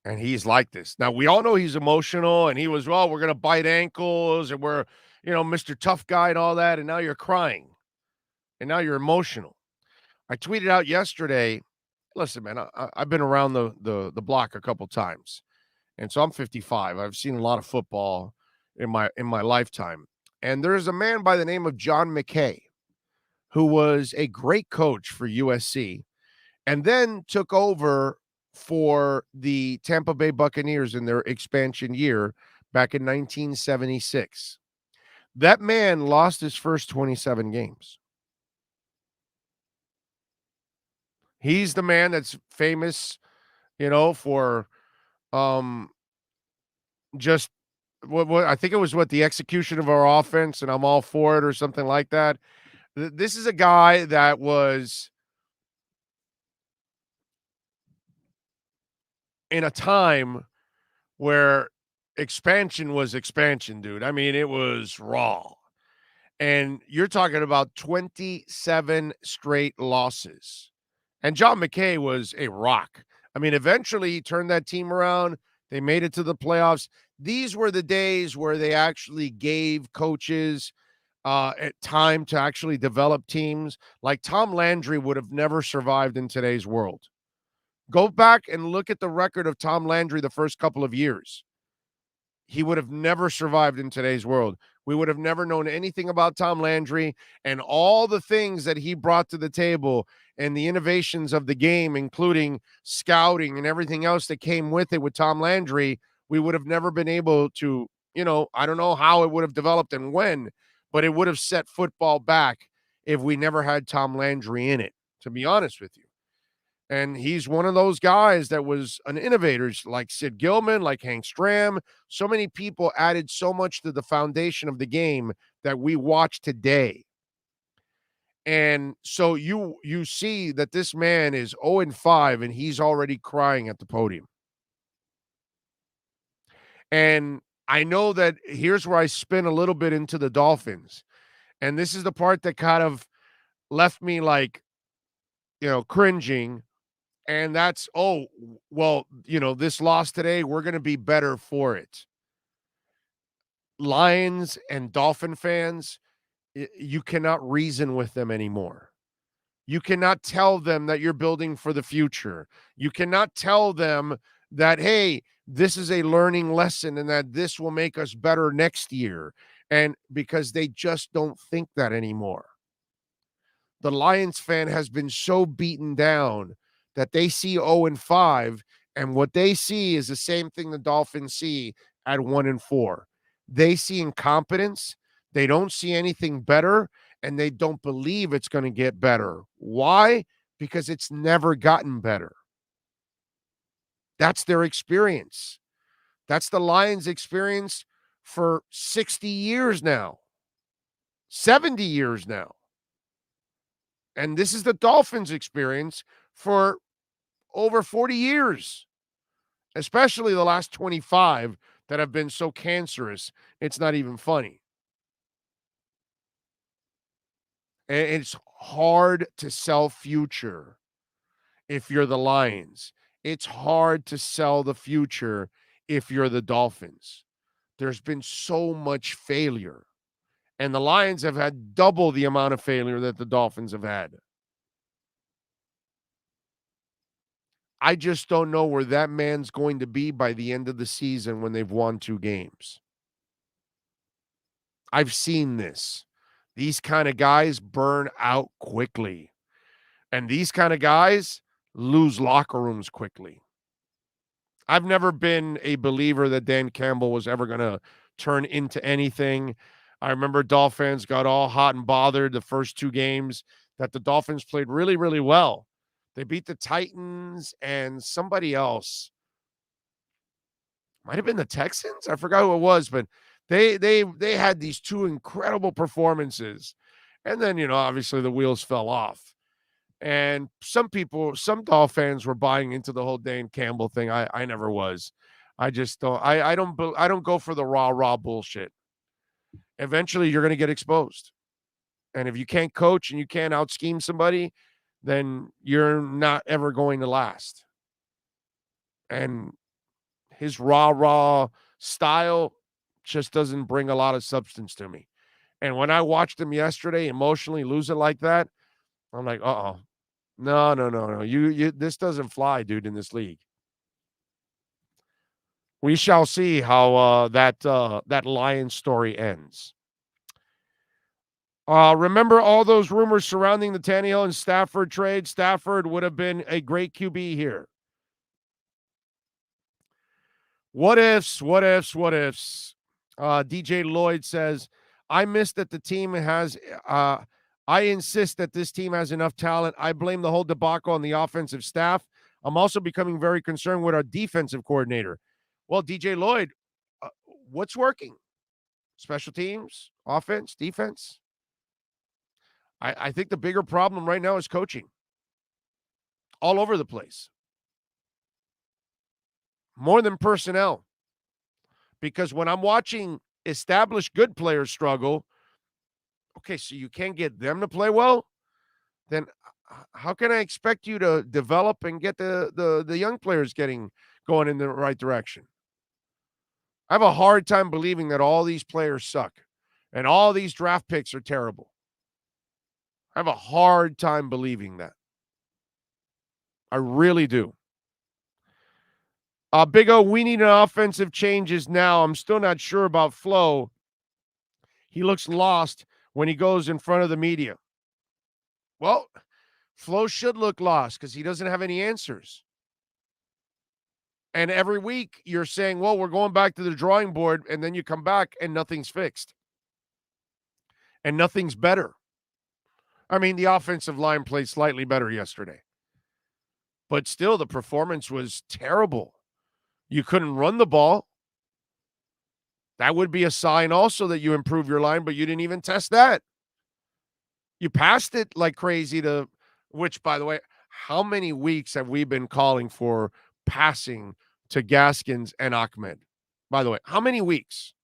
And he's like this. Now, we all know he's emotional, and he was, we're going to bite ankles, and we're, Mr. Tough Guy and all that, and now you're crying. And now you're emotional. I tweeted out yesterday, listen, man, I've been around the block a couple times. And so I'm 55. I've seen a lot of football in my lifetime. And there's a man by the name of John McKay, who was a great coach for USC and then took over for the Tampa Bay Buccaneers in their expansion year back in 1976. That man lost his first 27 games. He's the man that's famous, for just what I think it was the execution of our offense, and I'm all for it or something like that. This is a guy that was in a time where expansion was expansion, dude. I mean, it was raw. And you're talking about 27 straight losses. And John McKay was a rock. I mean, eventually he turned that team around. They made it to the playoffs. These were the days where they actually gave coaches at time to actually develop teams. Like Tom Landry would have never survived in today's world. Go back and look at the record of Tom Landry the first couple of years. He would have never survived in today's world. We would have never known anything about Tom Landry and all the things that he brought to the table and the innovations of the game, including scouting and everything else that came with it with Tom Landry. We would have never been able to, I don't know how it would have developed and when, but it would have set football back if we never had Tom Landry in it, to be honest with you. And he's one of those guys that was an innovator, like Sid Gilman, like Hank Stram. So many people added so much to the foundation of the game that we watch today. And so you see that this man is 0-5, and he's already crying at the podium. And I know that here's where I spin a little bit into the Dolphins. And this is the part that kind of left me like, cringing. And that's, this loss today, we're going to be better for it. Lions and Dolphin fans, you cannot reason with them anymore. You cannot tell them that you're building for the future. You cannot tell them that, hey, this is a learning lesson and that this will make us better next year. And because they just don't think that anymore. The Lions fan has been so beaten down that they see 0-5, and what they see is the same thing the Dolphins see at 1-4. They see incompetence. They don't see anything better, and they don't believe it's going to get better. Why? Because it's never gotten better. That's their experience. That's the Lions' experience for 60 years now, 70 years now. And this is the Dolphins' experience for over 40 years, especially the last 25 that have been so cancerous. It's not even funny. And it's hard to sell future if you're the Lions. It's hard to sell the future if you're the Dolphins. There's been so much failure. And the Lions have had double the amount of failure that the Dolphins have had. I just don't know where that man's going to be by the end of the season when they've won 2 games. I've seen this. These kind of guys burn out quickly. And these kind of guys lose locker rooms quickly. I've never been a believer that Dan Campbell was ever going to turn into anything. I remember Dolphins got all hot and bothered the first 2 games that the Dolphins played really, really well. They beat the Titans and somebody else. Might have been the Texans. I forgot who it was, but they had these 2 incredible performances. And then, obviously the wheels fell off. And some Dolphin fans were buying into the whole Dan Campbell thing. I never was. I just don't. I don't go for the rah bullshit. Eventually, you're going to get exposed. And if you can't coach and you can't out scheme somebody, then you're not ever going to last. And his rah style just doesn't bring a lot of substance to me. And when I watched him yesterday emotionally lose it like that, I'm like, no. You this doesn't fly, dude, in this league. We shall see how that Lions story ends. Remember all those rumors surrounding the Tannehill and Stafford trade? Stafford would have been a great QB here. What ifs? DJ Lloyd says, I insist that this team has enough talent. I blame the whole debacle on the offensive staff. I'm also becoming very concerned with our defensive coordinator. Well, DJ Lloyd, what's working? Special teams, offense, defense? I think the bigger problem right now is coaching. All over the place. More than personnel. Because when I'm watching established good players struggle, okay, so you can't get them to play well, then how can I expect you to develop and get the young players going in the right direction? I have a hard time believing that all these players suck and all these draft picks are terrible. I have a hard time believing that. I really do. Big O, we need an offensive changes now. I'm still not sure about Flo. He looks lost when he goes in front of the media. Well, Flo should look lost because he doesn't have any answers. And every week you're saying, well, we're going back to the drawing board, and then you come back and nothing's fixed. And nothing's better. I mean, the offensive line played slightly better yesterday. But still, the performance was terrible. You couldn't run the ball. That would be a sign also that you improve your line, but you didn't even test that. You passed it like crazy which, by the way, how many weeks have we been calling for passing to Gaskins and Ahmed? By the way, how many weeks?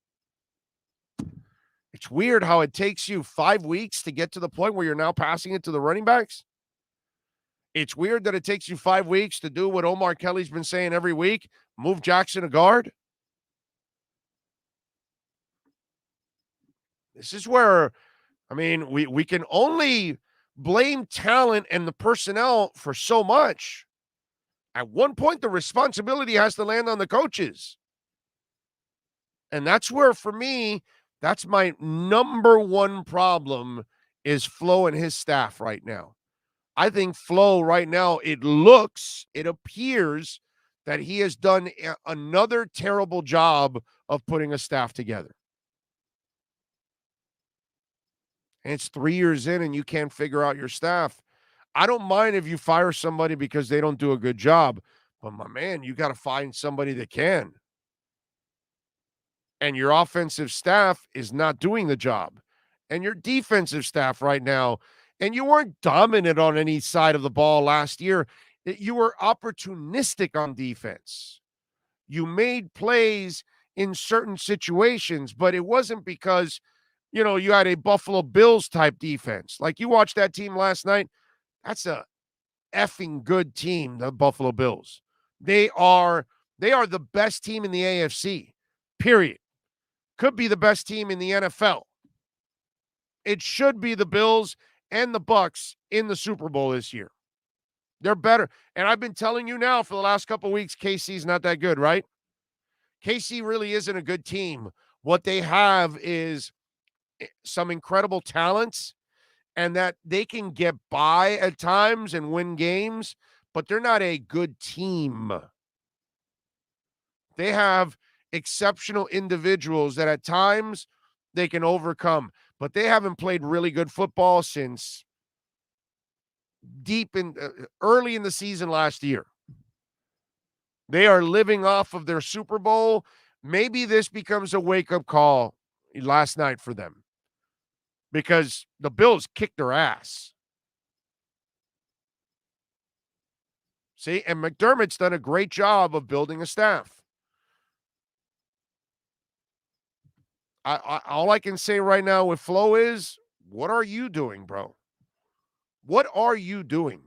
It's weird how it takes you 5 weeks to get to the point where you're now passing it to the running backs. It's weird that it takes you 5 weeks to do what Omar Kelly's been saying every week, move Jackson to guard. This is where, we can only blame talent and the personnel for so much. At one point, the responsibility has to land on the coaches. And that's where, for me, that's my number one problem is Flo and his staff right now. I think Flo right now, it appears that he has done another terrible job of putting a staff together. And it's 3 years in and you can't figure out your staff. I don't mind if you fire somebody because they don't do a good job, But my man, you got to find somebody that can. And your offensive staff is not doing the job. And your defensive staff right now, and you weren't dominant on any side of the ball last year. You were opportunistic on defense. You made plays in certain situations, but it wasn't because, you had a Buffalo Bills type defense. Like you watched that team last night. That's a effing good team, the Buffalo Bills. They are the best team in the AFC, period. Could be the best team in the NFL. It should be the Bills and the Bucs in the Super Bowl this year. They're better. And I've been telling you now for the last couple of weeks, KC's not that good, right? KC really isn't a good team. What they have is some incredible talents, and that they can get by at times and win games, but they're not a good team. They have exceptional individuals that at times they can overcome, but they haven't played really good football since early in the season last year. They are living off of their Super Bowl. Maybe this becomes a wake-up call last night for them, because the Bills kicked their ass. See, and McDermott's done a great job of building a staff. All I can say right now with Flo is, what are you doing, bro? What are you doing?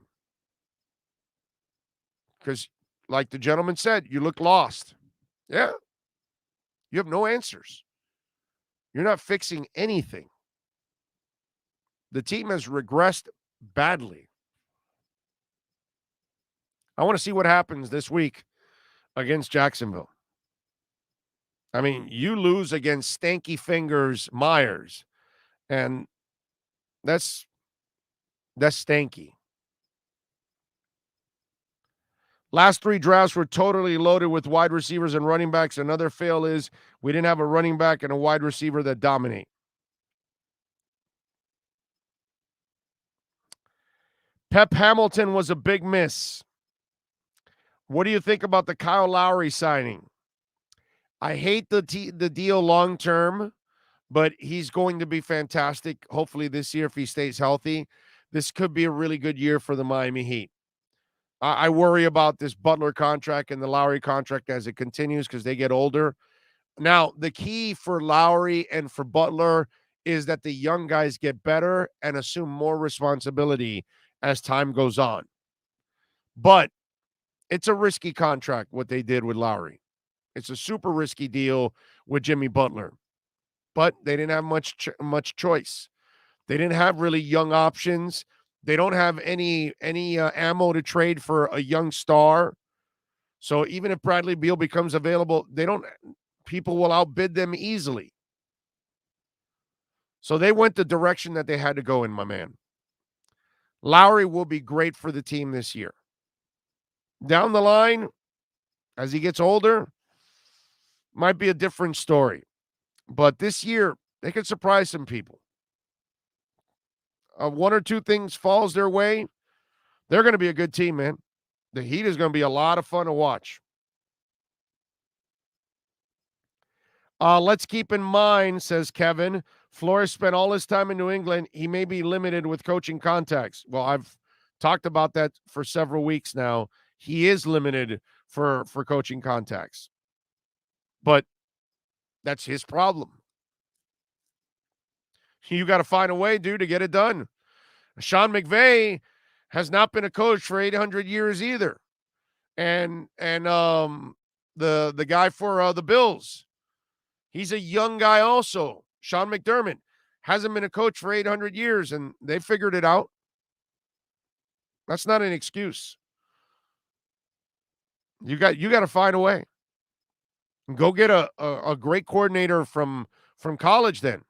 Because, like the gentleman said, you look lost. Yeah. You have no answers. You're not fixing anything. The team has regressed badly. I want to see what happens this week against Jacksonville. I mean, you lose against Stanky Fingers Myers, and that's stanky. Last three drafts were totally loaded with wide receivers and running backs. Another fail is we didn't have a running back and a wide receiver that dominate. Pep Hamilton was a big miss. What do you think about the Kyle Lowry signing? I hate the deal long term, but he's going to be fantastic. Hopefully this year, if he stays healthy, this could be a really good year for the Miami Heat. I worry about this Butler contract and the Lowry contract as it continues because they get older. Now, the key for Lowry and for Butler is that the young guys get better and assume more responsibility as time goes on. But it's a risky contract, what they did with Lowry. It's a super risky deal with Jimmy Butler. But they didn't have much choice. They didn't have really young options. They don't have any ammo to trade for a young star. So even if Bradley Beal becomes available, people will outbid them easily. So they went the direction that they had to go in, my man. Lowry will be great for the team this year. Down the line, as he gets older, might be a different story. But this year, they could surprise some people. One or two things falls their way, they're going to be a good team, man. The Heat is going to be a lot of fun to watch. Let's keep in mind, says Kevin, Flores spent all his time in New England. He may be limited with coaching contacts. Well, I've talked about that for several weeks now. He is limited for coaching contacts. But that's his problem. You got to find a way, dude, to get it done. Sean McVay has not been a coach for 800 years either. And the guy for the Bills, he's a young guy also. Sean McDermott hasn't been a coach for 800 years, and they figured it out. That's not an excuse. You got to find a way. Go get a great coordinator from college then.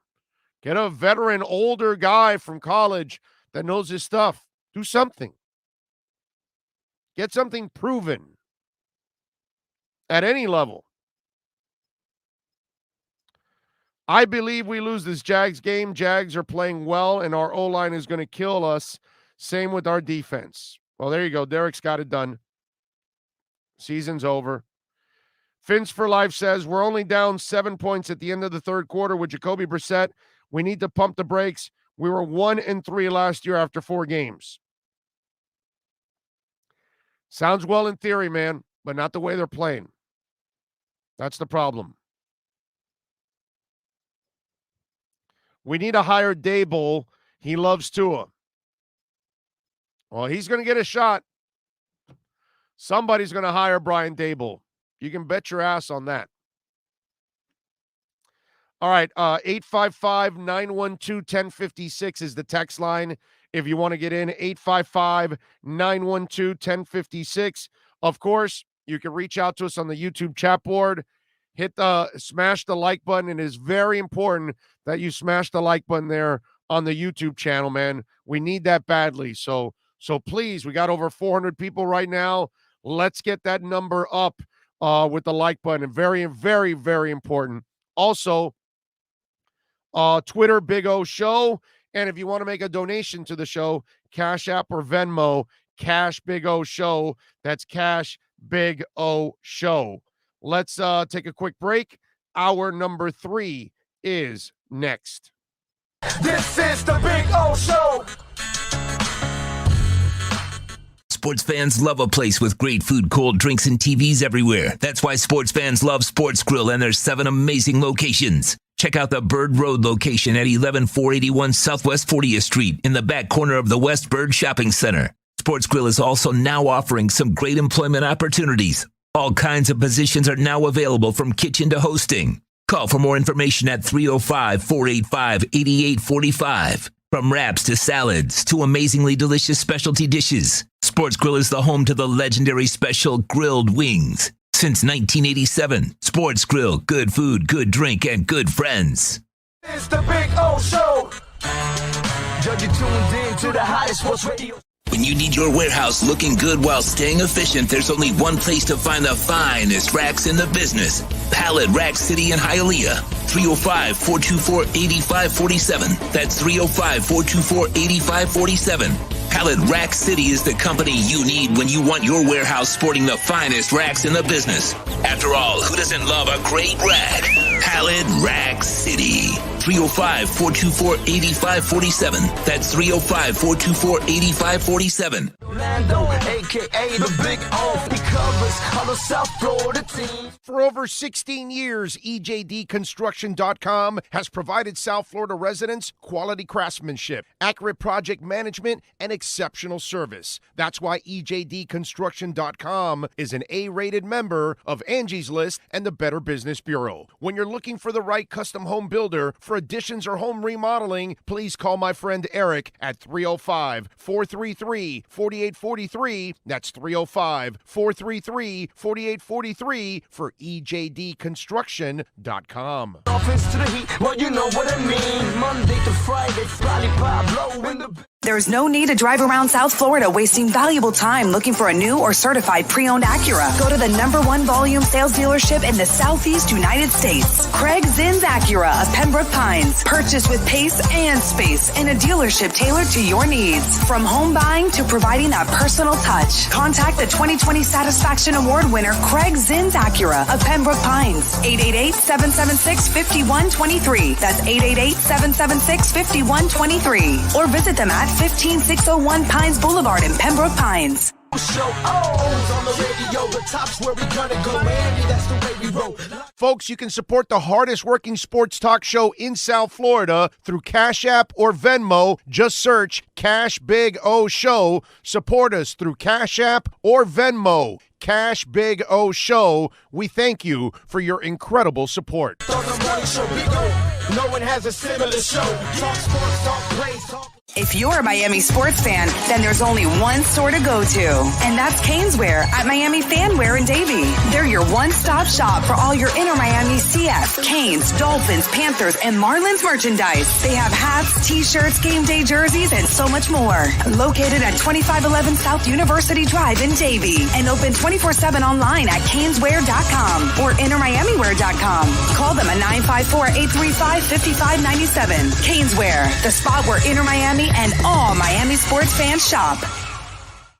Get a veteran, older guy from college that knows his stuff. Do something. Get something proven at any level. I believe we lose this Jags game. Jags are playing well, and our O-line is going to kill us. Same with our defense. Well, there you go. Derek's got it done. Season's over. Fins for Life says, we're only down 7 points at the end of the third quarter with Jacoby Brissett. We need to pump the brakes. We were 1-3 last year after 4 games. Sounds well in theory, man, but not the way they're playing. That's the problem. We need to hire Dable. He loves Tua. Well, he's going to get a shot. Somebody's going to hire Brian Dable. You can bet your ass on that. All right, 855-912-1056 is the text line. If you want to get in, 855-912-1056. Of course, you can reach out to us on the YouTube chat board. Smash the like button. It is very important that you smash the like button there on the YouTube channel, man. We need that badly. So please, we got over 400 people right now. Let's get that number up with the like button. Very, very, very important. Also, Twitter, Big O Show. And if you want to make a donation to the show, Cash App or Venmo, Cash Big O Show. That's Cash Big O Show. Let's take a quick break. Hour number 3 is next. This is the Big O Show. Sports fans love a place with great food, cold drinks, and TVs everywhere. That's why sports fans love Sports Grill and their 7 amazing locations. Check out the Bird Road location at 11481 Southwest 40th Street in the back corner of the West Bird Shopping Center. Sports Grill is also now offering some great employment opportunities. All kinds of positions are now available from kitchen to hosting. Call for more information at 305-485-8845. From wraps to salads to amazingly delicious specialty dishes, Sports Grill is the home to the legendary special grilled wings. Since 1987, Sports Grill, good food, good drink, and good friends. It's the Big O Show. Judge, you tuned in to the hottest sports radio. When you need your warehouse looking good while staying efficient, there's only one place to find the finest racks in the business. Pallet Rack City in Hialeah. 305-424-8547. That's 305-424-8547. Pallet Rack City is the company you need when you want your warehouse sporting the finest racks in the business. After all, who doesn't love a great rack? Pallet Rack City. 305-424-8547. That's 305-424-8547. Orlando, a.k.a. the Big O. He covers all the South Florida teams. For over 16 years, EJDconstruction.com has provided South Florida residents quality craftsmanship, accurate project management, and exceptional service. That's why EJDconstruction.com is an A-rated member of Angie's List and the Better Business Bureau. When you're looking for the right custom home builder for additions or home remodeling, please call my friend Eric at 305-433-4843. That's 305-433-4843 for EJDconstruction.com. Offense to the heat, well, you know what I mean. Monday to Friday, Pablo in the... There's no need to drive around South Florida wasting valuable time looking for a new or certified pre-owned Acura. Go to the #1 volume sales dealership in the Southeast United States. Craig Zinn's Acura of Pembroke Pines. Purchase with pace and space in a dealership tailored to your needs. From home buying to providing that personal touch. Contact the 2020 Satisfaction Award winner Craig Zinn's Acura of Pembroke Pines. 888-776-5123. That's 888-776-5123. Or visit them at 15601 Pines Boulevard in Pembroke Pines. Show on the radio, the top's where we gonna go, Andy, that's the way we roll. Folks, you can support the hardest working sports talk show in South Florida through Cash App or Venmo. Just search Cash Big O Show. Support us through Cash App or Venmo. Cash Big O Show. We thank you for your incredible support. On the morning show, Big O, no one has a similar show. Talk sports, talk plays, talk... If you're a Miami sports fan, then there's only one store to go to, and that's Caneswear at Miami Fanwear in Davie. They're your one-stop shop for all your Inter Miami CF, Canes, Dolphins, Panthers, and Marlins merchandise. They have hats, t-shirts, game day jerseys, and so much more. Located at 2511 South University Drive in Davie, and open 24/7 online at caneswear.com or intermiamiwear.com. Call them at 954-835-5597. Caneswear, the spot where Inter Miami and all Miami sports fans shop.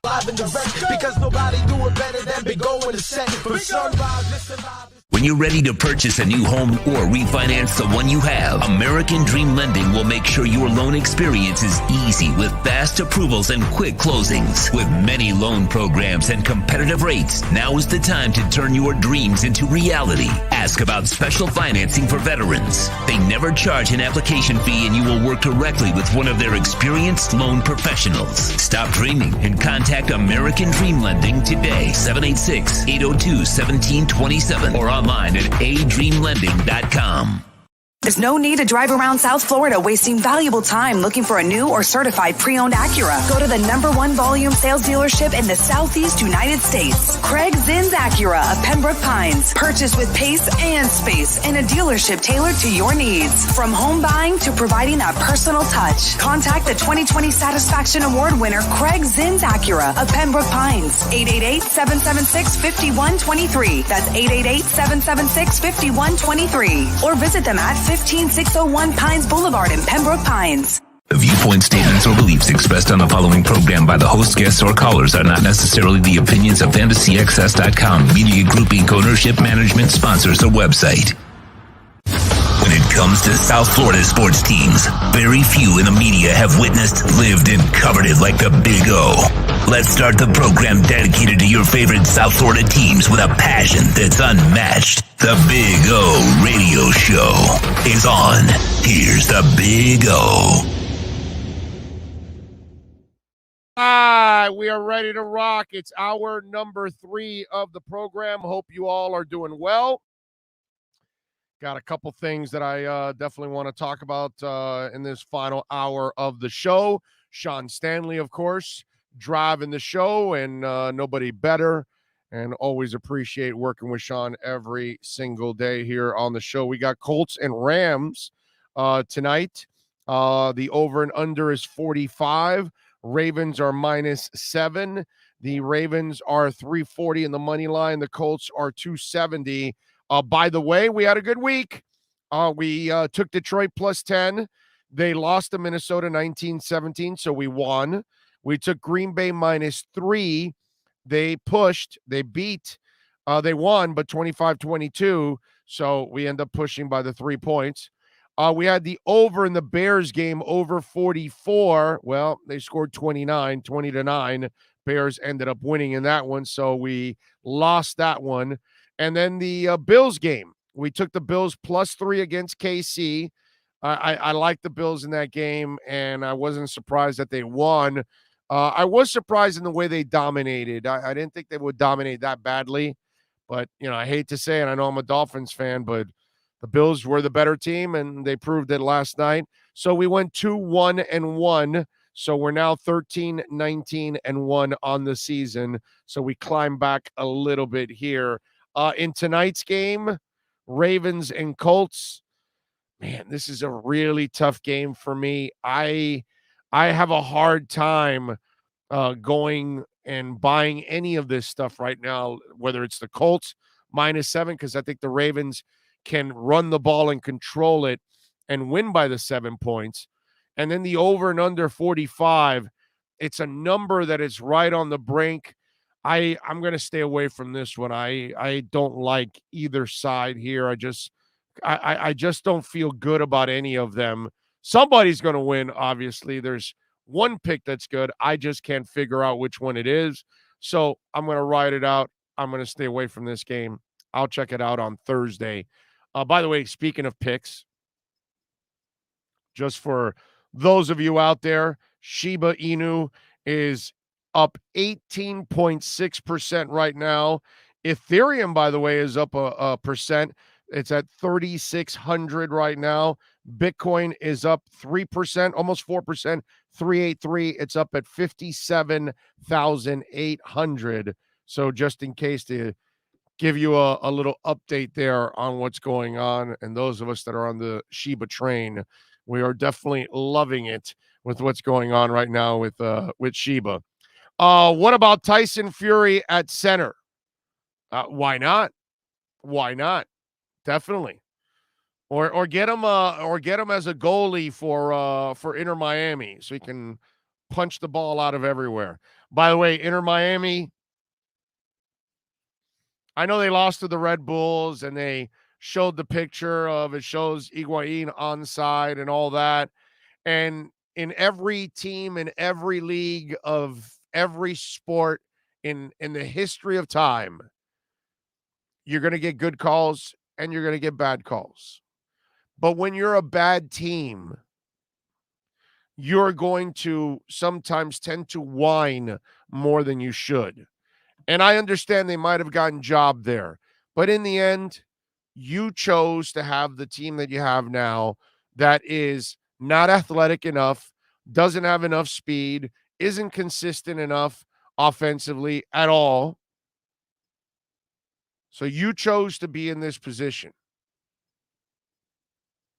Live and direct, because nobody do it better than Big O in the set. From sunrise, listen live. When you're ready to purchase a new home or refinance the one you have, American Dream Lending will make sure your loan experience is easy with fast approvals and quick closings. With many loan programs and competitive rates, now is the time to turn your dreams into reality. Ask about special financing for veterans. They never charge an application fee, and you will work directly with one of their experienced loan professionals. Stop dreaming and contact American Dream Lending today. 786-802-1727 or online at adreamlending.com. There's no need to drive around South Florida wasting valuable time looking for a new or certified pre-owned Acura. Go to the #1 volume sales dealership in the Southeast United States. Craig Zinn's Acura of Pembroke Pines. Purchase with pace and space in a dealership tailored to your needs. From home buying to providing that personal touch. Contact the 2020 Satisfaction Award winner Craig Zinn's Acura of Pembroke Pines. 888-776-5123. That's 888-776-5123. Or visit them at 15601 Pines Boulevard in Pembroke Pines. The viewpoint, statements, or beliefs expressed on the following program by the host, guests, or callers are not necessarily the opinions of FantasyXS.com, Media Group Inc., ownership, management, sponsors, or website. When it comes to South Florida sports teams, very few in the media have witnessed, lived, and covered it like the Big O. Let's start the program dedicated to your favorite South Florida teams with a passion that's unmatched. The Big O Radio Show is on. Here's the Big O. Hi, we are ready to rock. It's hour number 3 of the program. Hope you all are doing well. Got a couple things that I definitely want to talk about in this final hour of the show. Sean Stanley, of course, driving the show, and nobody better. And always appreciate working with Sean every single day here on the show. We got Colts and Rams tonight. The over and under is 45. Ravens are -7. The Ravens are 340 in the money line. The Colts are 270. By the way, we had a good week. We took Detroit +10. They lost to Minnesota 19-17, so we won. We took Green Bay -3. They pushed. They beat. They won, but 25-22, so we end up pushing by the 3 points. We had the over in the Bears game, over 44. Well, they scored 29, 20-9. Bears ended up winning in that one, so we lost that one. And then the Bills game, we took the Bills +3 against KC. I liked the Bills in that game, and I wasn't surprised that they won. I was surprised in the way they dominated. I didn't think they would dominate that badly. But, I hate to say it. I know I'm a Dolphins fan, but the Bills were the better team, and they proved it last night. So we went 2-1-1. So we're now 13-19-1 on the season. So we climb back a little bit here. In tonight's game, Ravens and Colts, man, this is a really tough game for me. I have a hard time going and buying any of this stuff right now, whether it's the Colts -7, because I think the Ravens can run the ball and control it and win by the 7 points. And then the over and under 45, it's a number that is right on the brink. I'm going to stay away from this one. I don't like either side here. I just don't feel good about any of them. Somebody's going to win, obviously. There's one pick that's good. I just can't figure out which one it is. So I'm going to ride it out. I'm going to stay away from this game. I'll check it out on Thursday. By the way, speaking of picks, just for those of you out there, Shiba Inu is up 18.6% right now. Ethereum, by the way, is up a percent. It's at 3,600 right now. Bitcoin is up 3%, almost 4%, 383. It's up at 57,800. So just in case to give you a little update there on what's going on, and those of us that are on the Shiba train, we are definitely loving it with what's going on right now with Shiba. What about Tyson Fury at center? Why not? Why not? Definitely. Or get him as a goalie for Inter Miami, so he can punch the ball out of everywhere. By the way, Inter Miami, I know they lost to the Red Bulls and they showed the picture of it shows Higuain onside and all that. And in every team, in every league of every sport in the history of time, you're going to get good calls and you're going to get bad calls. But when you're a bad team, you're going to sometimes tend to whine more than you should. And I understand they might have gotten job there. But in the end, you chose to have the team that you have now that is not athletic enough, doesn't have enough speed, isn't consistent enough offensively at all. So you chose to be in this position.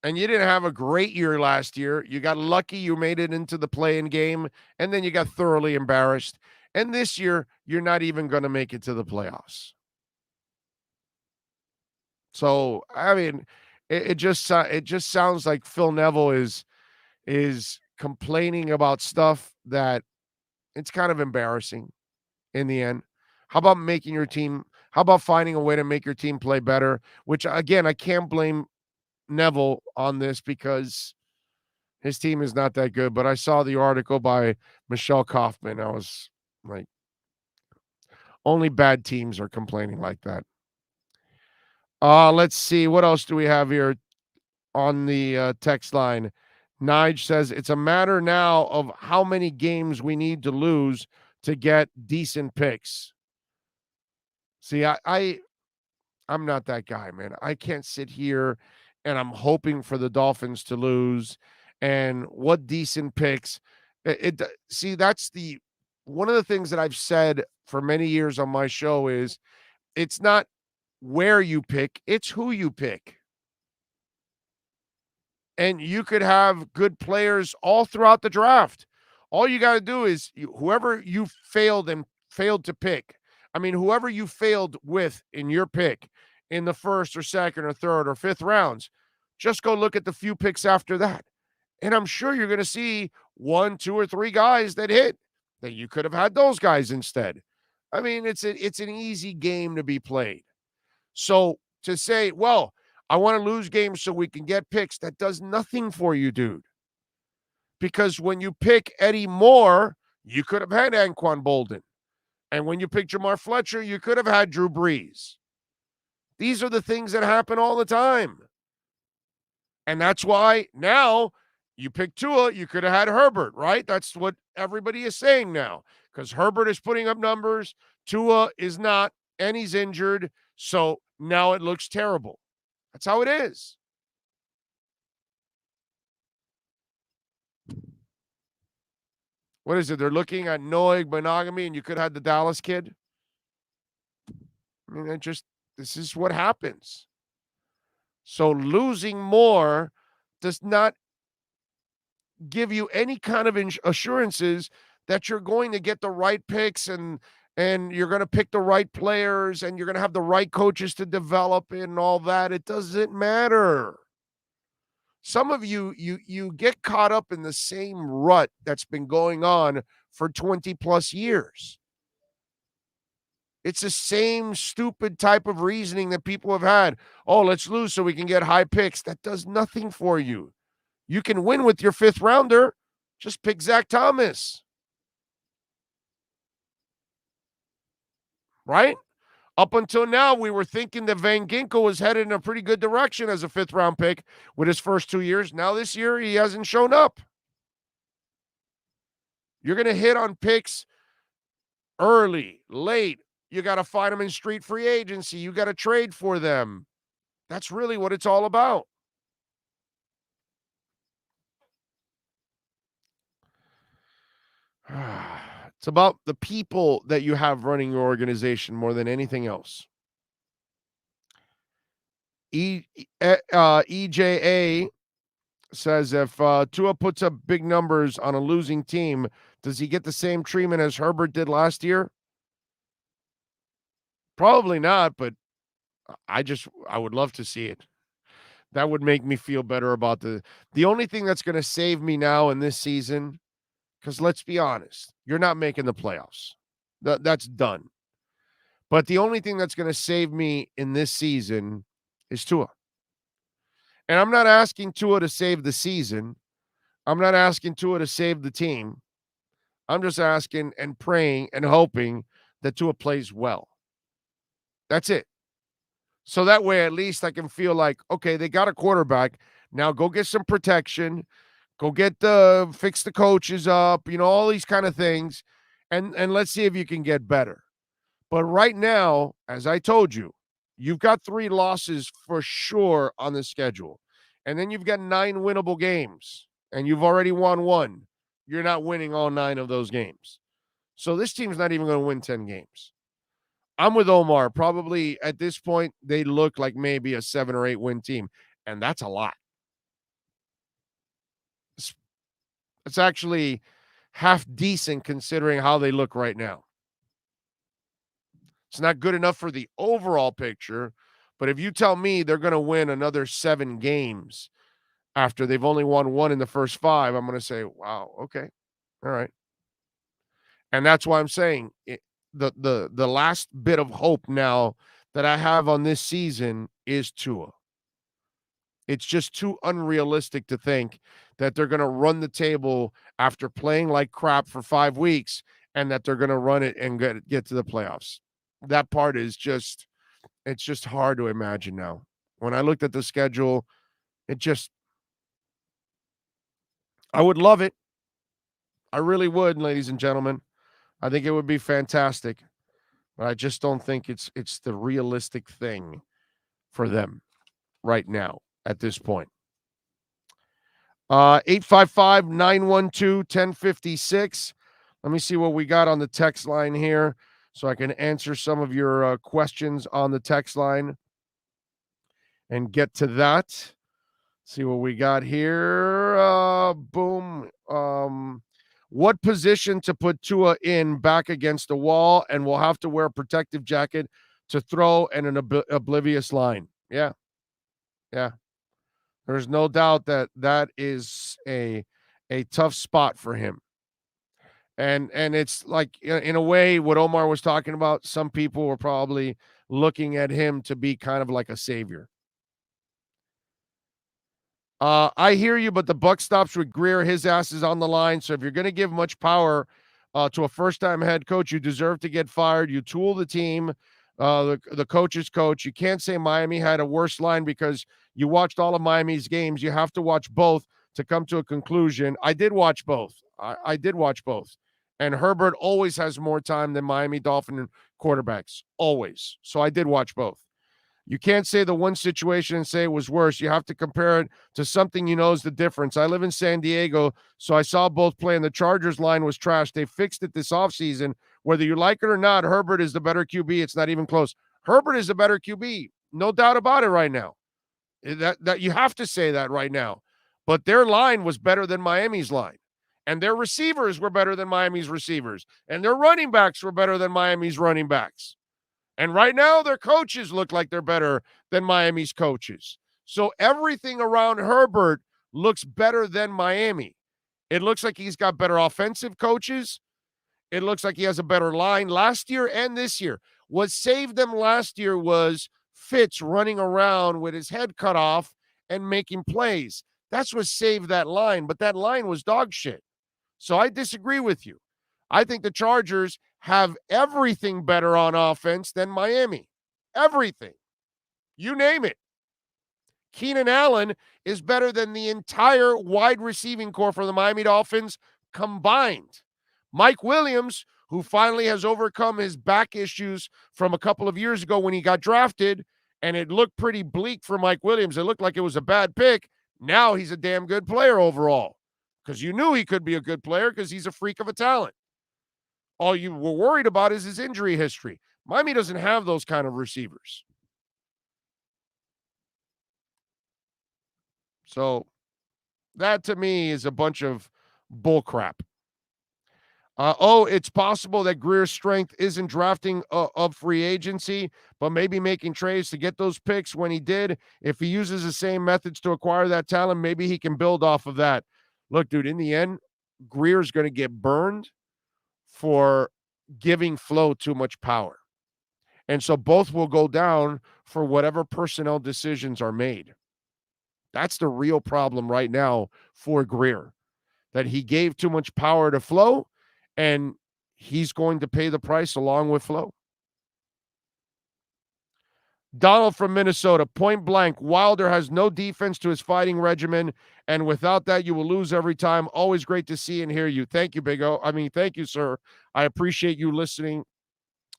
And you didn't have a great year last year. You got lucky you made it into the play-in game, and then you got thoroughly embarrassed. And this year, you're not even going to make it to the playoffs. So, I mean, it just sounds like Phil Neville is complaining about stuff that it's kind of embarrassing in the end. How about how about finding a way to make your team play better? Which, again, I can't blame Neville on this because his team is not that good. But I saw the article by Michelle Kaufman. I was like, only bad teams are complaining like that. Let's see. What else do we have here on the text line? Nige says, it's a matter now of how many games we need to lose to get decent picks. See, I'm not that guy, man. I can't sit here and I'm hoping for the Dolphins to lose. And what decent picks? See, that's one of the things that I've said for many years on my show is it's not where you pick, it's who you pick. And you could have good players all throughout the draft. All you got to do is whoever you failed to pick. I mean, whoever you failed with in your pick in the first or second or third or fifth rounds, just go look at the few picks after that. And I'm sure you're going to see 1, 2, or 3 guys that hit that you could have had those guys instead. I mean, it's an easy game to be played. So to say, well, I want to lose games so we can get picks, that does nothing for you, dude. Because when you pick Eddie Moore, you could have had Anquan Bolden. And when you pick Jamar Fletcher, you could have had Drew Brees. These are the things that happen all the time. And that's why now you pick Tua, you could have had Herbert, right? That's what everybody is saying now. Because Herbert is putting up numbers, Tua is not, and he's injured. So now it looks terrible. That's how it is. What is it? They're looking at Noah Monogamy, and you could have had the Dallas kid. I mean, this is what happens. So losing more does not give you any kind of assurances that you're going to get the right picks and you're going to pick the right players and you're going to have the right coaches to develop it and all that. It doesn't matter. Some of you get caught up in the same rut that's been going on for 20 plus years. It's the same stupid type of reasoning that people have had. Oh, let's lose so we can get high picks. That does nothing for you. You can win with your 5th rounder. Just pick Zach Thomas. Right? Up until now, we were thinking that Van Ginkel was headed in a pretty good direction as a 5th round pick with his first 2 years. Now this year, he hasn't shown up. You're going to hit on picks early, late. You got to find them in street free agency. You got to trade for them. That's really what it's all about. It's about the people that you have running your organization more than anything else. EJA says if Tua puts up big numbers on a losing team, does he get the same treatment as Herbert did last year? Probably not, but I would love to see it. That would make me feel better about the only thing that's going to save me now in this season, Because let's be honest, you're not making the playoffs. That's done. But the only thing that's going to save me in this season is Tua. And I'm not asking Tua to save the season. I'm not asking Tua to save the team. I'm just asking and praying and hoping that Tua plays well. That's it. So that way, at least I can feel like, okay, they got a quarterback. Now go get some protection. Go fix the coaches up, all these kind of things. And let's see if you can get better. But right now, as I told you, you've got 3 losses for sure on the schedule. And then you've got 9 winnable games. And you've already won 1. You're not winning all 9 of those games. So this team's not even going to win 10 games. I'm with Omar. Probably at this point, they look like maybe a 7 or 8 win team. And that's a lot. It's actually half decent considering how they look right now. It's not good enough for the overall picture, but if you tell me they're going to win another 7 games after they've only won 1 in the first 5, I'm going to say, wow, okay, all right. And that's why I'm saying the last bit of hope now that I have on this season is Tua. It's just too unrealistic to think that they're going to run the table after playing like crap for 5 weeks and that they're going to run it and get to the playoffs. That part is just hard to imagine now. When I looked at the schedule, I would love it. I really would, ladies and gentlemen. I think it would be fantastic, but I just don't think it's the realistic thing for them right now at this point. 855-912-1056. Let me see what we got on the text line here so I can answer some of your questions on the text line and get to that. See what we got here. Boom. What position to put Tua in back against the wall, and we'll have to wear a protective jacket to throw and an oblivious line. Yeah. There's no doubt that is a tough spot for him. And it's like, in a way, what Omar was talking about, some people were probably looking at him to be kind of like a savior. I hear you, but the buck stops with Greer. His ass is on the line. So if you're going to give much power to a first-time head coach, you deserve to get fired. You tool the team, the coach's coach. You can't say Miami had a worse line because you watched all of Miami's games. You have to watch both to come to a conclusion. I did watch both. I did watch both. And Herbert always has more time than Miami Dolphin quarterbacks. Always. So I did watch both. You can't say the one situation and say it was worse. You have to compare it to something you know is the difference. I live in San Diego, so I saw both play, and the Chargers line was trash. They fixed it this offseason. Whether you like it or not, Herbert is the better QB. It's not even close. Herbert is the better QB. No doubt about it right now. That you have to say that right now. But their line was better than Miami's line. And their receivers were better than Miami's receivers. And their running backs were better than Miami's running backs. And right now, their coaches look like they're better than Miami's coaches. So everything around Herbert looks better than Miami. It looks like he's got better offensive coaches. It looks like he has a better line last year and this year. What saved them last year was Fitz running around with his head cut off and making plays. That's what saved that line, but that line was dog shit. So I disagree with you. I think the Chargers have everything better on offense than Miami. Everything. You name it. Keenan Allen is better than the entire wide receiving core for the Miami Dolphins combined. Mike Williams, who finally has overcome his back issues from a couple of years ago when he got drafted, and it looked pretty bleak for Mike Williams. It looked like it was a bad pick. Now he's a damn good player overall because you knew he could be a good player because he's a freak of a talent. All you were worried about is his injury history. Miami doesn't have those kind of receivers. So that to me is a bunch of bullcrap. It's possible that Greer's strength isn't drafting of free agency, but maybe making trades to get those picks when he did. If he uses the same methods to acquire that talent, maybe he can build off of that. Look, dude, in the end, Greer's going to get burned for giving Flo too much power. And so both will go down for whatever personnel decisions are made. That's the real problem right now for Greer, that he gave too much power to Flo, and he's going to pay the price along with Flo. Donald from Minnesota, point blank, Wilder has no defense to his fighting regimen, and without that, you will lose every time. Always great to see and hear you. Thank you, Big O. Thank you, sir. I appreciate you listening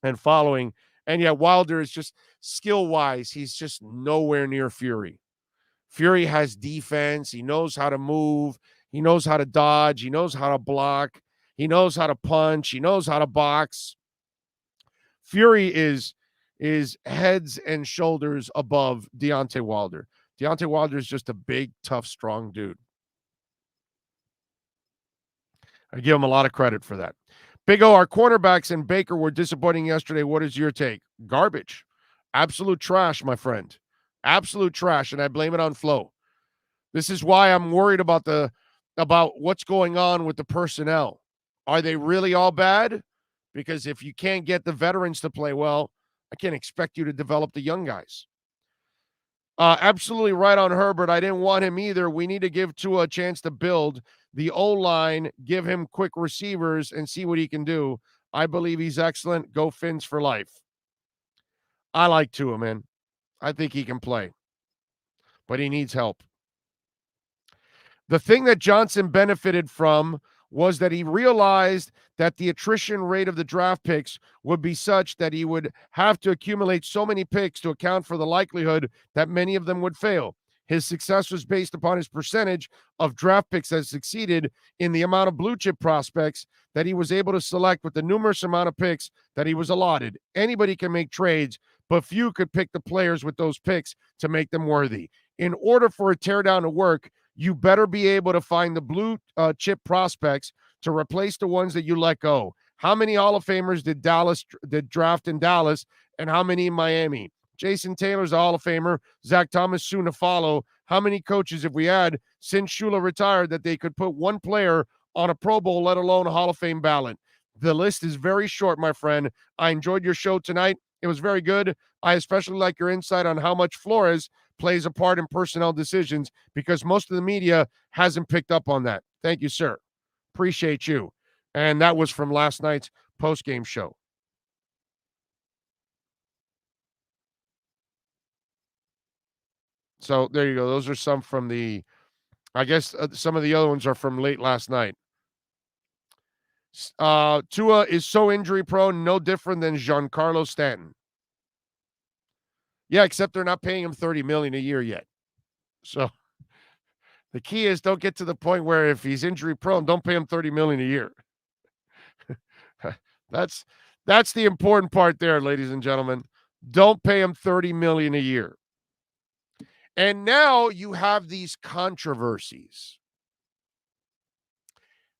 and following. And yet Wilder is just skill-wise, he's just nowhere near Fury. Fury has defense. He knows how to move. He knows how to dodge. He knows how to block. He knows how to punch. He knows how to box. Fury is heads and shoulders above Deontay Wilder. Deontay Wilder is just a big, tough, strong dude. I give him a lot of credit for that. Big O, our cornerbacks and Baker were disappointing yesterday. What is your take? Garbage. Absolute trash, my friend. Absolute trash, and I blame it on Flo. This is why I'm worried about what's going on with the personnel. Are they really all bad? Because if you can't get the veterans to play well, I can't expect you to develop the young guys. Absolutely right on Herbert. I didn't want him either. We need to give Tua a chance to build the O-line, give him quick receivers, and see what he can do. I believe he's excellent. Go Fins for life. I like Tua, man. I think he can play, but he needs help. The thing that Johnson benefited from was that he realized that the attrition rate of the draft picks would be such that he would have to accumulate so many picks to account for the likelihood that many of them would fail. His success was based upon his percentage of draft picks that succeeded in the amount of blue chip prospects that he was able to select with the numerous amount of picks that he was allotted. Anybody can make trades, but few could pick the players with those picks to make them worthy. In order for a teardown to work, you better be able to find the blue chip prospects to replace the ones that you let go. How many Hall of Famers did draft in Dallas, and how many in Miami? Jason Taylor's a Hall of Famer. Zach Thomas soon to follow. How many coaches have we had since Shula retired that they could put one player on a Pro Bowl, let alone a Hall of Fame ballot? The list is very short, my friend. I enjoyed your show tonight. It was very good. I especially like your insight on how much Flores plays a part in personnel decisions, because most of the media hasn't picked up on that. Thank you, sir. Appreciate you. And that was from last night's post-game show. So there you go. Those are some from I guess some of the other ones are from late last night. Tua is so injury prone, no different than Giancarlo Stanton. Yeah, except they're not paying him $30 million a year yet. So the key is don't get to the point where if he's injury prone, don't pay him $30 million a year. That's the important part there, ladies and gentlemen. Don't pay him $30 million a year. And now you have these controversies.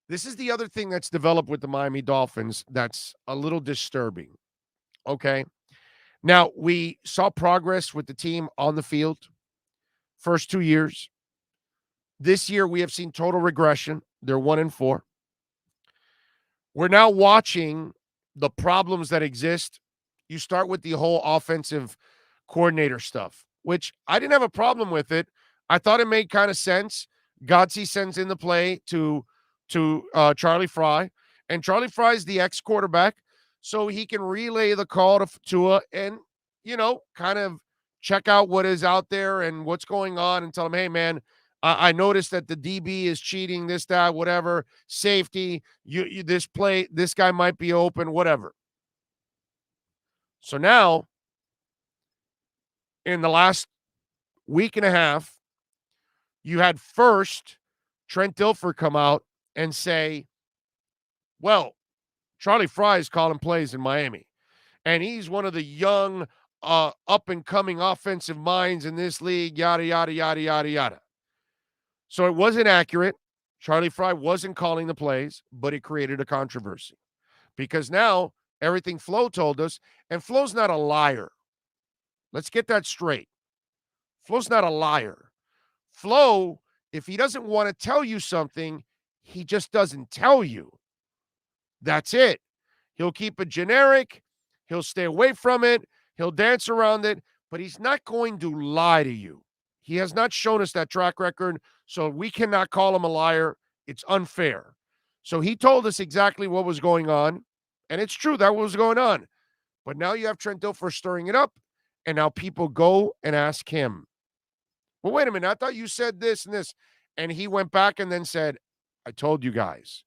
This is the other thing that's developed with the Miami Dolphins that's a little disturbing. Okay. Now, we saw progress with the team on the field first 2 years. This year, we have seen total regression. They're 1-4. We're now watching the problems that exist. You start with the whole offensive coordinator stuff, which I didn't have a problem with it. I thought it made kind of sense. Godsey sends in the play to Charlie Fry, and Charlie Fry's the ex-quarterback, so he can relay the call to Tua and, kind of check out what is out there and what's going on and tell him, hey, man, I noticed that the DB is cheating, this, that, whatever, safety, this play, this guy might be open, whatever. So now, in the last week and a half, you had first Trent Dilfer come out and say, well, Charlie Fry is calling plays in Miami, and he's one of the young, up-and-coming offensive minds in this league, yada, yada, yada, yada, yada. So it wasn't accurate. Charlie Fry wasn't calling the plays, but it created a controversy because now everything Flo told us, and Flo's not a liar. Let's get that straight. Flo's not a liar. Flo, if he doesn't want to tell you something, He just doesn't tell you. That's it. He'll keep it generic. He'll stay away from it. He'll dance around it, but he's not going to lie to you. He has not shown us that track record, so we cannot call him a liar. It's unfair. So he told us exactly what was going on, and it's true that was going on. But now you have Trent Dilfer stirring it up, and now people go and ask him, well, wait a minute, I thought you said this and this. And he went back and then said, I told you guys.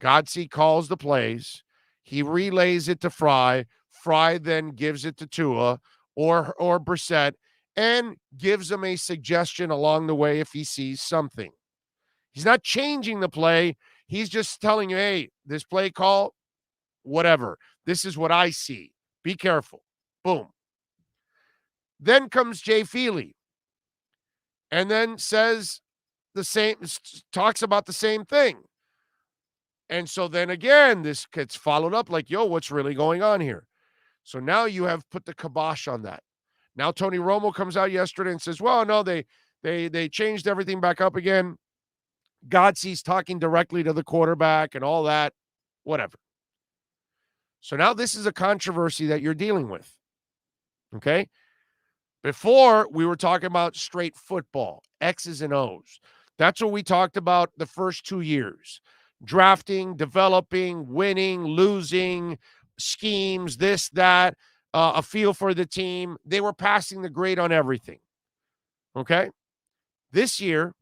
Godsey calls the plays. He relays it to Fry. Fry then gives it to Tua or Brissett and gives him a suggestion along the way if he sees something. He's not changing the play. He's just telling you, hey, this play call, whatever. This is what I see. Be careful. Boom. Then comes Jay Feely and then says the same, talks about the same thing. And so then again, this gets followed up like, yo, what's really going on here? So now you have put the kibosh on that. Now Tony Romo comes out yesterday and says, well, no, they changed everything back up again. Godsey's talking directly to the quarterback and all that, whatever. So now this is a controversy that you're dealing with, okay? Before, we were talking about straight football, X's and O's. That's what we talked about the first 2 years. Drafting, developing, winning, losing, schemes, this, that, a feel for the team. They were passing the grade on everything, okay? This year,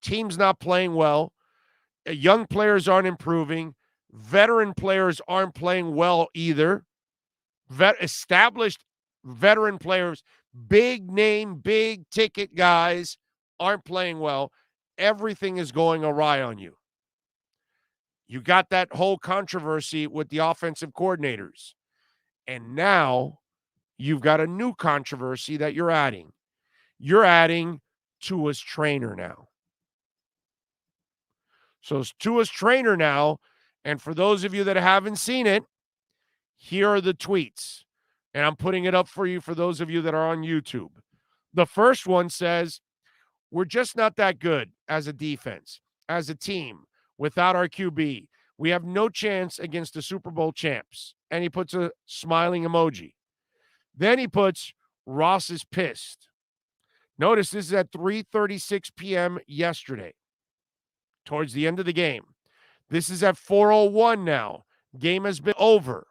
team's not playing well. Young players aren't improving. Veteran players aren't playing well either. Established veteran players, big name, big ticket guys aren't playing well. Everything is going awry on you. You got that whole controversy with the offensive coordinators. And now you've got a new controversy that you're adding. You're adding Tua's trainer now. So it's Tua's trainer now. And for those of you that haven't seen it, here are the tweets. And I'm putting it up for you for those of you that are on YouTube. The first one says, we're just not that good as a defense, as a team, without our QB. We have no chance against the Super Bowl champs. And he puts a smiling emoji. Then he puts, Ross is pissed. Notice this is at 3:36 p.m. yesterday, towards the end of the game. This is at 4:01 now. Game has been over.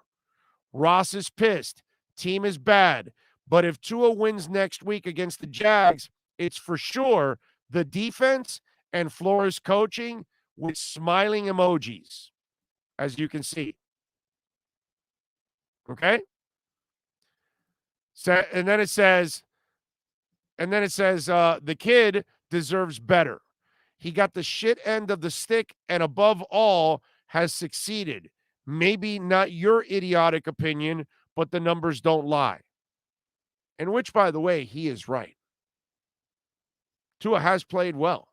Ross is pissed. Team is bad. But if Tua wins next week against the Jags, it's for sure the defense and Flores coaching with smiling emojis, as you can see. Okay? So, and then it says, the kid deserves better. He got the shit end of the stick and above all has succeeded. Maybe not your idiotic opinion, but the numbers don't lie. And which, by the way, he is right. Tua has played well.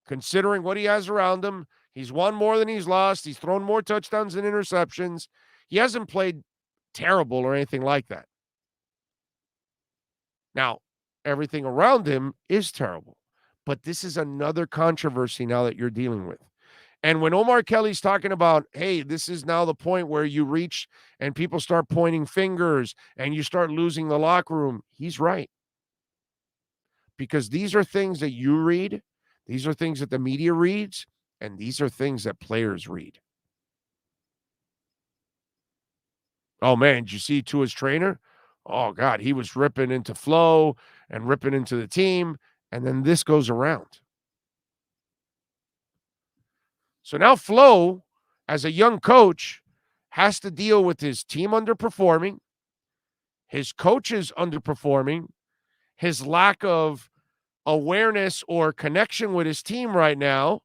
Considering what he has around him, he's won more than he's lost. He's thrown more touchdowns than interceptions. He hasn't played terrible or anything like that. Now, everything around him is terrible. But this is another controversy now that you're dealing with. And when Omar Kelly's talking about, hey, this is now the point where you reach and people start pointing fingers and you start losing the locker room, he's right. Because these are things that you read, these are things that the media reads, and these are things that players read. Oh, man, did you see Tua's trainer? Oh, God, he was ripping into Flo and ripping into the team. And then this goes around. So now Flo, as a young coach, has to deal with his team underperforming, his coaches underperforming, his lack of awareness or connection with his team right now.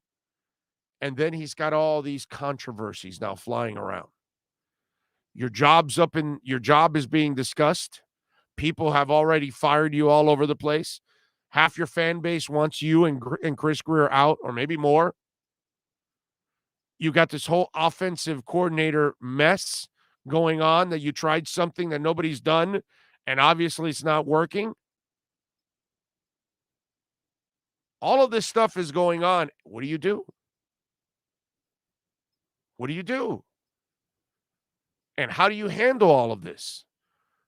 And then he's got all these controversies now flying around. Your job is being discussed. People have already fired you all over the place. Half your fan base wants you and Chris Greer out, or maybe more. You got this whole offensive coordinator mess going on that you tried something that nobody's done, and obviously it's not working. All of this stuff is going on. What do you do? What do you do? And how do you handle all of this?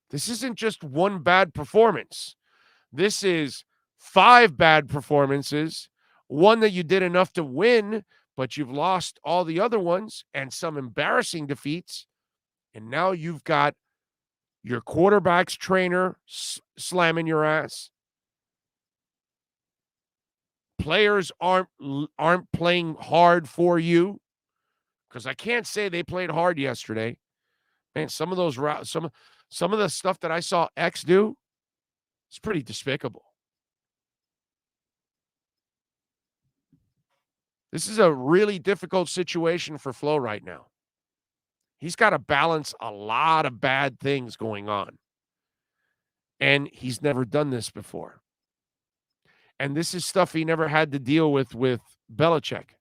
This isn't just one bad performance. This is 5 bad performances, one that you did enough to win, but you've lost all the other ones and some embarrassing defeats. And now you've got your quarterback's trainer slamming your ass. Players aren't playing hard for you, because I can't say they played hard yesterday. Man, some of those some of the stuff that I saw X do, it's pretty despicable. This is a really difficult situation for Flo right now. He's got to balance a lot of bad things going on. And he's never done this before. And this is stuff he never had to deal with Belichick.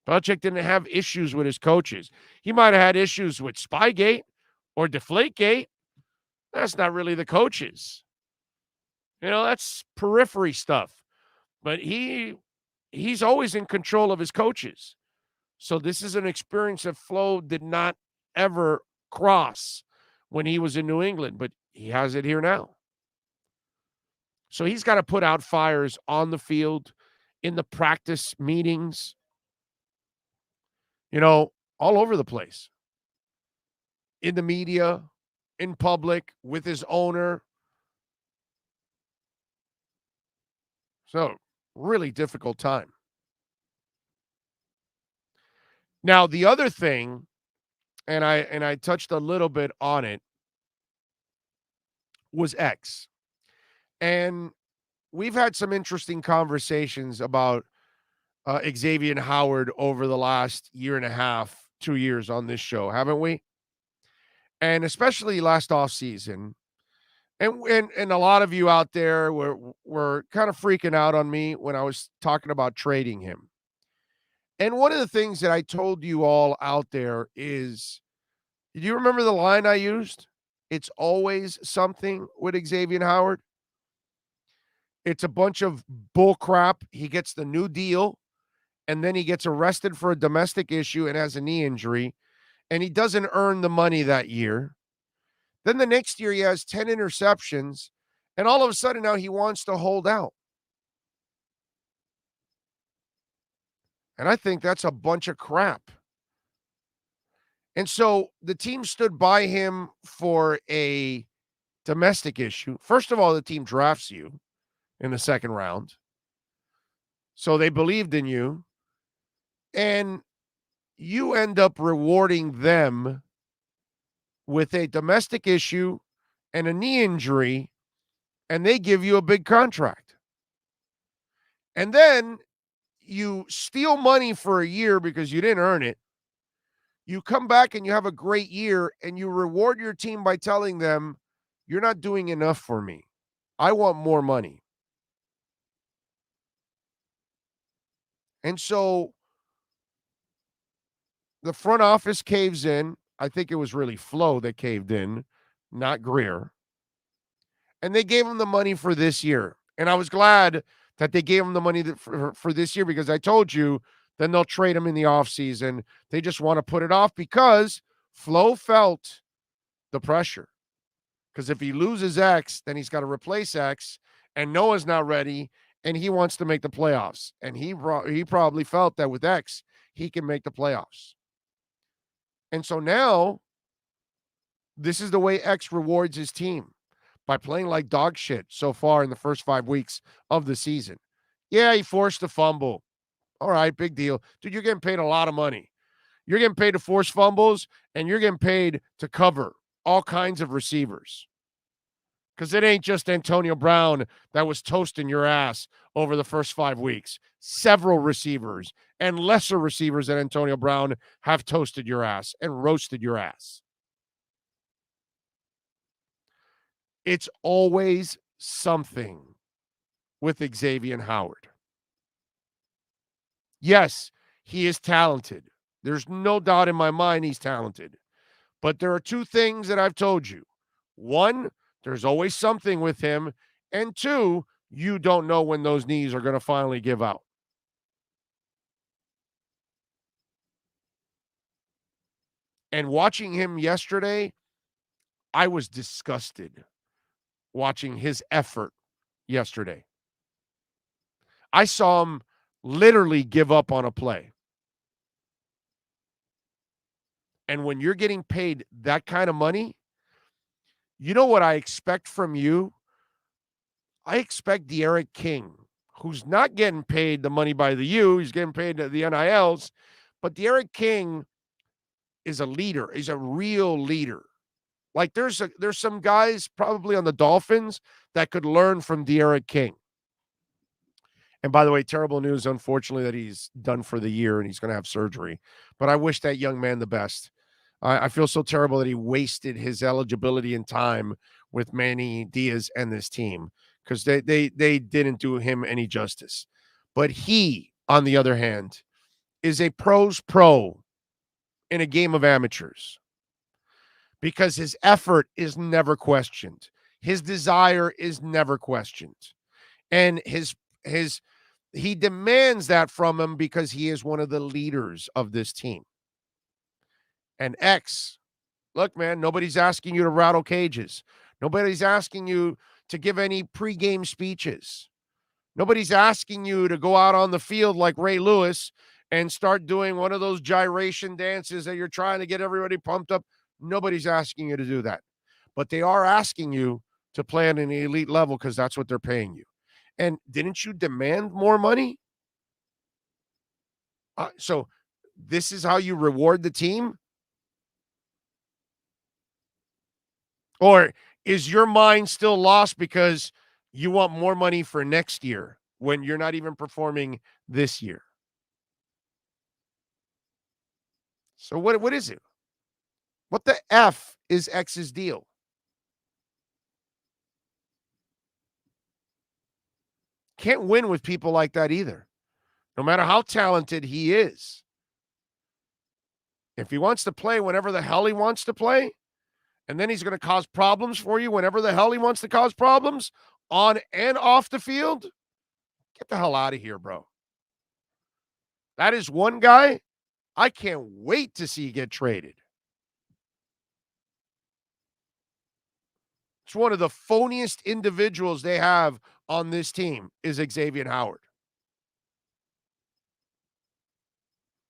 Belichick didn't have issues with his coaches. He might have had issues with Spygate or Deflategate. That's not really the coaches. You know, that's periphery stuff. But he's always in control of his coaches. So this is an experience that Flo did not ever cross when he was in New England, but he has it here now. So he's got to put out fires on the field, in the practice meetings, you know, all over the place. In the media, in public, with his owner. So, really difficult time. Now, the other thing, and I touched a little bit on it, was X. And we've had some interesting conversations about Xavier Howard over the last year and a half, 2 years on this show, haven't we? And especially last offseason. And a lot of you out there were kind of freaking out on me when I was talking about trading him. And one of the things that I told you all out there is, do you remember the line I used? It's always something with Xavier Howard. It's a bunch of bull crap. He gets the new deal, and then he gets arrested for a domestic issue and has a knee injury, and he doesn't earn the money that year. Then the next year he has 10 interceptions, and all of a sudden now he wants to hold out. And I think that's a bunch of crap. And so the team stood by him for a domestic issue. First of all, the team drafts you in the second round. So they believed in you. And you end up rewarding them with a domestic issue and a knee injury, and they give you a big contract. And then you steal money for a year because you didn't earn it. You come back and you have a great year, and you reward your team by telling them, you're not doing enough for me. I want more money. And so the front office caves in. I think it was really Flo that caved in, not Greer. And they gave him the money for this year. And I was glad that they gave him the money for this year, because I told you then they'll trade him in the offseason. They just want to put it off because Flo felt the pressure. Because if he loses X, then he's got to replace X, and Noah's not ready, and he wants to make the playoffs. And he probably felt that with X, he can make the playoffs. And so now, this is the way X rewards his team, by playing like dog shit so far in the first 5 weeks of the season. Yeah, he forced a fumble. All right, big deal. Dude, you're getting paid a lot of money. You're getting paid to force fumbles, and you're getting paid to cover all kinds of receivers. Because it ain't just Antonio Brown that was toasting your ass over the first 5 weeks. Several receivers and lesser receivers than Antonio Brown have toasted your ass and roasted your ass. It's always something with Xavier Howard. Yes, he is talented. There's no doubt in my mind he's talented. But there are 2 things that I've told you. 1, there's always something with him. And 2, you don't know when those knees are going to finally give out. And watching him yesterday, I was disgusted watching his effort yesterday. I saw him literally give up on a play. And when you're getting paid that kind of money, you know what I expect from you? I expect De'Aaron King, who's not getting paid the money by the U, he's getting paid the NILs, but De'Aaron King is a leader. He's a real leader. Like there's some guys probably on the Dolphins that could learn from De'Aaron King. And by the way, terrible news, unfortunately, that he's done for the year and he's going to have surgery. But I wish that young man the best. I feel so terrible that he wasted his eligibility and time with Manny Diaz and this team because they didn't do him any justice. But he, on the other hand, is a pro's pro in a game of amateurs because his effort is never questioned. His desire is never questioned. And he demands that from him because he is one of the leaders of this team. And X, look, man, nobody's asking you to rattle cages. Nobody's asking you to give any pregame speeches. Nobody's asking you to go out on the field like Ray Lewis and start doing one of those gyration dances that you're trying to get everybody pumped up. Nobody's asking you to do that. But they are asking you to play at an elite level because that's what they're paying you. And didn't you demand more money? So this is how you reward the team? Or is your mind still lost because you want more money for next year when you're not even performing this year? So what is it? What the F is X's deal? Can't win with people like that either, no matter how talented he is. If he wants to play whenever the hell he wants to play, and then he's going to cause problems for you whenever the hell he wants to cause problems on and off the field, get the hell out of here, bro. That is one guy I can't wait to see get traded. It's one of the phoniest individuals they have on this team is Xavier Howard.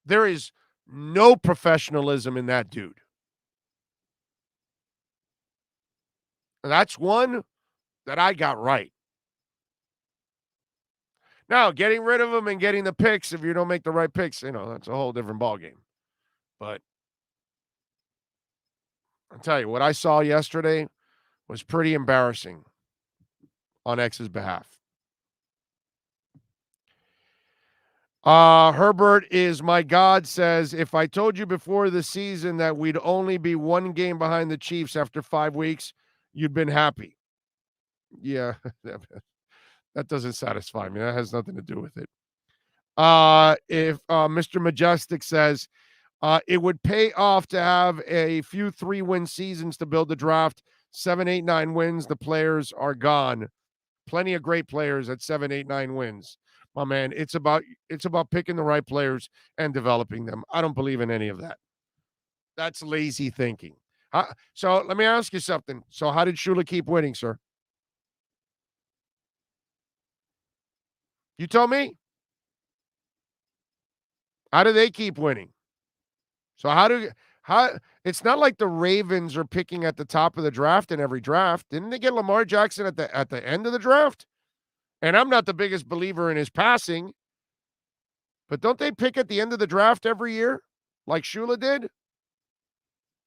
There is no professionalism in that dude. And that's one that I got right. Now, getting rid of him and getting the picks, if you don't make the right picks, that's a whole different ballgame. But I'll tell you, what I saw yesterday was pretty embarrassing on X's behalf. Herbert is my God says, if I told you before the season that we'd only be one game behind the Chiefs after 5 weeks, you'd been happy. Yeah, that doesn't satisfy me. That has nothing to do with it. If Mr. Majestic says, it would pay off to have a few 3-win seasons to build the draft. 7, 8, 9 wins, the players are gone. Plenty of great players at 7, 8, 9 wins. My man, it's about picking the right players and developing them. I don't believe in any of that. That's lazy thinking. So let me ask you something. So how did Shula keep winning, sir? You tell me. How do they keep winning? So how it's not like the Ravens are picking at the top of the draft in every draft. Didn't they get Lamar Jackson at the end of the draft? And I'm not the biggest believer in his passing, but don't they pick at the end of the draft every year like Shula did?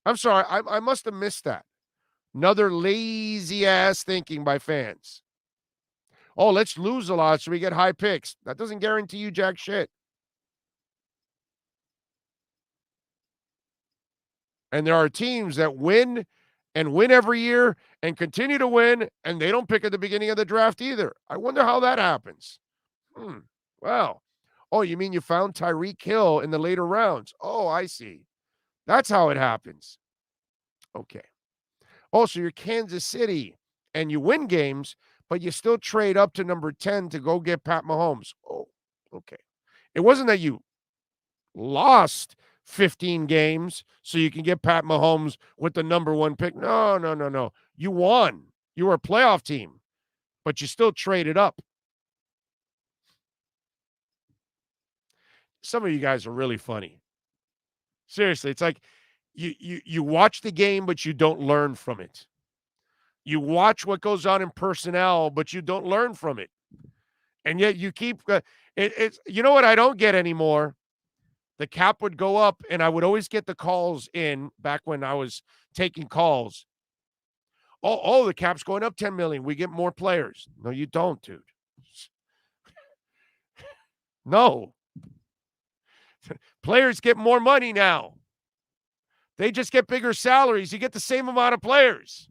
I'm sorry, I must have missed that. Another lazy-ass thinking by fans. Oh, let's lose a lot so we get high picks. That doesn't guarantee you jack shit. And there are teams that win and win every year and continue to win, and they don't pick at the beginning of the draft either. I wonder how that happens. Well, oh, you mean you found Tyreek Hill in the later rounds? Oh, I see. That's how it happens. Okay. Oh, so you're Kansas City, and you win games, but you still trade up to number 10 to go get Pat Mahomes. Oh, okay. It wasn't that you lost 15 games so you can get Pat Mahomes with the number 1 pick. No, no, no, no. You won. You were a playoff team, but you still traded up. Some of you guys are really funny. Seriously, it's like you watch the game, but you don't learn from it. You watch what goes on in personnel, but you don't learn from it. And yet you keep it's you know what I don't get anymore? The cap would go up, and I would always get the calls in back when I was taking calls. Oh, the cap's going up 10 million. We get more players. No, you don't, dude. No. Players get more money now. They just get bigger salaries. You get the same amount of players.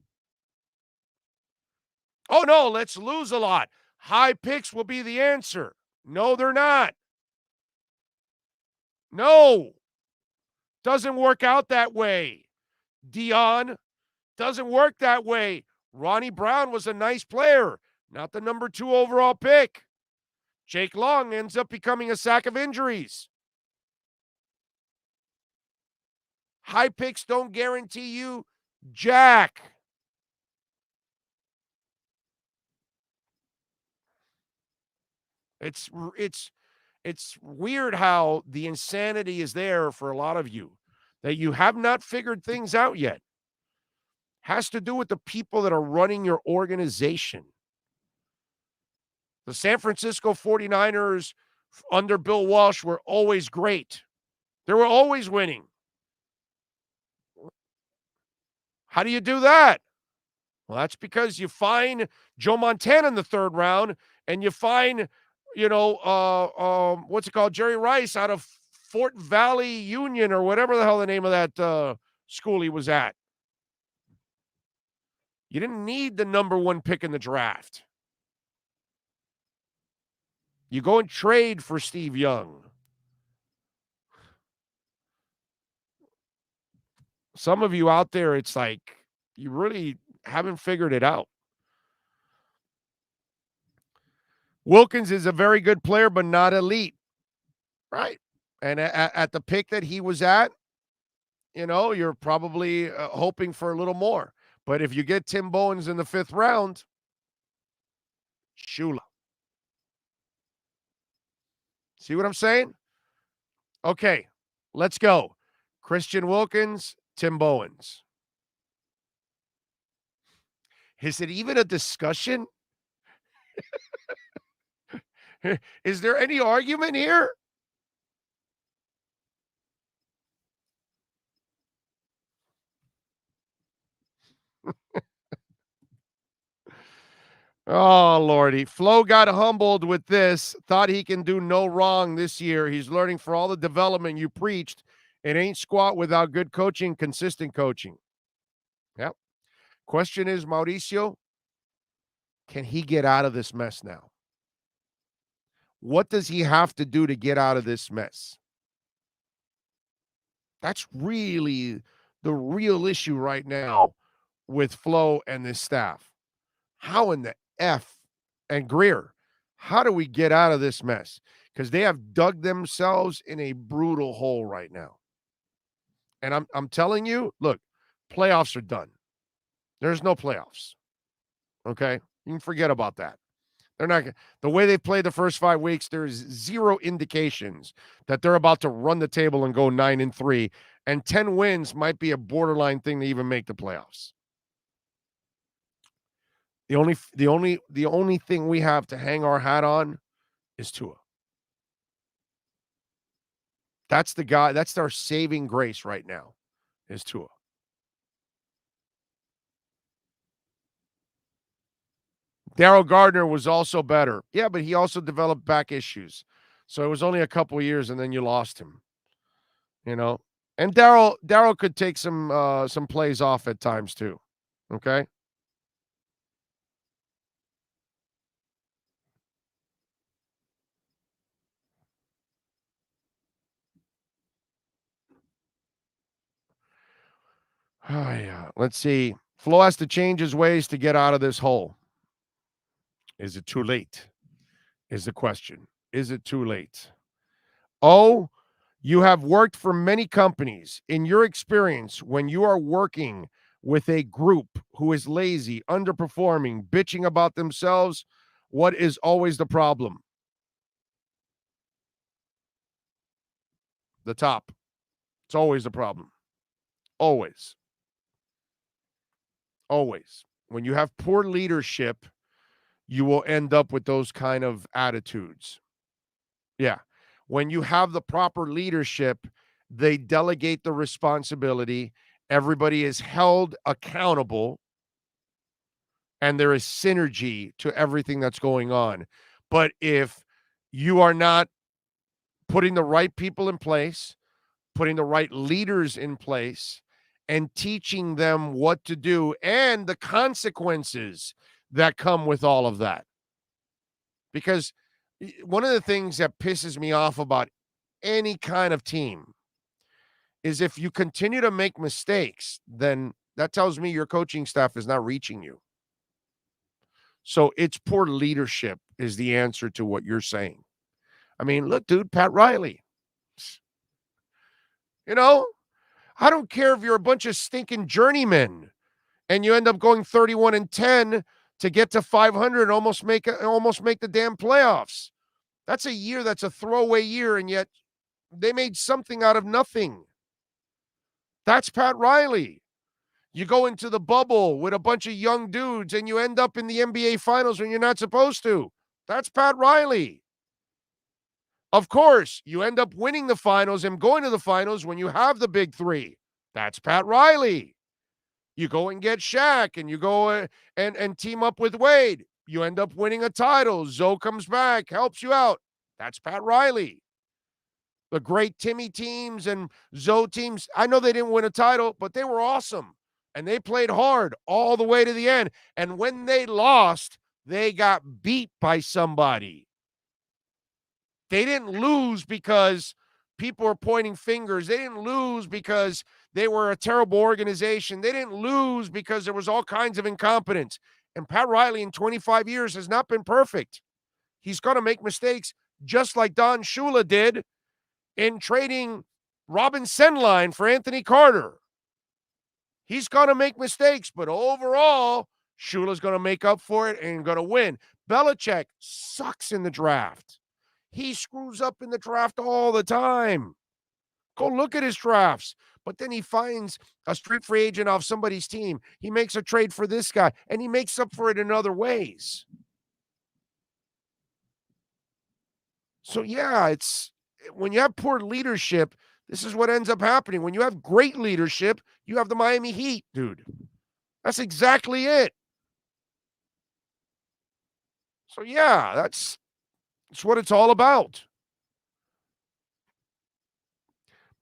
Oh, no, let's lose a lot. High picks will be the answer. No, they're not. No. Doesn't work out that way. Dion, doesn't work that way. Ronnie Brown was a nice player, not the number 2 overall pick. Jake Long ends up becoming a sack of injuries. High picks don't guarantee you jack. It's weird how the insanity is there for a lot of you, that you have not figured things out yet. Has to do with the people that are running your organization. The San Francisco 49ers under Bill Walsh were always great. They were always winning. How do you do that? Well, that's because you find Joe Montana in the 3rd round, and you find, what's it called? Jerry Rice out of Fort Valley Union or whatever the hell the name of that school he was at. You didn't need the number 1 pick in the draft. You go and trade for Steve Young. Some of you out there, it's like you really haven't figured it out. Wilkins is a very good player, but not elite. Right. And at the pick that he was at, you're probably hoping for a little more. But if you get Tim Bowens in the 5th round, Shula. See what I'm saying? Okay, let's go. Christian Wilkins, Tim Bowens. Is it even a discussion? Is there any argument here? Oh, Lordy. Flo got humbled with this, thought he can do no wrong this year. He's learning for all the development you preached. It ain't squat without good coaching, consistent coaching. Yep. Question is, Mauricio, can he get out of this mess now? What does he have to do to get out of this mess? That's really the real issue right now with Flo and this staff. How in the F and Greer, how do we get out of this mess? Because they have dug themselves in a brutal hole right now. And I'm telling you, look, playoffs are done. There's no playoffs. Okay? You can forget about that. They're not the way they played the first 5 weeks, there's zero indications that they're about to run the table and go 9-3. And 10 wins might be a borderline thing to even make the playoffs. The only thing we have to hang our hat on is Tua. That's the guy, that's our saving grace right now, is Tua. Darryl Gardner was also better. Yeah, but he also developed back issues. So it was only a couple of years and then you lost him. And Darryl could take some plays off at times too. Okay? Oh, yeah. Let's see. Flo has to change his ways to get out of this hole. Is it too late? Is the question. Is it too late? Oh, you have worked for many companies. In your experience, when you are working with a group who is lazy, underperforming, bitching about themselves, what is always the problem? The top. It's always the problem. Always. Always. When you have poor leadership, you will end up with those kind of attitudes. Yeah. When you have the proper leadership, they delegate the responsibility. Everybody is held accountable, and there is synergy to everything that's going on. But if you are not putting the right people in place, putting the right leaders in place, and teaching them what to do and the consequences that come with all of that. Because one of the things that pisses me off about any kind of team is if you continue to make mistakes, then that tells me your coaching staff is not reaching you. So it's poor leadership is the answer to what you're saying. I mean, look, dude, Pat Riley. You know, I don't care if you're a bunch of stinking journeymen and you end up going 31-10 to get to 500 and almost make the damn playoffs. That's a year that's a throwaway year, and yet they made something out of nothing. That's Pat Riley. You go into the bubble with a bunch of young dudes and you end up in the NBA Finals when you're not supposed to. That's Pat Riley. Of course, you end up winning the finals and going to the finals when you have the big three. That's Pat Riley. You go and get Shaq and you go and team up with Wade. You end up winning a title. Zoe comes back, helps you out. That's Pat Riley. The great Timmy teams and Zoe teams, I know they didn't win a title, but they were awesome. And they played hard all the way to the end. And when they lost, they got beat by somebody. They didn't lose because people were pointing fingers. They didn't lose because they were a terrible organization. They didn't lose because there was all kinds of incompetence. And Pat Riley in 25 years has not been perfect. He's going to make mistakes just like Don Shula did in trading Robin Senline for Anthony Carter. He's going to make mistakes, but overall, Shula's going to make up for it and going to win. Belichick sucks in the draft. He screws up in the draft all the time. Go look at his drafts. But then he finds a street free agent off somebody's team. He makes a trade for this guy, and he makes up for it in other ways. So, yeah, it's when you have poor leadership, this is what ends up happening. When you have great leadership, you have the Miami Heat, dude. That's exactly it. So, yeah, that's what it's all about.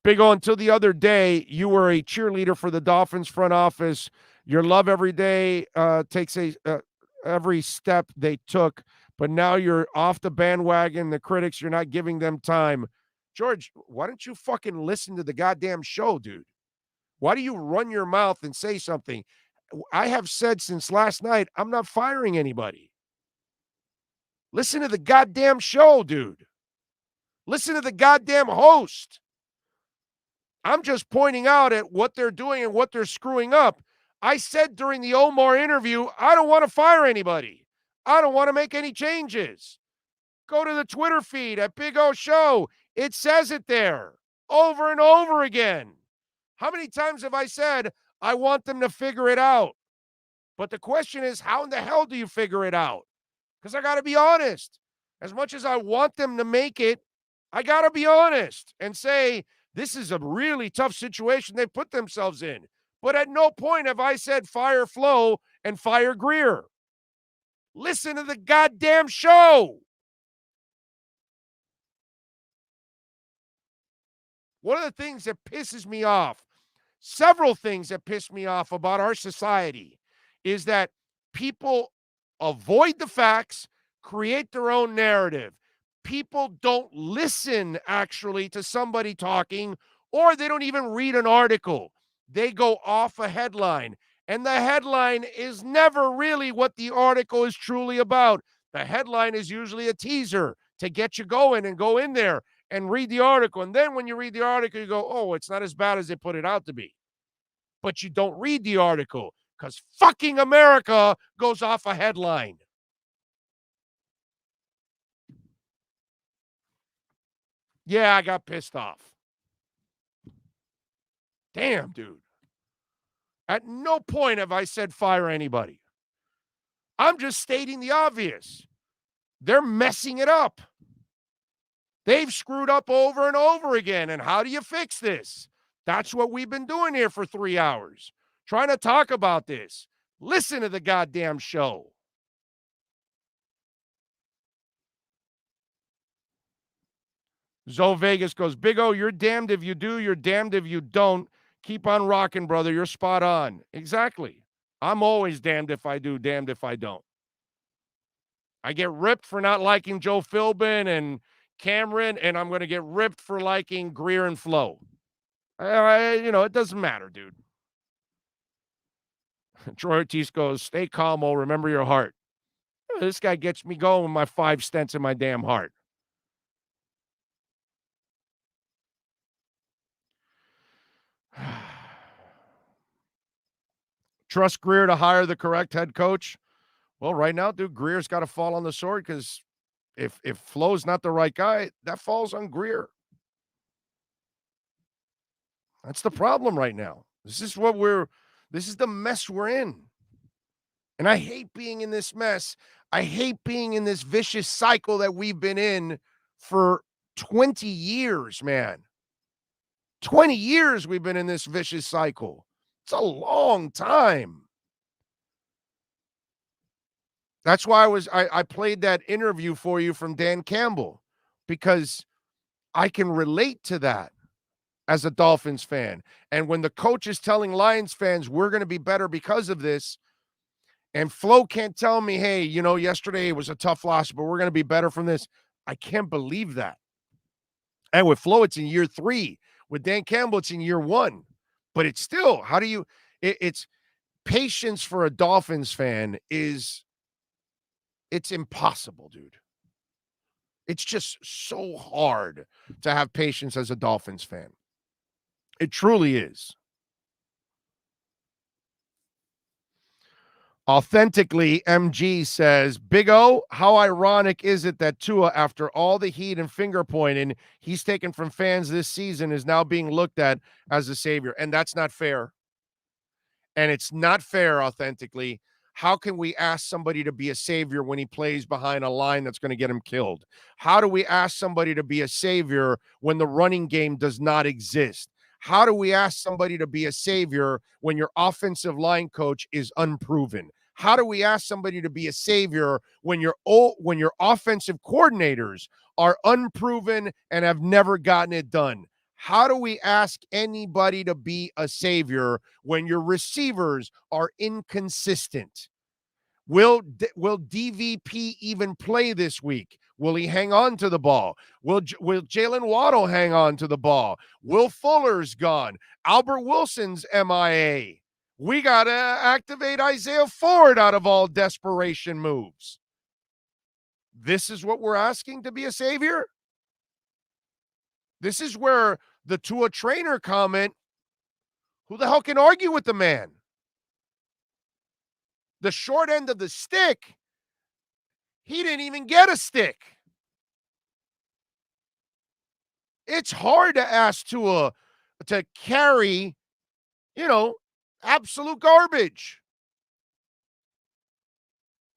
Big O, until the other day, you were a cheerleader for the Dolphins front office. Your love every day takes every step they took, but now you're off the bandwagon. The critics, you're not giving them time. George, why don't you fucking listen to the goddamn show, dude? Why do you run your mouth and say something? I have said since last night, I'm not firing anybody. Listen to the goddamn show, dude. Listen to the goddamn host. I'm just pointing out at what they're doing and what they're screwing up. I said during the Omar interview, I don't want to fire anybody. I don't want to make any changes. Go to the Twitter feed at Big O Show. It says it there over and over again. How many times have I said, I want them to figure it out? But the question is, how in the hell do you figure it out? Because I got to be honest. As much as I want them to make it, I got to be honest and say, this is a really tough situation they put themselves in. But at no point have I said fire Flo and fire Greer. Listen to the goddamn show. One of the things that pisses me off, several things that piss me off about our society, is that people avoid the facts, create their own narrative. People don't listen actually to somebody talking, or they don't even read an article. They go off a headline, and the headline is never really what the article is truly about. The headline is usually a teaser to get you going and go in there and read the article. And then when you read the article, you go, oh, it's not as bad as they put it out to be. But you don't read the article because fucking America goes off a headline. Yeah, I got pissed off. Damn, dude. At no point have I said fire anybody. I'm just stating the obvious. They're messing it up. They've screwed up over and over again. And how do you fix this? That's what we've been doing here for 3 hours. Trying to talk about this. Listen to the goddamn show. Zoe Vegas goes, Big O, you're damned if you do, you're damned if you don't. Keep on rocking, brother. You're spot on. Exactly. I'm always damned if I do, damned if I don't. I get ripped for not liking Joe Philbin and Cameron, and I'm going to get ripped for liking Greer and Flo. It doesn't matter, dude. Troy Ortiz goes, stay calm, oh, remember your heart. This guy gets me going with my 5 stents in my damn heart. Trust Greer to hire the correct head coach? Well, right now, dude, Greer's got to fall on the sword because if Flo's not the right guy, that falls on Greer. That's the problem right now. This is the mess we're in. And I hate being in this mess. I hate being in this vicious cycle that we've been in for 20 years, man. 20 years we've been in this vicious cycle. It's a long time. That's why I played that interview for you from Dan Campbell, because I can relate to that as a Dolphins fan. And when the coach is telling Lions fans, we're going to be better because of this, and Flo can't tell me, hey, yesterday was a tough loss, but we're going to be better from this. I can't believe that. And with Flo, it's in year 3. With Dan Campbell, it's in year 1. But it's still, it's patience for a Dolphins fan it's impossible, dude. It's just so hard to have patience as a Dolphins fan. It truly is. Authentically, MG says, Big O, how ironic is it that Tua, after all the heat and finger pointing he's taken from fans this season, is now being looked at as a savior? And that's not fair. And it's not fair, authentically. How can we ask somebody to be a savior when he plays behind a line that's going to get him killed? How do we ask somebody to be a savior when the running game does not exist? How do we ask somebody to be a savior when your offensive line coach is unproven? How do we ask somebody to be a savior when your offensive coordinators are unproven and have never gotten it done? How do we ask anybody to be a savior when your receivers are inconsistent? Will DVP even play this week? Will he hang on to the ball? Will Jalen Waddle hang on to the ball? Will Fuller's gone? Albert Wilson's MIA. We got to activate Isaiah Ford out of all desperation moves. This is what we're asking to be a savior? This is where the Tua trainer comment, who the hell can argue with the man? The short end of the stick, he didn't even get a stick. It's hard to ask Tua to carry, absolute garbage.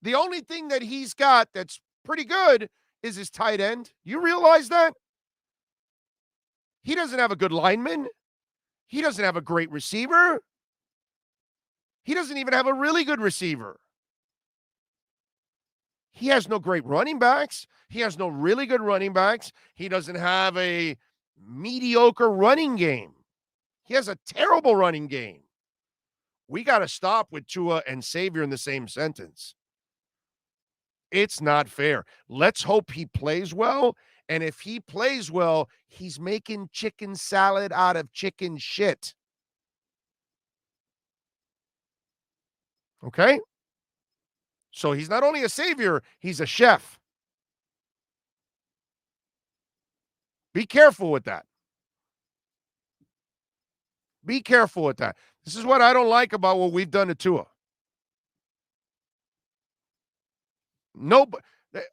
The only thing that he's got that's pretty good is his tight end. You realize that? He doesn't have a good lineman. He doesn't have a great receiver. He doesn't even have a really good receiver. He has no great running backs. He has no really good running backs. He doesn't have a mediocre running game. He has a terrible running game. We got to stop with Tua and Savior in the same sentence. It's not fair. Let's hope he plays well. And if he plays well, he's making chicken salad out of chicken shit. Okay? So he's not only a savior, he's a chef. Be careful with that. Be careful with that. This is what I don't like about what we've done to Tua. No,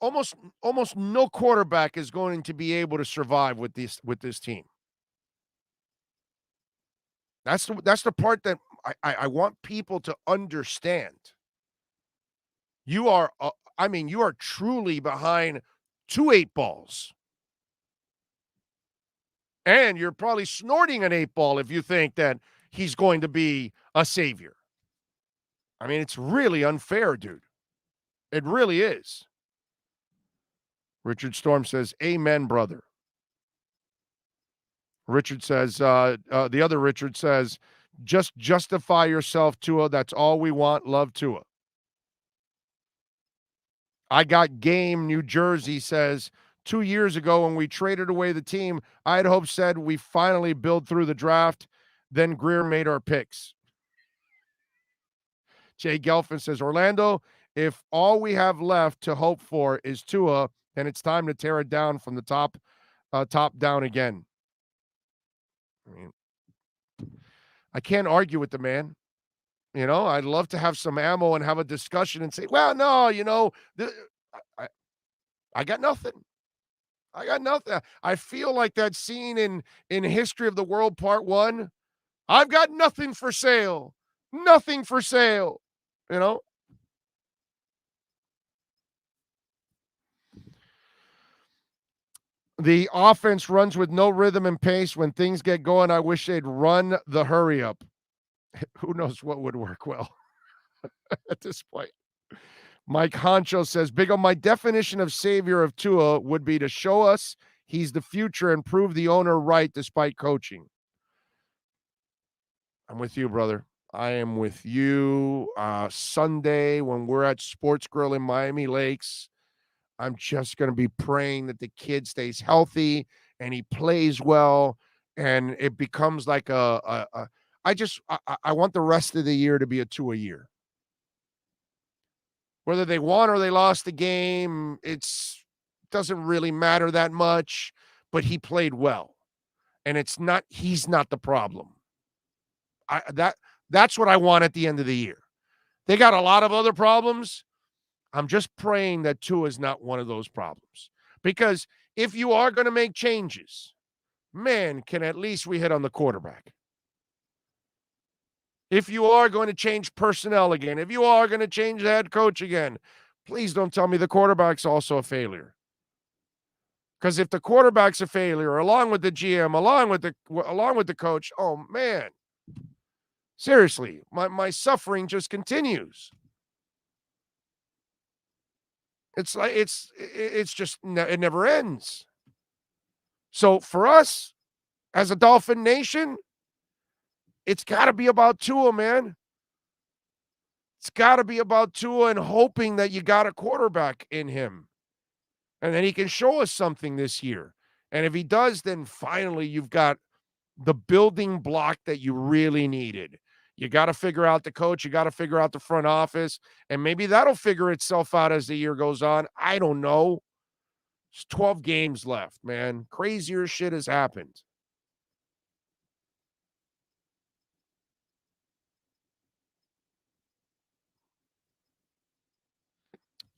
almost no quarterback is going to be able to survive with this team. That's the part that I want people to understand. You are you are truly behind 2 8 balls. And you're probably snorting an 8 ball if you think that he's going to be a savior. I mean, it's really unfair, dude. It really is. Richard Storm says, amen, brother. Richard says, the other Richard says, just justify yourself, Tua. That's all we want. Love, Tua. I Got Game, New Jersey says, 2 years ago when we traded away the team, I had hoped said we finally build through the draft. Then Greer made our picks. Jay Gelfin says, Orlando, if all we have left to hope for is Tua, then it's time to tear it down from the top down again. I mean, I can't argue with the man. You know, I'd love to have some ammo and have a discussion and say, well, no, you know, I got nothing. I got nothing. I feel like that scene in History of the World Part 1. I've got nothing for sale. Nothing for sale. You know? The offense runs with no rhythm and pace. When things get going, I wish they'd run the hurry up. Who knows what would work well at this point. Mike Honcho says, Big O, my definition of savior of Tua would be to show us he's the future and prove the owner right despite coaching. I'm with you, brother. I am with you. Sunday when we're at Sports Grill in Miami Lakes, I'm just going to be praying that the kid stays healthy and he plays well and it becomes like I want the rest of the year to be a Tua year. Whether they won or they lost the game, doesn't really matter that much, but he played well. And he's not the problem. That's what I want at the end of the year. They got a lot of other problems. I'm just praying that Tua is not one of those problems. Because if you are going to make changes, man, can at least we hit on the quarterback. If you are going to change personnel again, if you are going to change the head coach again, please don't tell me the quarterback's also a failure. Because if the quarterback's a failure, along with the GM, along with the coach, oh man, seriously, my suffering just continues. It's like it's just it never ends. So for us, as a Dolphin Nation, it's got to be about Tua, man. It's got to be about Tua and hoping that you got a quarterback in him. And then he can show us something this year. And if he does, then finally you've got the building block that you really needed. You got to figure out the coach. You got to figure out the front office. And maybe that'll figure itself out as the year goes on. I don't know. There's 12 games left, man. Crazier shit has happened.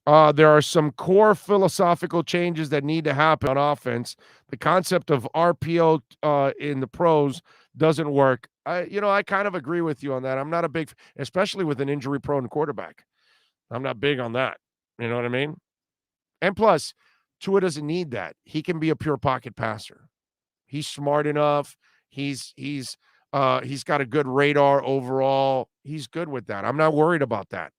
There are some core philosophical changes that need to happen on offense. The concept of RPO in the pros doesn't work. I kind of agree with you on that. I'm not a big, especially with an injury-prone quarterback. I'm not big on that. You know what I mean? And plus, Tua doesn't need that. He can be a pure pocket passer. He's smart enough. He's got a good radar overall. He's good with that. I'm not worried about that.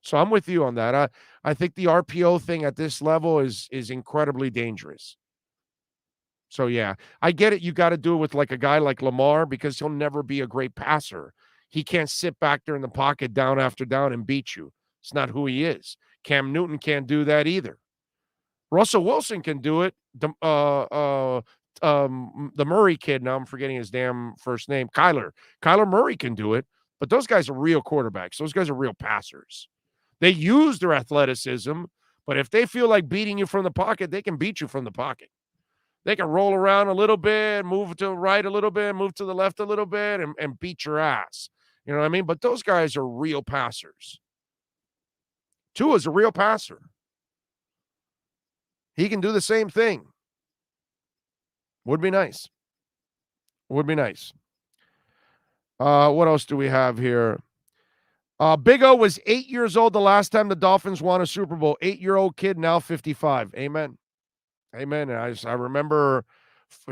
So I'm with you on that. I think the RPO thing at this level is incredibly dangerous. So, yeah, I get it. You got to do it with like a guy like Lamar because he'll never be a great passer. He can't sit back there in the pocket down after down and beat you. It's not who he is. Cam Newton can't do that either. Russell Wilson can do it. The Murray kid, now I'm forgetting his damn first name, Kyler Murray can do it, but those guys are real quarterbacks. Those guys are real passers. They use their athleticism, but if they feel like beating you from the pocket, they can beat you from the pocket. They can roll around a little bit, move to the right a little bit, move to the left a little bit, and beat your ass. You know what I mean? But those guys are real passers. Tua's a real passer. He can do the same thing. Would be nice. Would be nice. What else do we have here? Big O was 8 years old the last time the Dolphins won a Super Bowl. 8-year-old kid, now 55. Amen. Amen. And I remember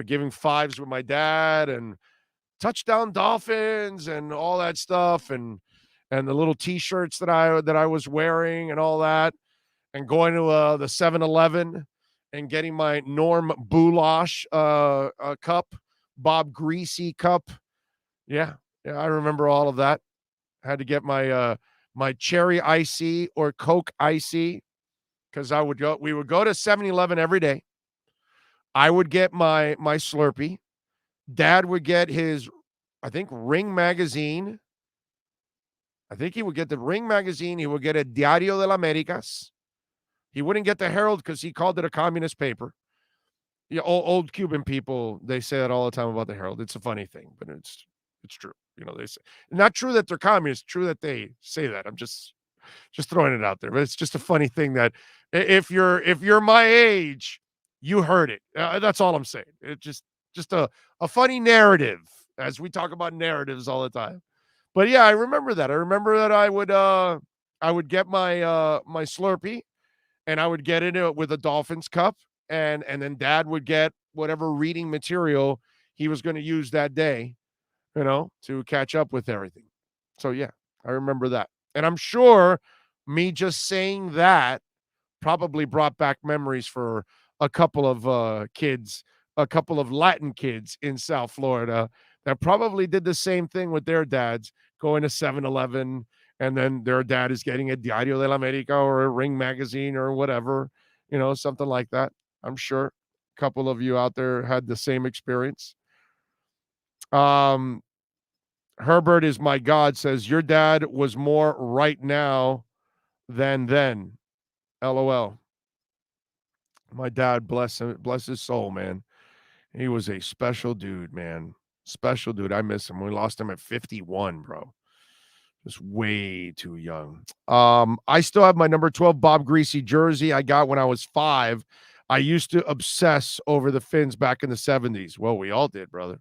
giving fives with my dad and touchdown Dolphins and all that stuff and the little T-shirts that I was wearing and all that, and going to the 7-Eleven and getting my Norm Boulash cup, Bob Greasy cup. Yeah, I remember all of that. Had to get my my cherry icy or Coke icy because we would go to 7-Eleven every day. I would get my Slurpee. Dad would get his, I think, Ring magazine. I think he would get the Ring magazine. He would get a Diario de las Americas. He wouldn't get the Herald because he called it a communist paper. Yeah, old Cuban people, they say that all the time about the Herald. It's a funny thing, but it's true. You know, they say not true that they're communists, true that they say that. I'm just throwing it out there, but it's just a funny thing that if you're my age, you heard it. That's all I'm saying. It's just a funny narrative, as we talk about narratives all the time. But yeah, I remember that. I remember that I would get my my Slurpee, and I would get it with a Dolphins cup, and then Dad would get whatever reading material he was going to use that day, you know, to catch up with everything. So yeah, I remember that. And I'm sure me just saying that probably brought back memories for a couple of kids, a couple of Latin kids in South Florida that probably did the same thing with their dads, going to 7-Eleven, and then their dad is getting a Diario de la America or a Ring magazine or whatever, you know, something like that. I'm sure a couple of you out there had the same experience. Herbert is my God, says, your dad was more right now than then. LOL. My dad, bless his soul, man. He was a special dude, man. Special dude. I miss him. We lost him at 51, bro. Just way too young. I still have my number 12 Bob Greasy jersey I got when I was 5. I used to obsess over the Finns back in the 70s. Well, we all did, brother.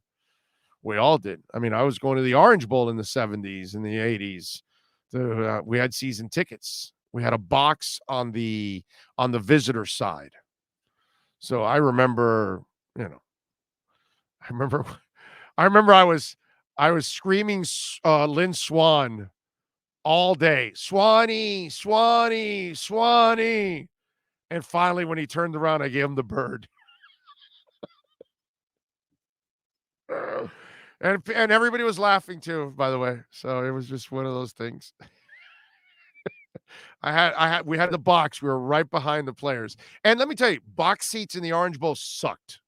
We all did. I mean, I was going to the Orange Bowl in the 70s and the 80s. We had season tickets. We had a box on the visitor side. So I remember, you know, I remember I was screaming Lynn Swan all day. Swanee, Swanee, Swanee. And finally, when he turned around, I gave him the bird. And everybody was laughing too, by the way. So it was just one of those things. We had the box. We were right behind the players. And let me tell you, box seats in the Orange Bowl sucked.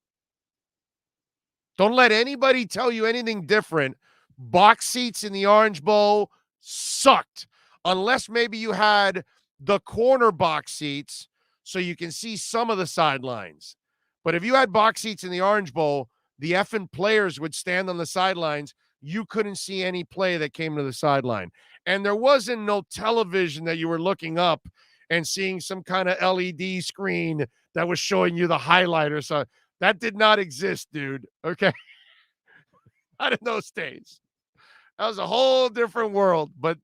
Don't let anybody tell you anything different. Box seats in the Orange Bowl sucked. Unless maybe you had the corner box seats so you can see some of the sidelines. But if you had box seats in the Orange Bowl, the effing players would stand on the sidelines. You couldn't see any play that came to the sideline. And there wasn't no television that you were looking up and seeing some kind of LED screen that was showing you the highlight or something. That did not exist, dude. Okay. Not in those days. That was a whole different world. But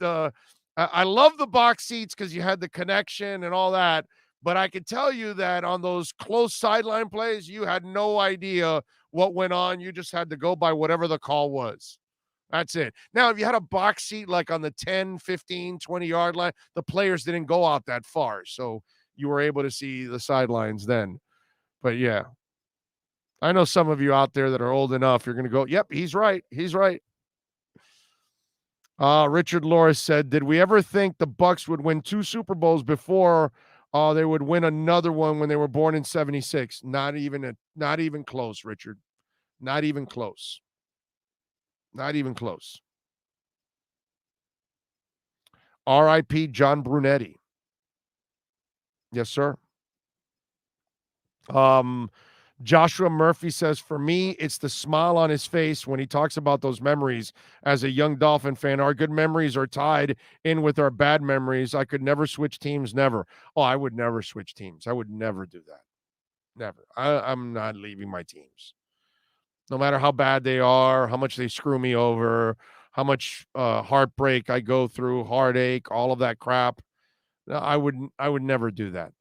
I love the box seats because you had the connection and all that. But I can tell you that on those close sideline plays, you had no idea what went on. You just had to go by whatever the call was. That's it. Now, if you had a box seat like on the 10, 15, 20-yard line, the players didn't go out that far. So you were able to see the sidelines then. But, yeah. I know some of you out there that are old enough, you're going to go, yep, he's right. He's right. Richard Loris said, did we ever think the Bucs would win 2 Super Bowls before they would win another one when they were born in 76? Not even close, Richard. Not even close. Not even close. R.I.P. John Brunetti. Yes, sir. Joshua Murphy says, for me, it's the smile on his face when he talks about those memories. As a young Dolphin fan, our good memories are tied in with our bad memories. I could never switch teams, never. Oh, I would never switch teams. I would never do that. Never. I'm not leaving my teams. No matter how bad they are, how much they screw me over, how much heartbreak I go through, heartache, all of that crap. No, I would never do that.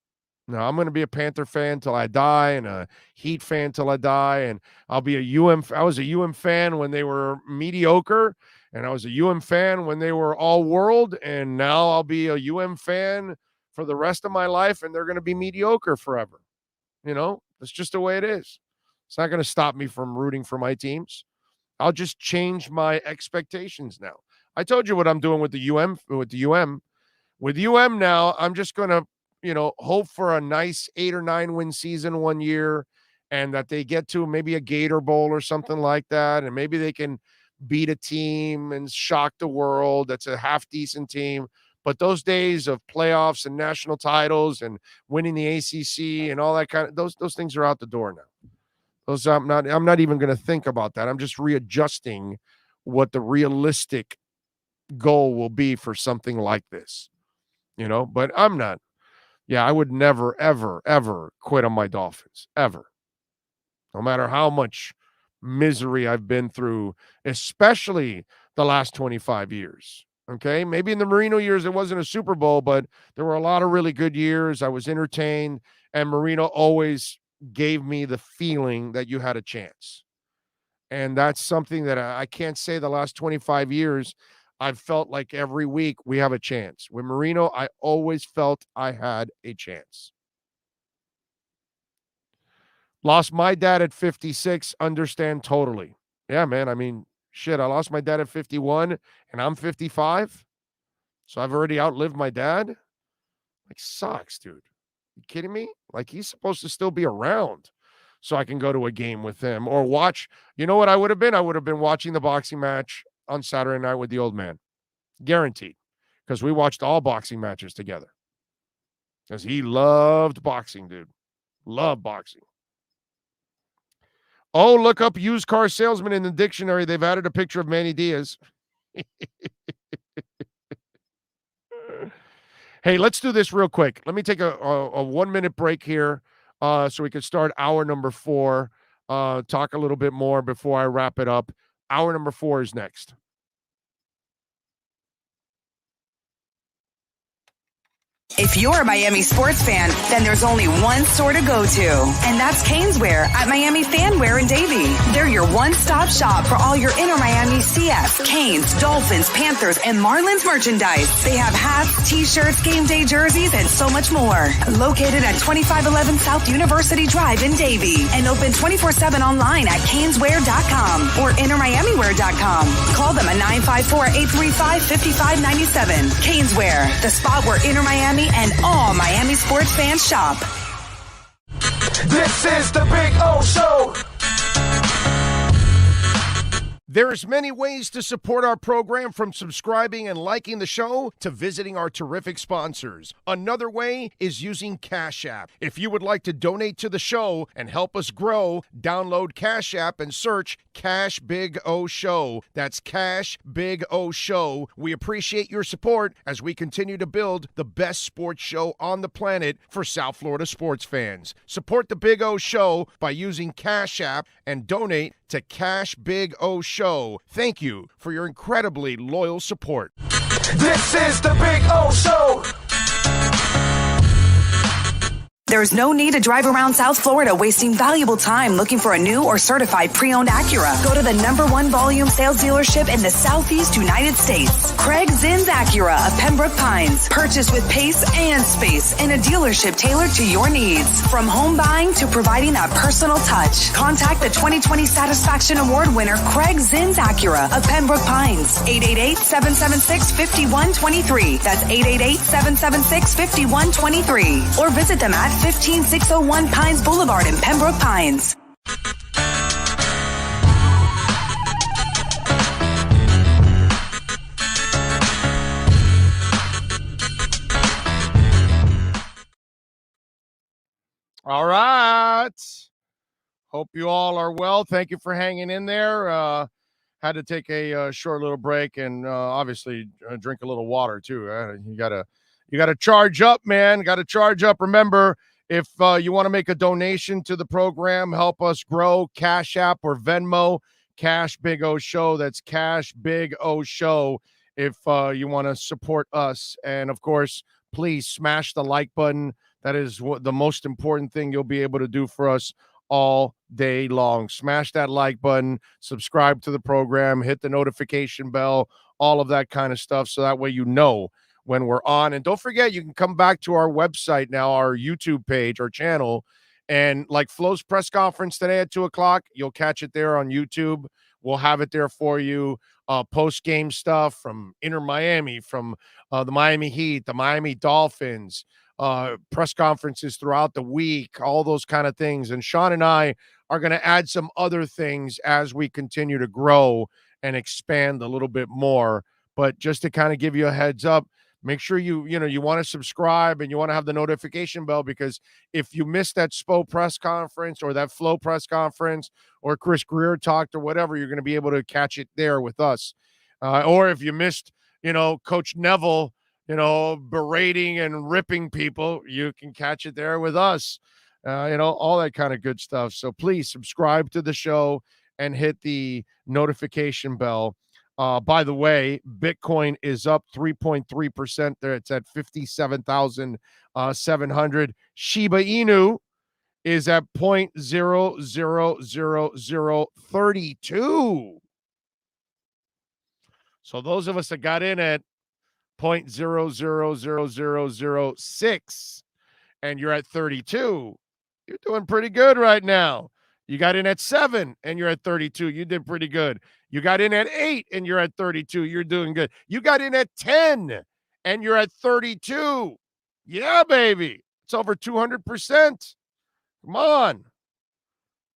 No, I'm going to be a Panther fan till I die and a Heat fan till I die. And I'll be I was a UM fan when they were mediocre, and I was a UM fan when they were all world. And now I'll be a UM fan for the rest of my life, and they're going to be mediocre forever. You know, that's just the way it is. It's not going to stop me from rooting for my teams. I'll just change my expectations now. I told you what I'm doing with the UM. With UM now, I'm just going to, hope for a nice 8 or 9 win season one year, and that they get to maybe a Gator Bowl or something like that. And maybe they can beat a team and shock the world. That's a half decent team. But those days of playoffs and national titles and winning the ACC and all that those things are out the door now. Those I'm not even going to think about that. I'm just readjusting what the realistic goal will be for something like this. But I'm not. Yeah, I would never, ever, ever quit on my Dolphins, ever. No matter how much misery I've been through, especially the last 25 years. Okay, maybe in the Marino years it wasn't a Super Bowl, but there were a lot of really good years. I was entertained, and Marino always gave me the feeling that you had a chance. And that's something that I can't say the last 25 years. I've felt like every week we have a chance. With Marino, I always felt I had a chance. Lost my dad at 56, understand totally. Yeah, man, I mean, shit, I lost my dad at 51, and I'm 55. So I've already outlived my dad. Like, sucks, dude. You kidding me? Like, he's supposed to still be around so I can go to a game with him or watch. You know what I would have been? I would have been watching the boxing match on Saturday night with the old man. Guaranteed. Because we watched all boxing matches together. Because he loved boxing, dude. Loved boxing. Oh, look up used car salesman in the dictionary. They've added a picture of Manny Diaz. Hey, let's do this real quick. Let me take a 1-minute break here so we can start hour number 4. Talk a little bit more before I wrap it up. Hour number 4 is next. If you're a Miami sports fan, then there's only one store to go to, and that's Caneswear at Miami Fanwear in Davie. They're your one-stop shop for all your inner Miami CF, Canes, Dolphins, Panthers, and Marlins merchandise. They have hats, t-shirts, game day jerseys, and so much more. Located at 2511 South University Drive in Davie, and open 24/7 online at caneswear.com or innermiamiwear.com. Call them at 954-835-5597. Caneswear, the spot where inner Miami and all Miami sports fans shop. This is the Big O Show. There's many ways to support our program, from subscribing and liking the show to visiting our terrific sponsors. Another way is using Cash App. If you would like to donate to the show and help us grow, download Cash App and search Cash Big O Show. That's Cash Big O Show. We appreciate your support as we continue to build the best sports show on the planet for South Florida sports fans. Support the Big O Show by using Cash App and donate to Cash Big O Show. Thank you for your incredibly loyal support. This is the Big O Show. There's no need to drive around South Florida wasting valuable time looking for a new or certified pre-owned Acura. Go to the #1 volume sales dealership in the Southeast United States. Craig Zinn's Acura of Pembroke Pines. Purchase with pace and space in a dealership tailored to your needs. From home buying to providing that personal touch. Contact the 2020 Satisfaction Award winner Craig Zinn's Acura of Pembroke Pines. 888-776-5123. That's 888-776-5123. Or visit them at 15601 Pines Boulevard in Pembroke Pines. All right. Hope you all are well. Thank you for hanging in there. Had to take a short little break and obviously drink a little water too. You gotta charge up, man. Got to charge up. Remember, if you want to make a donation to the program, help us grow, Cash App or Venmo, Cash Big O Show. That's Cash Big O Show. If you want to support us, and of course, please smash the like button. That is the most important thing you'll be able to do for us all day long. Smash that like button, subscribe to the program, hit the notification bell, all of that kind of stuff, so that way you know when we're on. And don't forget, you can come back to our website now, our YouTube page, our channel, and like Flo's press conference today at 2:00, you'll catch it there on YouTube. We'll have it there for you. Post-game stuff from Inter Miami, from the Miami Heat, the Miami Dolphins, press conferences throughout the week, all those kind of things. And Sean and I are going to add some other things as we continue to grow and expand a little bit more. But just to kind of give you a heads up, make sure you want to subscribe and you want to have the notification bell, because if you missed that Spo press conference or that Flo press conference or Chris Greer talked or whatever, you're going to be able to catch it there with us. Or if you missed, Coach Neville, berating and ripping people, you can catch it there with us, all that kind of good stuff. So please subscribe to the show and hit the notification bell. By the way, Bitcoin is up 3.3% there. It's at 57,700. Shiba Inu is at 0.00032. So those of us that got in at 0.000006 and you're at 32, you're doing pretty good right now. You got in at 7 and you're at 32. You did pretty good. You got in at 8 and you're at 32. You're doing good. You got in at 10 and you're at 32. Yeah, baby. It's over 200%. Come on.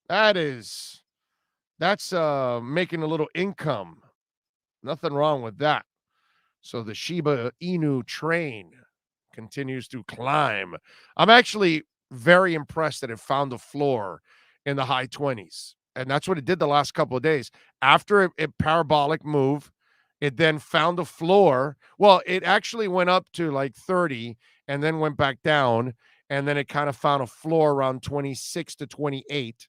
That's making a little income. Nothing wrong with that. So the Shiba Inu train continues to climb. I'm actually very impressed that it found the floor in the high 20s. And that's what it did the last couple of days. After a parabolic move, it then found the floor. Well, it actually went up to like 30 and then went back down. And then it kind of found a floor around 26 to 28.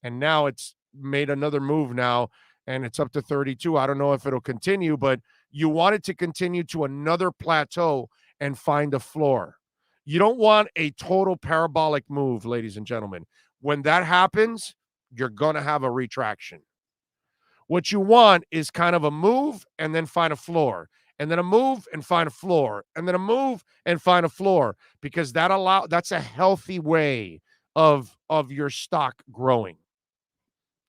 And now it's made another move now, and it's up to 32. I don't know if it'll continue, but you want it to continue to another plateau and find a floor. You don't want a total parabolic move, ladies and gentlemen. When that happens, you're going to have a retraction. What you want is kind of a move and then find a floor, and then a move and find a floor, and then a move and find a floor, because that's a healthy way of your stock growing.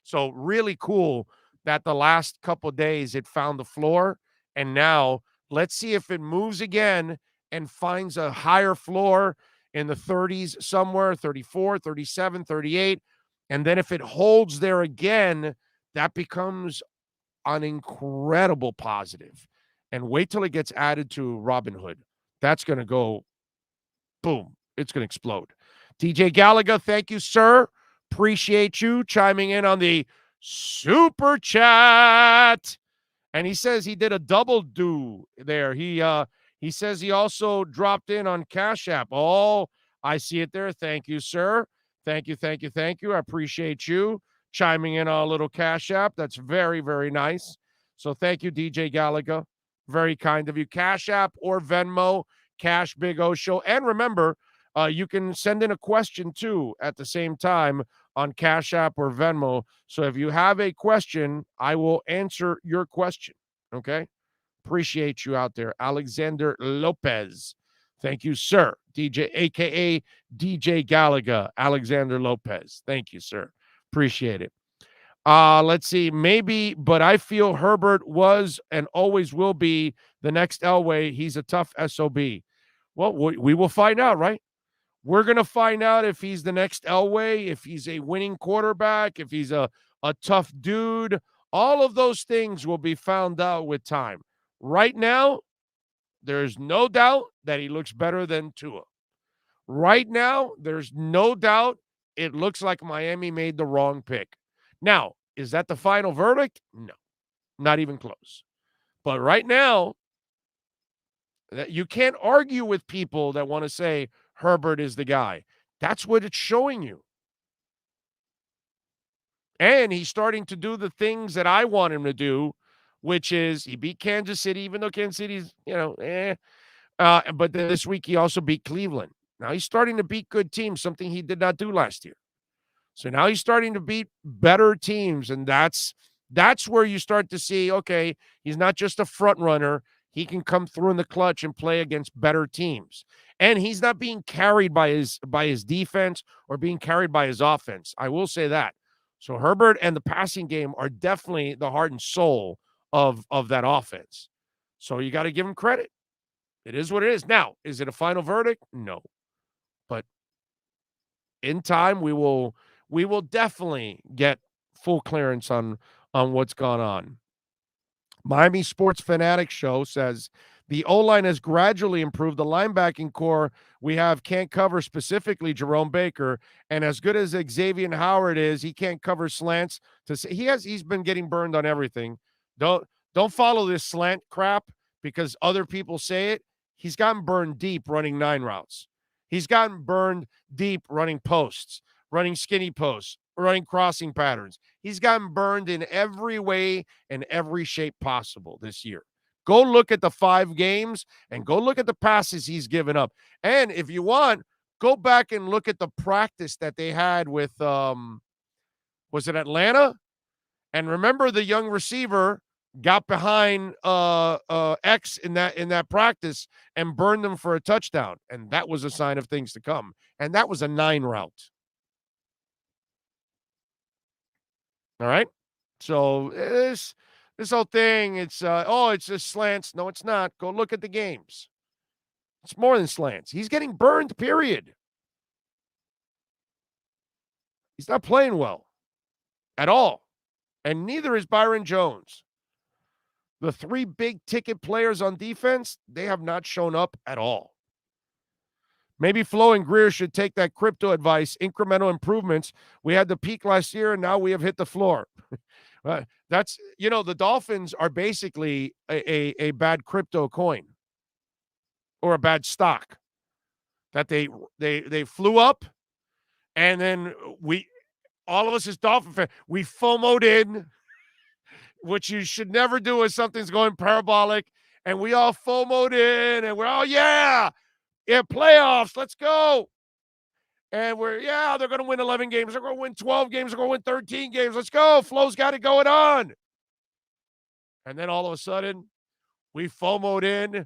So really cool that the last couple of days it found the floor, and now let's see if it moves again and finds a higher floor in the 30s somewhere, 34, 37, 38. And then if it holds there again, that becomes an incredible positive. And wait till it gets added to Robinhood. That's going to go boom. It's going to explode. DJ Gallagher, thank you, sir. Appreciate you chiming in on the super chat. And he says he did a double do there. He says he also dropped in on Cash App. Oh, I see it there. Thank you, sir. Thank you. I appreciate you chiming in on a little Cash App. That's very, very nice. So thank you, DJ Gallagher. Very kind of you. Cash App or Venmo, Cash Big O Show. And remember, you can send in a question, too, at the same time on Cash App or Venmo. So if you have a question, I will answer your question, okay? Appreciate you out there. Alexander Lopez. Thank you, sir. DJ, a.k.a. DJ Gallagher, Alexander Lopez. Thank you, sir. Appreciate it. Let's see. Maybe, but I feel Herbert was and always will be the next Elway. He's a tough SOB. Well, we will find out, right? We're going to find out if he's the next Elway, if he's a winning quarterback, if he's a tough dude. All of those things will be found out with time. Right now, there's no doubt that he looks better than Tua. Right now, there's no doubt it looks like Miami made the wrong pick. Now, is that the final verdict? No, not even close. But right now, you can't argue with people that want to say Herbert is the guy. That's what it's showing you. And he's starting to do the things that I want him to do, which is he beat Kansas City, even though Kansas City's, but then this week he also beat Cleveland. Now he's starting to beat good teams, something he did not do last year. So now he's starting to beat better teams, and that's where you start to see, okay, he's not just a front runner. He can come through in the clutch and play against better teams. And he's not being carried by his defense or being carried by his offense. I will say that. So Herbert and the passing game are definitely the heart and soul of that offense. So you got to give him credit. It is what it is. Now, is it a final verdict? No. But in time, we will definitely get full clearance on what's gone on. Miami Sports Fanatic Show says the O-line has gradually improved. The linebacking core we have can't cover, specifically Jerome Baker, and as good as Xavier Howard is, he can't cover slants. He's been getting burned on everything. Don't follow this slant crap because other people say it. He's gotten burned deep running 9 routes. He's gotten burned deep running posts, running skinny posts, running crossing patterns. He's gotten burned in every way and every shape possible this year. Go look at the 5 games and go look at the passes he's given up. And if you want, go back and look at the practice that they had with, was it Atlanta? And remember the young receiver got behind X in that practice and burned them for a touchdown. And that was a sign of things to come. And that was a 9 route. All right. So this whole thing, it's just slants. No, it's not. Go look at the games. It's more than slants. He's getting burned, period. He's not playing well at all. And neither is Byron Jones. The 3 big ticket players on defense, they have not shown up at all. Maybe Flo and Greer should take that crypto advice, incremental improvements. We had the peak last year, and now we have hit the floor. That's, the Dolphins are basically a bad crypto coin or a bad stock that they flew up, and then all of us as Dolphin fans, we FOMO'd in, which you should never do if something's going parabolic, and we all FOMO'd in, and we're playoffs, let's go. And they're going to win 11 games. They're going to win 12 games. They're going to win 13 games. Let's go. Flo's got it going on. And then all of a sudden, we FOMO'd in.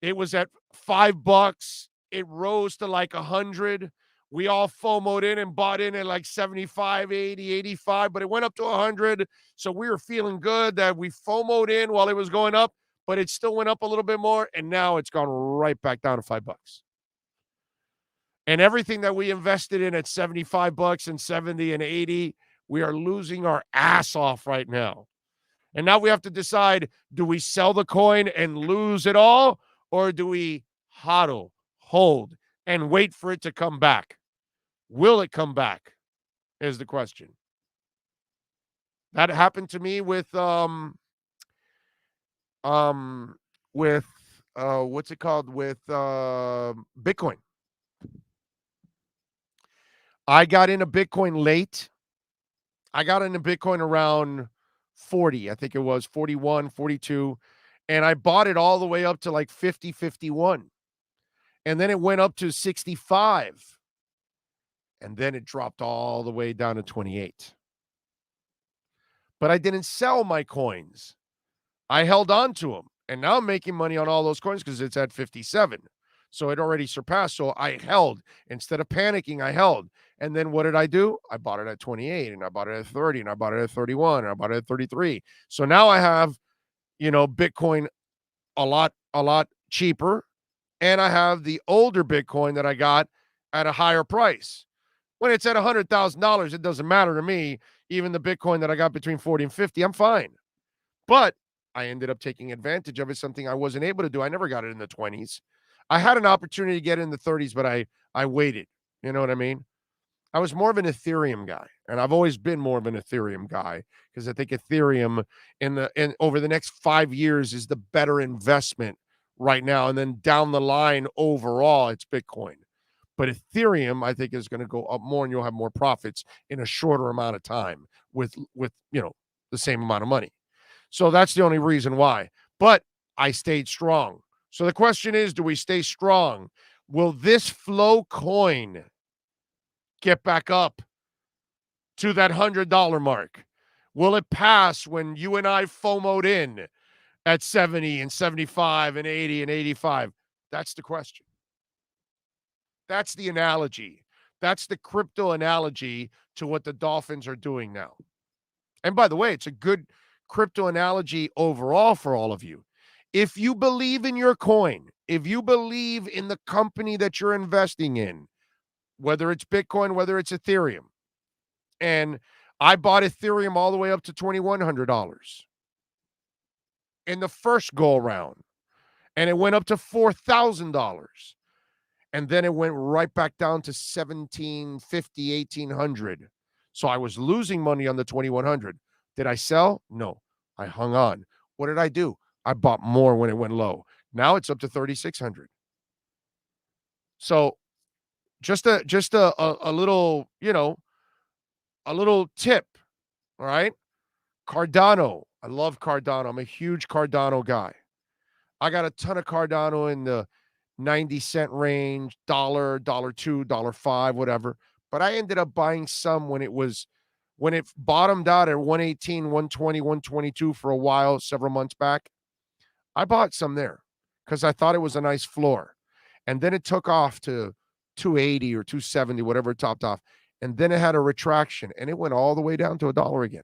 It was at $5. It rose to like 100. We all FOMO'd in and bought in at like 75, 80, 85, but it went up to 100. So we were feeling good that we FOMO'd in while it was going up, but it still went up a little bit more, and now it's gone right back down to $5. And everything that we invested in at $75 and 70 and 80, we are losing our ass off right now. And now we have to decide, do we sell the coin and lose it all, or do we hodl, hold, and wait for it to come back? Will it come back is the question. That happened to me with what's it called? With Bitcoin. I got into Bitcoin late. I got into Bitcoin around 40. I think it was 41, 42. And I bought it all the way up to like 50, 51. And then it went up to 65. And then it dropped all the way down to 28. But I didn't sell my coins. I held on to them. And now I'm making money on all those coins because it's at 57. So it already surpassed. So I held. Instead of panicking, I held. And then what did I do? I bought it at 28, and I bought it at 30, and I bought it at 31, and I bought it at 33. So now I have, Bitcoin a lot cheaper, and I have the older Bitcoin that I got at a higher price. When it's at $100,000, it doesn't matter to me. Even the Bitcoin that I got between 40 and 50, I'm fine. But I ended up taking advantage of it, something I wasn't able to do. I never got it in the 20s. I had an opportunity to get in the 30s, but I waited. You know what I mean? I was more of an Ethereum guy, and I've always been more of an Ethereum guy because I think Ethereum in over the next 5 years is the better investment right now, and then down the line overall it's Bitcoin. But Ethereum, I think, is going to go up more, and you'll have more profits in a shorter amount of time with the same amount of money. So that's the only reason why. But I stayed strong. So the question is, do we stay strong? Will this flow coin get back up to that $100 mark? Will it pass when you and I FOMO'd in at 70 and 75 and 80 and 85? That's the question. That's the analogy. That's the crypto analogy to what the Dolphins are doing now. And by the way, it's a good crypto analogy overall for all of you. If you believe in your coin, if you believe in the company that you're investing in, whether it's Bitcoin, whether it's Ethereum, and I bought Ethereum all the way up to $2,100 in the first go round, and it went up to $4,000. And then it went right back down to $1,750, $1,800. So I was losing money on the 2,100. Did I sell? No. I hung on. What did I do? I bought more when it went low. Now it's up to 3,600. So just a little, a little tip. All right. Cardano. I love Cardano. I'm a huge Cardano guy. I got a ton of Cardano in the 90-cent range, $1, $2, $5, whatever. But I ended up buying some when it bottomed out at 118, 120, 122 for a while, several months back. I bought some there because I thought it was a nice floor. And then it took off to 280 or 270, whatever it topped off. And then it had a retraction and it went all the way down to $1 again.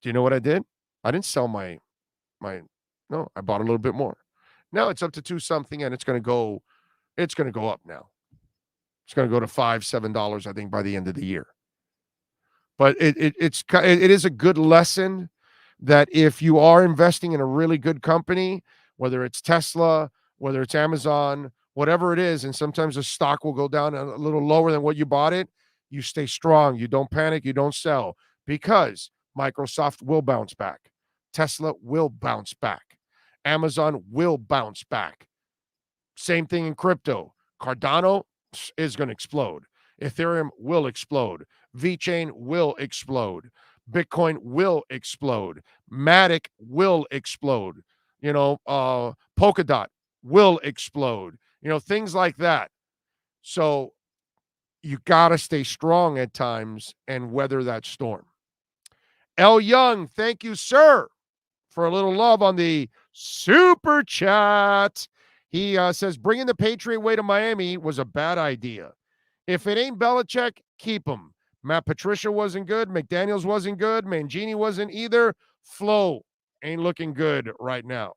Do you know what I did? I didn't sell no, I bought a little bit more. Now it's up to 2 something and it's going to go up now. It's going to go to $5, $7, I think, by the end of the year. But it is a good lesson that if you are investing in a really good company, whether it's Tesla, whether it's Amazon, whatever it is, and sometimes the stock will go down a little lower than what you bought it, you stay strong. You don't panic. You don't sell because Microsoft will bounce back. Tesla will bounce back. Amazon will bounce back. Same thing in crypto. Cardano is going to explode. Ethereum will explode. VeChain will explode. Bitcoin will explode. Matic will explode. Polkadot will explode. Things like that. So you got to stay strong at times and weather that storm. L. Young, thank you, sir, for a little love on the super chat. He says, bringing the Patriot way to Miami was a bad idea. If it ain't Belichick, keep him. Matt Patricia wasn't good. McDaniels wasn't good. Mangini wasn't either. Flo ain't looking good right now.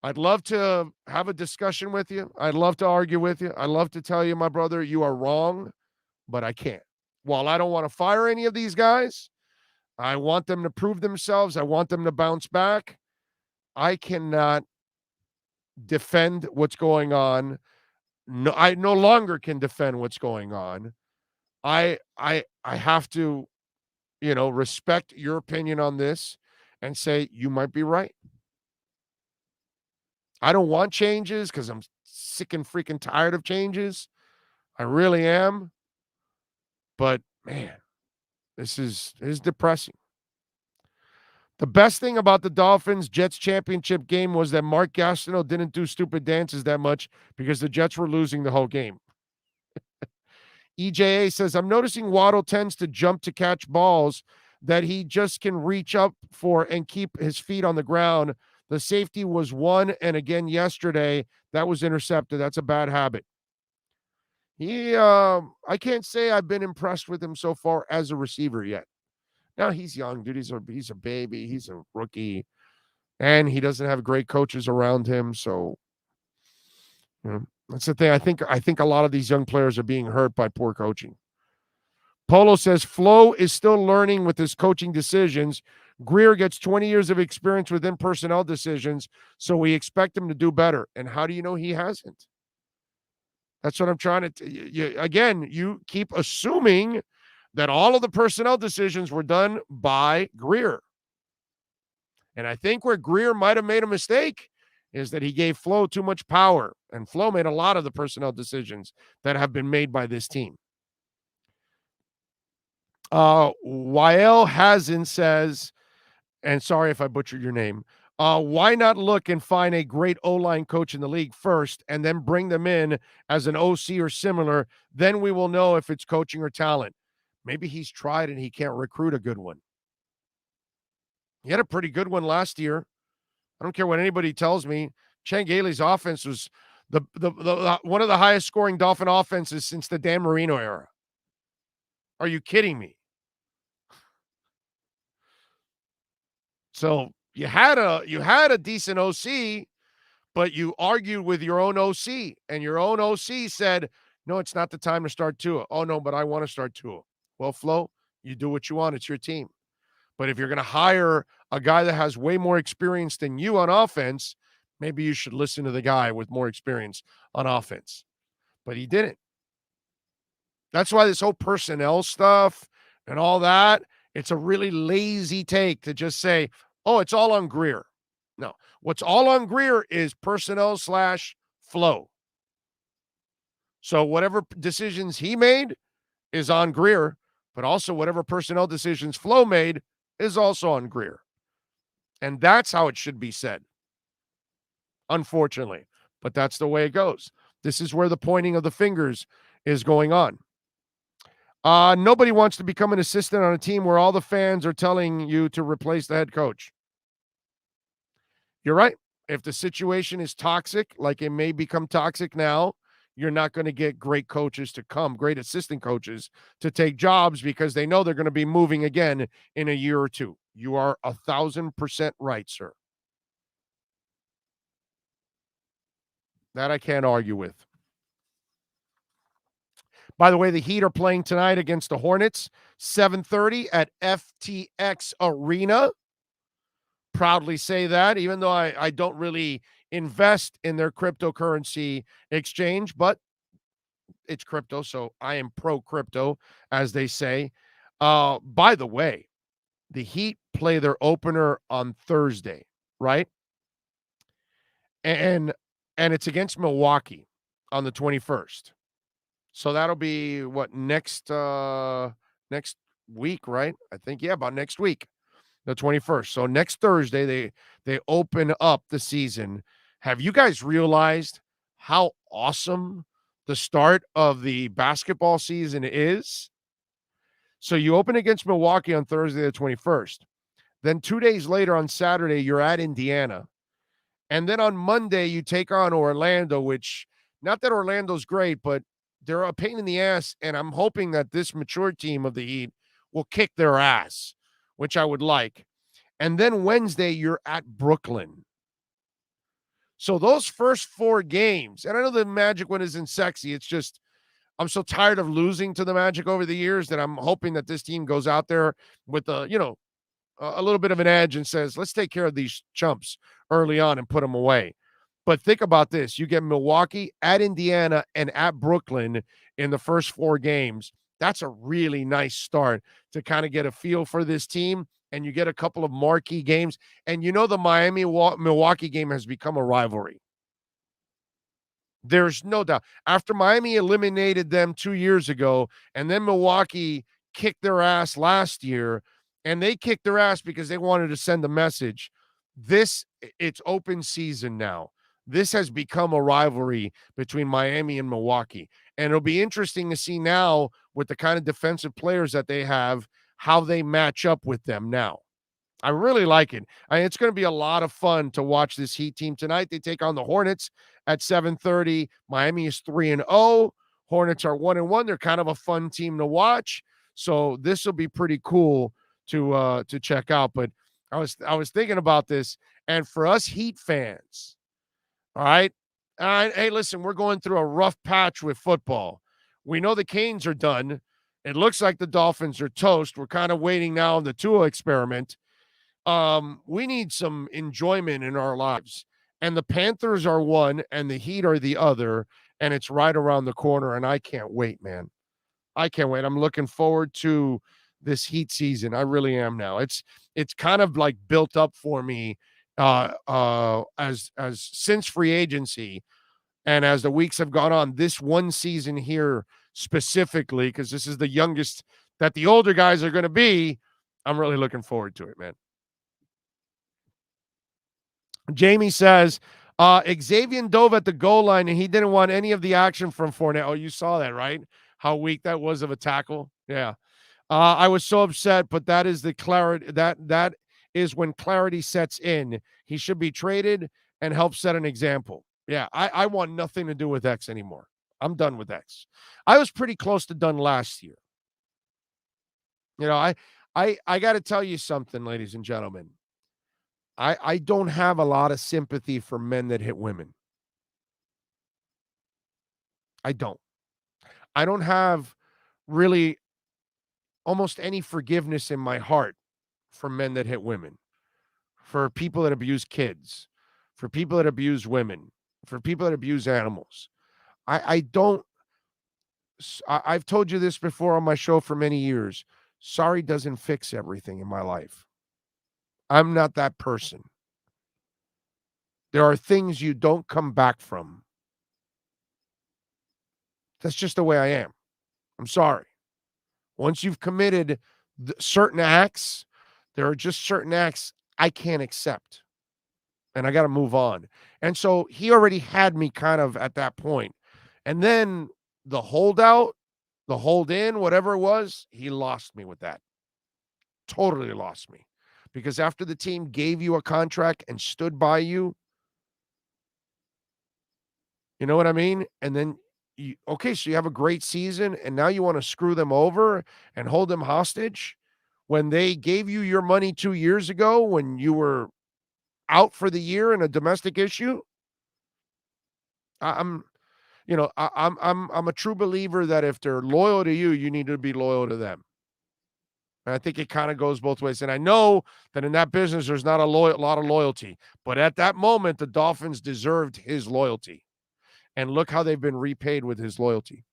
I'd love to have a discussion with you. I'd love to argue with you. I'd love to tell you, my brother, you are wrong, but I can't. While I don't want to fire any of these guys, I want them to prove themselves. I want them to bounce back. I cannot defend what's going on. No, I no longer can defend what's going on. I have to, respect your opinion on this and say you might be right. I don't want changes because I'm sick and freaking tired of changes. I really am. But man, this is depressing. The best thing about the Dolphins-Jets championship game was that Mark Gastineau didn't do stupid dances that much because the Jets were losing the whole game. EJA says, I'm noticing Waddle tends to jump to catch balls that he just can reach up for and keep his feet on the ground. The safety was one, and again yesterday, that was intercepted. That's a bad habit. I can't say I've been impressed with him so far as a receiver yet. Now, he's young, dude. He's a baby. He's a rookie. And he doesn't have great coaches around him. So, that's the thing. I think a lot of these young players are being hurt by poor coaching. Polo says, Flo is still learning with his coaching decisions. Greer gets 20 years of experience within personnel decisions, so we expect him to do better. And how do you know he hasn't? That's what I'm trying to again, you keep assuming that all of the personnel decisions were done by Greer. And I think where Greer might have made a mistake is that he gave Flo too much power. And Flo made a lot of the personnel decisions that have been made by this team. Wael Hazen says, and sorry if I butchered your name, why not look and find a great O-line coach in the league first and then bring them in as an OC or similar? Then we will know if it's coaching or talent. Maybe he's tried and he can't recruit a good one. He had a pretty good one last year. I don't care what anybody tells me. Chan Gailey's offense was the one of the highest scoring Dolphin offenses since the Dan Marino era. Are you kidding me? So you had a decent OC, but you argued with your own OC, and your own OC said, no, it's not the time to start Tua. Oh, no, but I want to start Tua. Well, Flo, you do what you want. It's your team. But if you're going to hire a guy that has way more experience than you on offense, maybe you should listen to the guy with more experience on offense. But he didn't. That's why this whole personnel stuff and all that, it's a really lazy take to just say, oh, it's all on Greer. No, what's all on Greer is personnel / Flo. So whatever decisions he made is on Greer, but also whatever personnel decisions Flo made is also on Greer. And that's how it should be said. Unfortunately, but that's the way it goes. This is where the pointing of the fingers is going on. Nobody wants to become an assistant on a team where all the fans are telling you to replace the head coach. You're right. If the situation is toxic, like it may become toxic now, you're not going to get great coaches to come, great assistant coaches to take jobs because they know they're going to be moving again in a year or two. You are 1,000% right, sir. That I can't argue with. By the way, the Heat are playing tonight against the Hornets, 7:30 at FTX Arena. Proudly say that, even though I don't really invest in their cryptocurrency exchange, but it's crypto, so I am pro-crypto, as they say. By the way, the Heat play their opener on Thursday, right? And it's against Milwaukee on the 21st. So that'll be what, next week, right? I think, yeah, about next week, the 21st. So next Thursday, they open up the season. Have you guys realized how awesome the start of the basketball season is? So you open against Milwaukee on Thursday, the 21st. Then 2 days later on Saturday, you're at Indiana. And then on Monday, you take on Orlando, which, not that Orlando's great, but they're a pain in the ass, and I'm hoping that this mature team of the Heat will kick their ass, which I would like. And then Wednesday, you're at Brooklyn. So those first 4 games, and I know the Magic one isn't sexy. It's just I'm so tired of losing to the Magic over the years that I'm hoping that this team goes out there with a little bit of an edge and says, let's take care of these chumps early on and put them away. But think about this. You get Milwaukee, at Indiana, and at Brooklyn in the first 4 games. That's a really nice start to kind of get a feel for this team, and you get a couple of marquee games. And the Miami-Milwaukee game has become a rivalry. There's no doubt. After Miami eliminated them 2 years ago, and then Milwaukee kicked their ass last year, and they kicked their ass because they wanted to send a message. It's open season now. This has become a rivalry between Miami and Milwaukee. And it'll be interesting to see now with the kind of defensive players that they have, how they match up with them now. I really like it. It's going to be a lot of fun to watch this Heat team tonight. They take on the Hornets at 7:30. Miami is 3-0. Hornets are 1-1. They're kind of a fun team to watch. So this will be pretty cool to check out. But I was thinking about this, and for us Heat fans, all right. Hey, listen, we're going through a rough patch with football. We know the Canes are done. It looks like the Dolphins are toast. We're kind of waiting now on the Tua experiment. We need some enjoyment in our lives. And the Panthers are one and the Heat are the other, and it's right around the corner, and I can't wait, man. I can't wait. I'm looking forward to this Heat season. I really am now. It's kind of like built up for me as since free agency and as the weeks have gone on, this one season here specifically, because this is the youngest that the older guys are going to be. I'm really looking forward to it, man. Jamie says, Xavier dove at the goal line and he didn't want any of the action from Fournette. Oh, you saw that, right? How weak that was of a tackle. Yeah. I was so upset, but that is the clarity that is when clarity sets in. He should be traded and help set an example. Yeah, I want nothing to do with X anymore. I'm done with X. I was pretty close to done last year. You know, I got to tell you something, ladies and gentlemen. I don't have a lot of sympathy for men that hit women. I don't. I don't have really almost any forgiveness in my heart for men that hit women, for people that abuse kids, for people that abuse women, for people that abuse animals. I don't. I've told you this before on my show for many years. Sorry doesn't fix everything in my life. I'm not that person. There are things you don't come back from. That's just the way I am. I'm sorry. Once you've committed certain acts, there are just certain acts I can't accept. And I got to move on. And so he already had me kind of at that point. And then the holdout, the hold in, whatever it was, he lost me with that. Totally lost me. Because after the team gave you a contract and stood by you, you know what I mean? And then, so you have a great season, and now you want to screw them over and hold them hostage when they gave you your money 2 years ago when you were out for the year in a domestic issue. I'm a true believer that if they're loyal to you, you need to be loyal to them. And I think it kind of goes both ways. And I know that in that business, there's not a lot of loyalty. But at that moment, the Dolphins deserved his loyalty. And look how they've been repaid with his loyalty.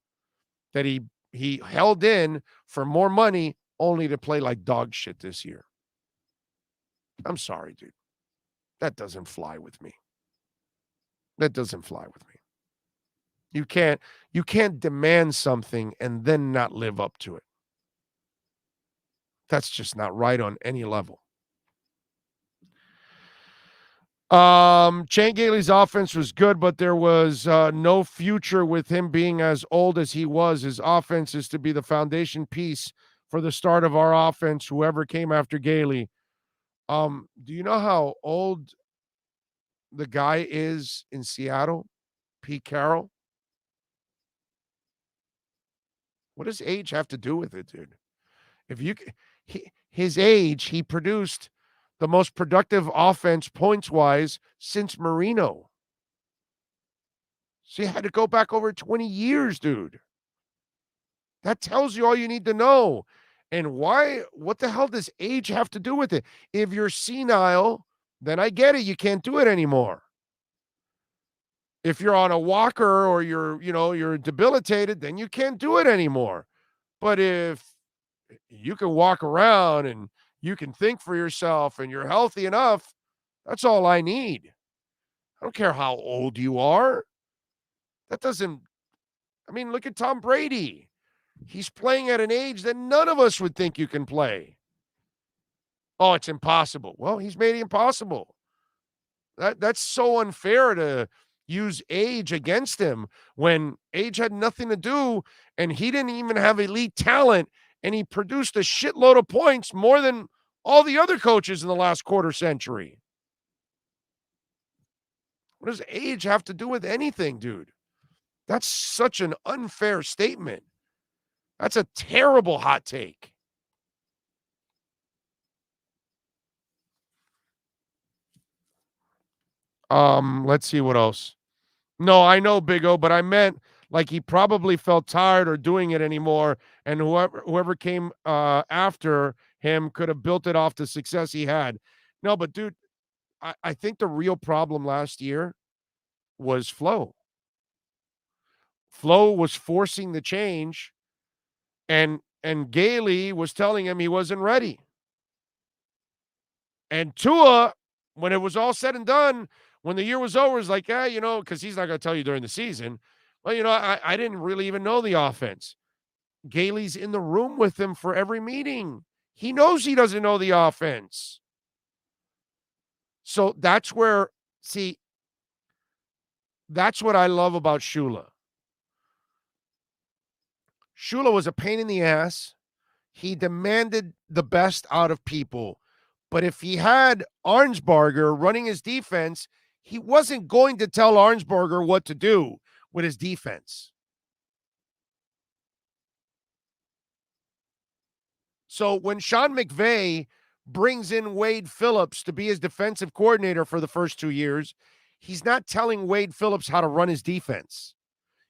That he held in for more money only to play like dog shit this year. I'm sorry, dude. That doesn't fly with me. That doesn't fly with me. You can't demand something and then not live up to it. That's just not right on any level. Chan Gailey's offense was good, but there was no future with him being as old as he was. His offense is to be the foundation piece for the start of our offense, whoever came after Gailey. Do you know how old the guy is in Seattle? Pete Carroll? What does age have to do with it, dude? His age, he produced the most productive offense points-wise since Marino. So you had to go back over 20 years, dude. That tells you all you need to know. And what the hell does age have to do with it? If you're senile, then I get it. You can't do it anymore. If you're on a walker or you're debilitated, then you can't do it anymore. But if you can walk around and you can think for yourself and you're healthy enough, that's all I need. I don't care how old you are. Look at Tom Brady. He's playing at an age that none of us would think you can play. Oh, it's impossible. Well, he's made it impossible. That's so unfair to use age against him when age had nothing to do and he didn't even have elite talent and he produced a shitload of points more than all the other coaches in the last quarter century. What does age have to do with anything, dude? That's such an unfair statement. That's a terrible hot take. Let's see what else. No, I know, Big O, but I meant like he probably felt tired or doing it anymore, and whoever came after him could have built it off the success he had. No, but dude, I think the real problem last year was Flo. Flo was forcing the change, and Gailey was telling him he wasn't ready. And Tua, when it was all said and done, when the year was over, was like, yeah, because he's not going to tell you during the season. Well, I didn't really even know the offense. Gailey's in the room with him for every meeting. He knows he doesn't know the offense. So that's where, see, that's what I love about Shula. Shula was a pain in the ass. He demanded the best out of people. But if he had Arnsberger running his defense, he wasn't going to tell Arnsberger what to do with his defense. So when Sean McVay brings in Wade Phillips to be his defensive coordinator for the first 2 years, he's not telling Wade Phillips how to run his defense.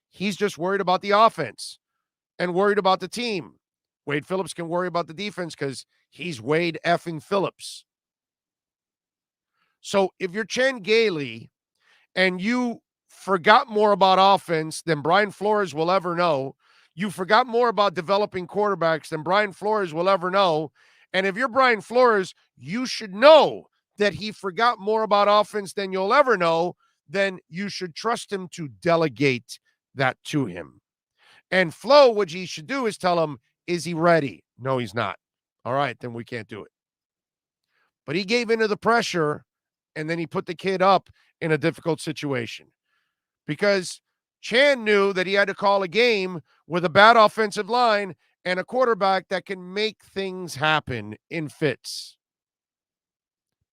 He's just worried about the offense and worried about the team. Wade Phillips can worry about the defense because he's Wade effing Phillips. So if you're Chan Gailey and you forgot more about offense than Brian Flores will ever know, you forgot more about developing quarterbacks than Brian Flores will ever know, and if you're Brian Flores, you should know that he forgot more about offense than you'll ever know, then you should trust him to delegate that to him. And Flo, what he should do is tell him, is he ready? No, he's not. All right, then we can't do it. But he gave into the pressure, and then he put the kid up in a difficult situation. Because Chan knew that he had to call a game with a bad offensive line and a quarterback that can make things happen in fits.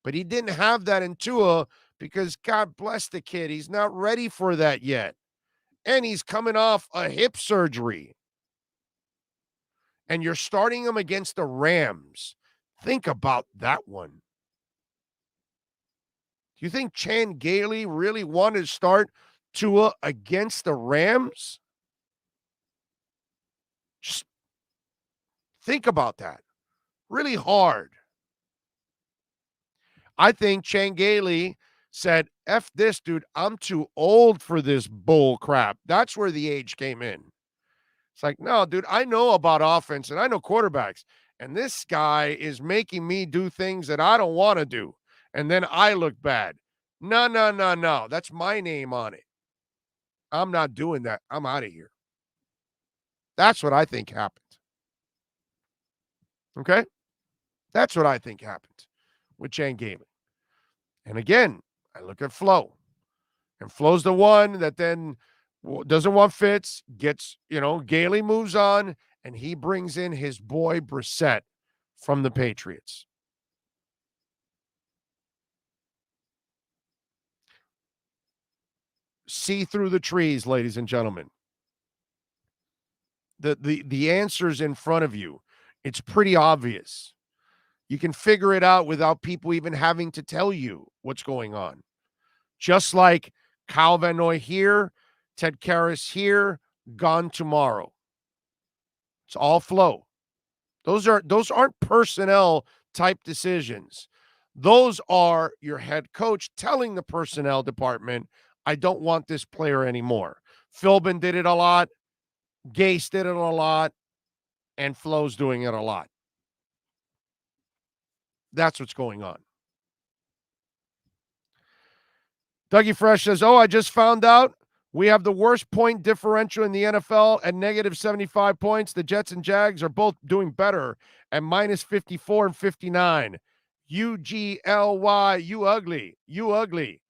But he didn't have that in Tua because, God bless the kid, he's not ready for that yet. And he's coming off a hip surgery. And you're starting him against the Rams. Think about that one. Do you think Chan Gailey really wanted to start Tua against the Rams? Just think about that. Really hard. I think Chan Gailey said, F this, dude. I'm too old for this bull crap. That's where the age came in. It's like, no, dude, I know about offense and I know quarterbacks. And this guy is making me do things that I don't want to do. And then I look bad. No. That's my name on it. I'm not doing that. I'm out of here. That's what I think happened. Okay? That's what I think happened with Chan Gailey. And again, I look at Flo. And Flo's the one that then doesn't want Fitz, gets, Gailey moves on, and he brings in his boy Brissett from the Patriots. See through the trees, ladies and gentlemen. The answer's in front of you. It's pretty obvious. You can figure it out without people even having to tell you what's going on. Just like Kyle Van Noy here, Ted Karras here, gone tomorrow. It's all Flo. Those aren't personnel type decisions. Those are your head coach telling the personnel department, I don't want this player anymore. Philbin did it a lot. Gase did it a lot. And Flo's doing it a lot. That's what's going on. Dougie Fresh says, I just found out we have the worst point differential in the NFL at negative 75 points. The Jets and Jags are both doing better at minus 54 and 59. UGLY, you ugly. You ugly.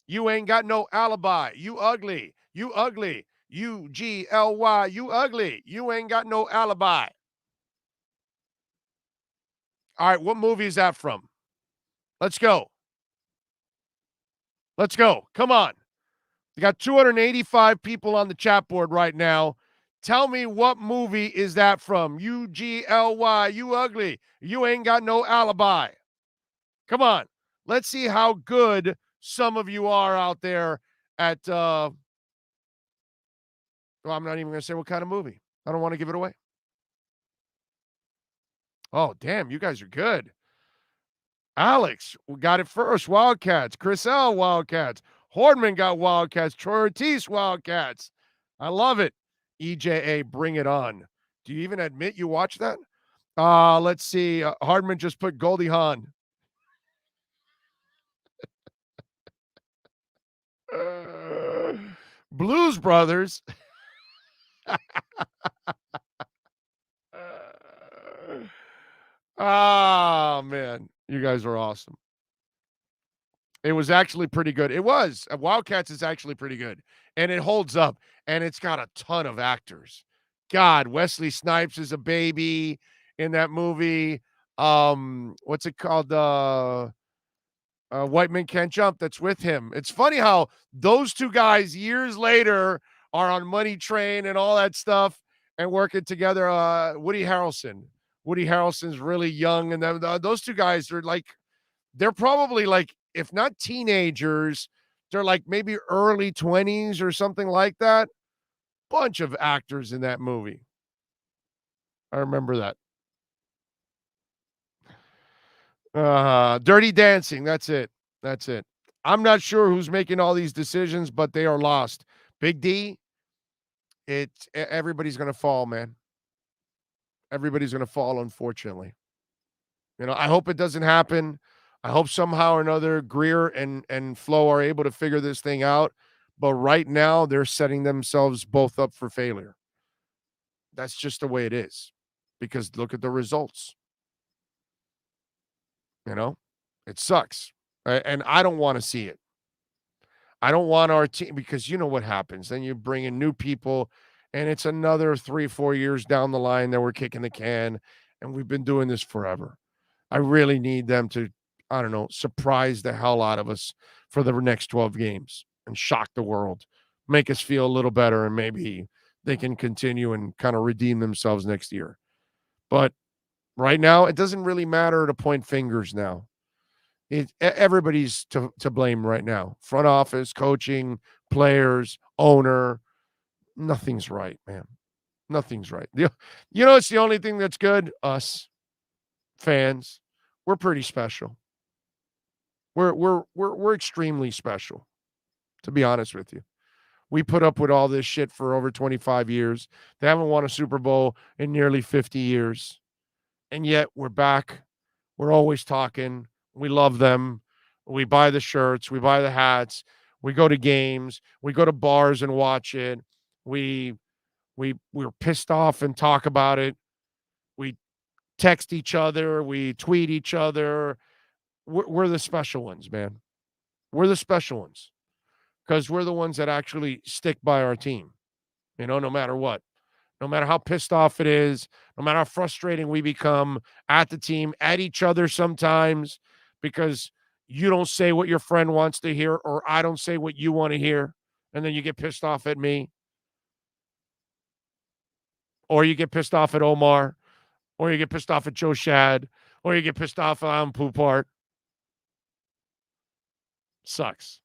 You ain't got no alibi. You ugly. You ugly. UGLY, you ugly. You ain't got no alibi. All right, what movie is that from? Let's go. Let's go. Come on. We got 285 people on the chat board right now. Tell me what movie is that from? UGLY, you ugly. You ain't got no alibi. Come on. Let's see how good some of you are out there at, well, I'm not even going to say what kind of movie. I don't want to give it away. Oh, damn, you guys are good. Alex got it first. Wildcats. Chris L. Wildcats. Hordman got Wildcats. Troy Ortiz Wildcats. I love it. EJA, bring it on. Do you even admit you watched that? Let's see. Hardman just put Goldie Hawn. Blues Brothers. Oh, man. You guys are awesome. It was actually pretty good. It was. Wildcats is actually pretty good. And it holds up. And it's got a ton of actors. God, Wesley Snipes is a baby in that movie. What's it called? White Men Can't Jump. That's with him. It's funny how those two guys years later are on Money Train and all that stuff and working together. Woody Harrelson. Woody Harrelson's really young. And those two guys are like, they're probably like, if not teenagers, they're like maybe early 20s or something like that. Bunch of actors in that movie. I remember that. Dirty Dancing. That's it. I'm not sure who's making all these decisions, but they are lost. Big D, everybody's going to fall, man. Everybody's going to fall, unfortunately. I hope it doesn't happen. I hope somehow or another Greer and Flo are able to figure this thing out. But right now, they're setting themselves both up for failure. That's just the way it is. Because look at the results. It sucks. And I don't want to see it. I don't want our team, because you know what happens. Then you bring in new people, and it's another 3-4 years down the line that we're kicking the can, and we've been doing this forever. I really need them to, I don't know, surprise the hell out of us for the next 12 games and shock the world, make us feel a little better, and maybe they can continue and kind of redeem themselves next year. But right now, it doesn't really matter to point fingers now. Everybody's to blame right now. Front office, coaching, players, owner. Nothing's right, man. Nothing's right. It's the only thing that's good. Us fans, we're pretty special. We're extremely special, to be honest with you. We put up with all this shit for over 25 years. They haven't won a Super Bowl in nearly 50 years. And yet we're back. We're always talking. We love them. We buy the shirts. We buy the hats. We go to games. We go to bars and watch it. We're pissed off and talk about it. We text each other. We tweet each other. We're the special ones, man. We're the special ones because we're the ones that actually stick by our team, no matter what. No matter how pissed off it is, no matter how frustrating we become at the team, at each other sometimes, because you don't say what your friend wants to hear or I don't say what you want to hear, and then you get pissed off at me. Or you get pissed off at Omar, or you get pissed off at Joe Shad, or you get pissed off at Poupart. Sucks.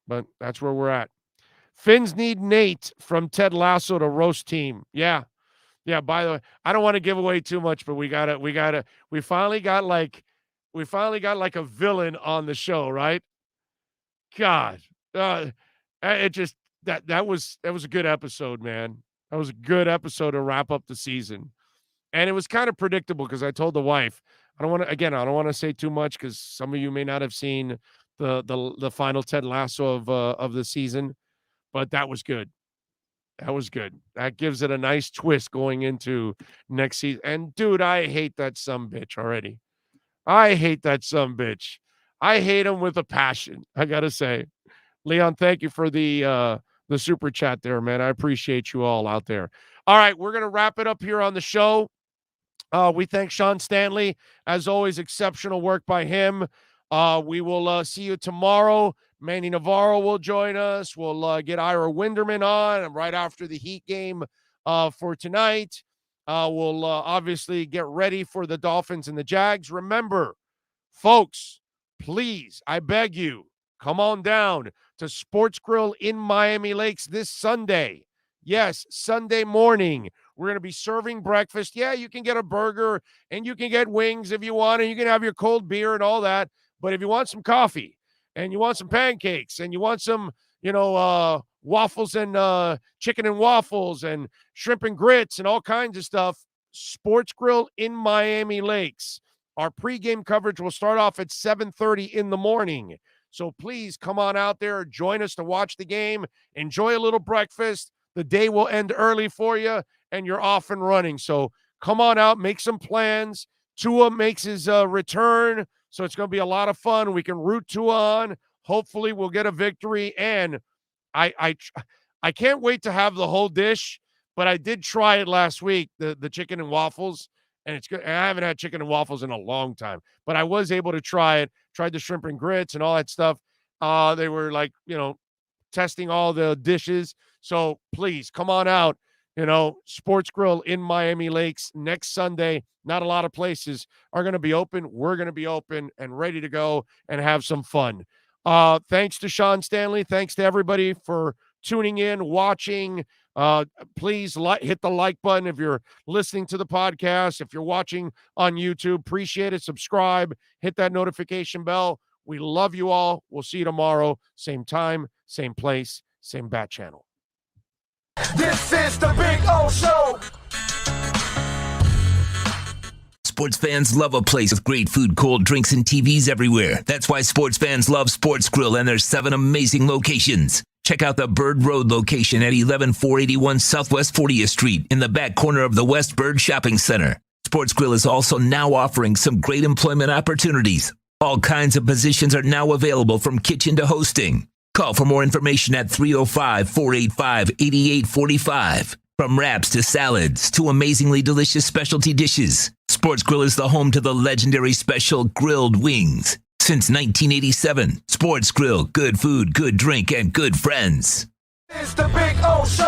But that's where we're at. Finns need Nate from Ted Lasso to roast team. Yeah. By the way, I don't want to give away too much, but we finally got like a villain on the show, right? God, it just that was a good episode, man. That was a good episode to wrap up the season, and it was kind of predictable because I told the wife I don't want to say too much because some of you may not have seen the final Ted Lasso of the season. But that was good. That gives it a nice twist going into next season. And, dude, I hate that sumbitch already. I hate him with a passion, I got to say. Leon, thank you for the super chat there, man. I appreciate you all out there. All right, we're going to wrap it up here on the show. We thank Sean Stanley. As always, exceptional work by him. We will see you tomorrow. Manny Navarro will join us. We'll get Ira Winderman on right after the Heat game for tonight. We'll obviously get ready for the Dolphins and the Jags. Remember, folks, please, I beg you, come on down to Sports Grill in Miami Lakes this Sunday. Yes, Sunday morning. We're going to be serving breakfast. Yeah, you can get a burger and you can get wings if you want, and you can have your cold beer and all that. But if you want some coffee and you want some pancakes and you want some, waffles and chicken and waffles and shrimp and grits and all kinds of stuff, Sports Grill in Miami Lakes. Our pregame coverage will start off at 7:30 in the morning. So please come on out there, join us to watch the game, enjoy a little breakfast. The day will end early for you, and you're off and running. So come on out, make some plans. Tua makes his return, so it's going to be a lot of fun. We can root Tua on. Hopefully we'll get a victory, and I can't wait to have the whole dish, but I did try it last week, the chicken and waffles, and it's good. And I haven't had chicken and waffles in a long time, but I was able to try it. Tried the shrimp and grits and all that stuff. They were like, testing all the dishes. So please come on out. Sports Grill in Miami Lakes next Sunday. Not a lot of places are going to be open. We're going to be open and ready to go and have some fun. Thanks to Sean Stanley. Thanks to everybody for tuning in, watching. Please hit the like button if you're listening to the podcast. If you're watching on YouTube, appreciate it. Subscribe, hit that notification bell. We love you all. We'll see you tomorrow. Same time, same place, same bat channel. This is the Big O Show. Sports fans love a place with great food, cold drinks, and TVs everywhere. That's why sports fans love Sports Grill and their 7 amazing locations. Check out the Bird Road location at 11481 Southwest 40th Street in the back corner of the West Bird Shopping Center. Sports Grill is also now offering some great employment opportunities. All kinds of positions are now available from kitchen to hosting. Call for more information at 305-485-8845. From wraps to salads to amazingly delicious specialty dishes, Sports Grill is the home to the legendary special grilled wings. Since 1987, Sports Grill, good food, good drink, and good friends. It's the Big O Show.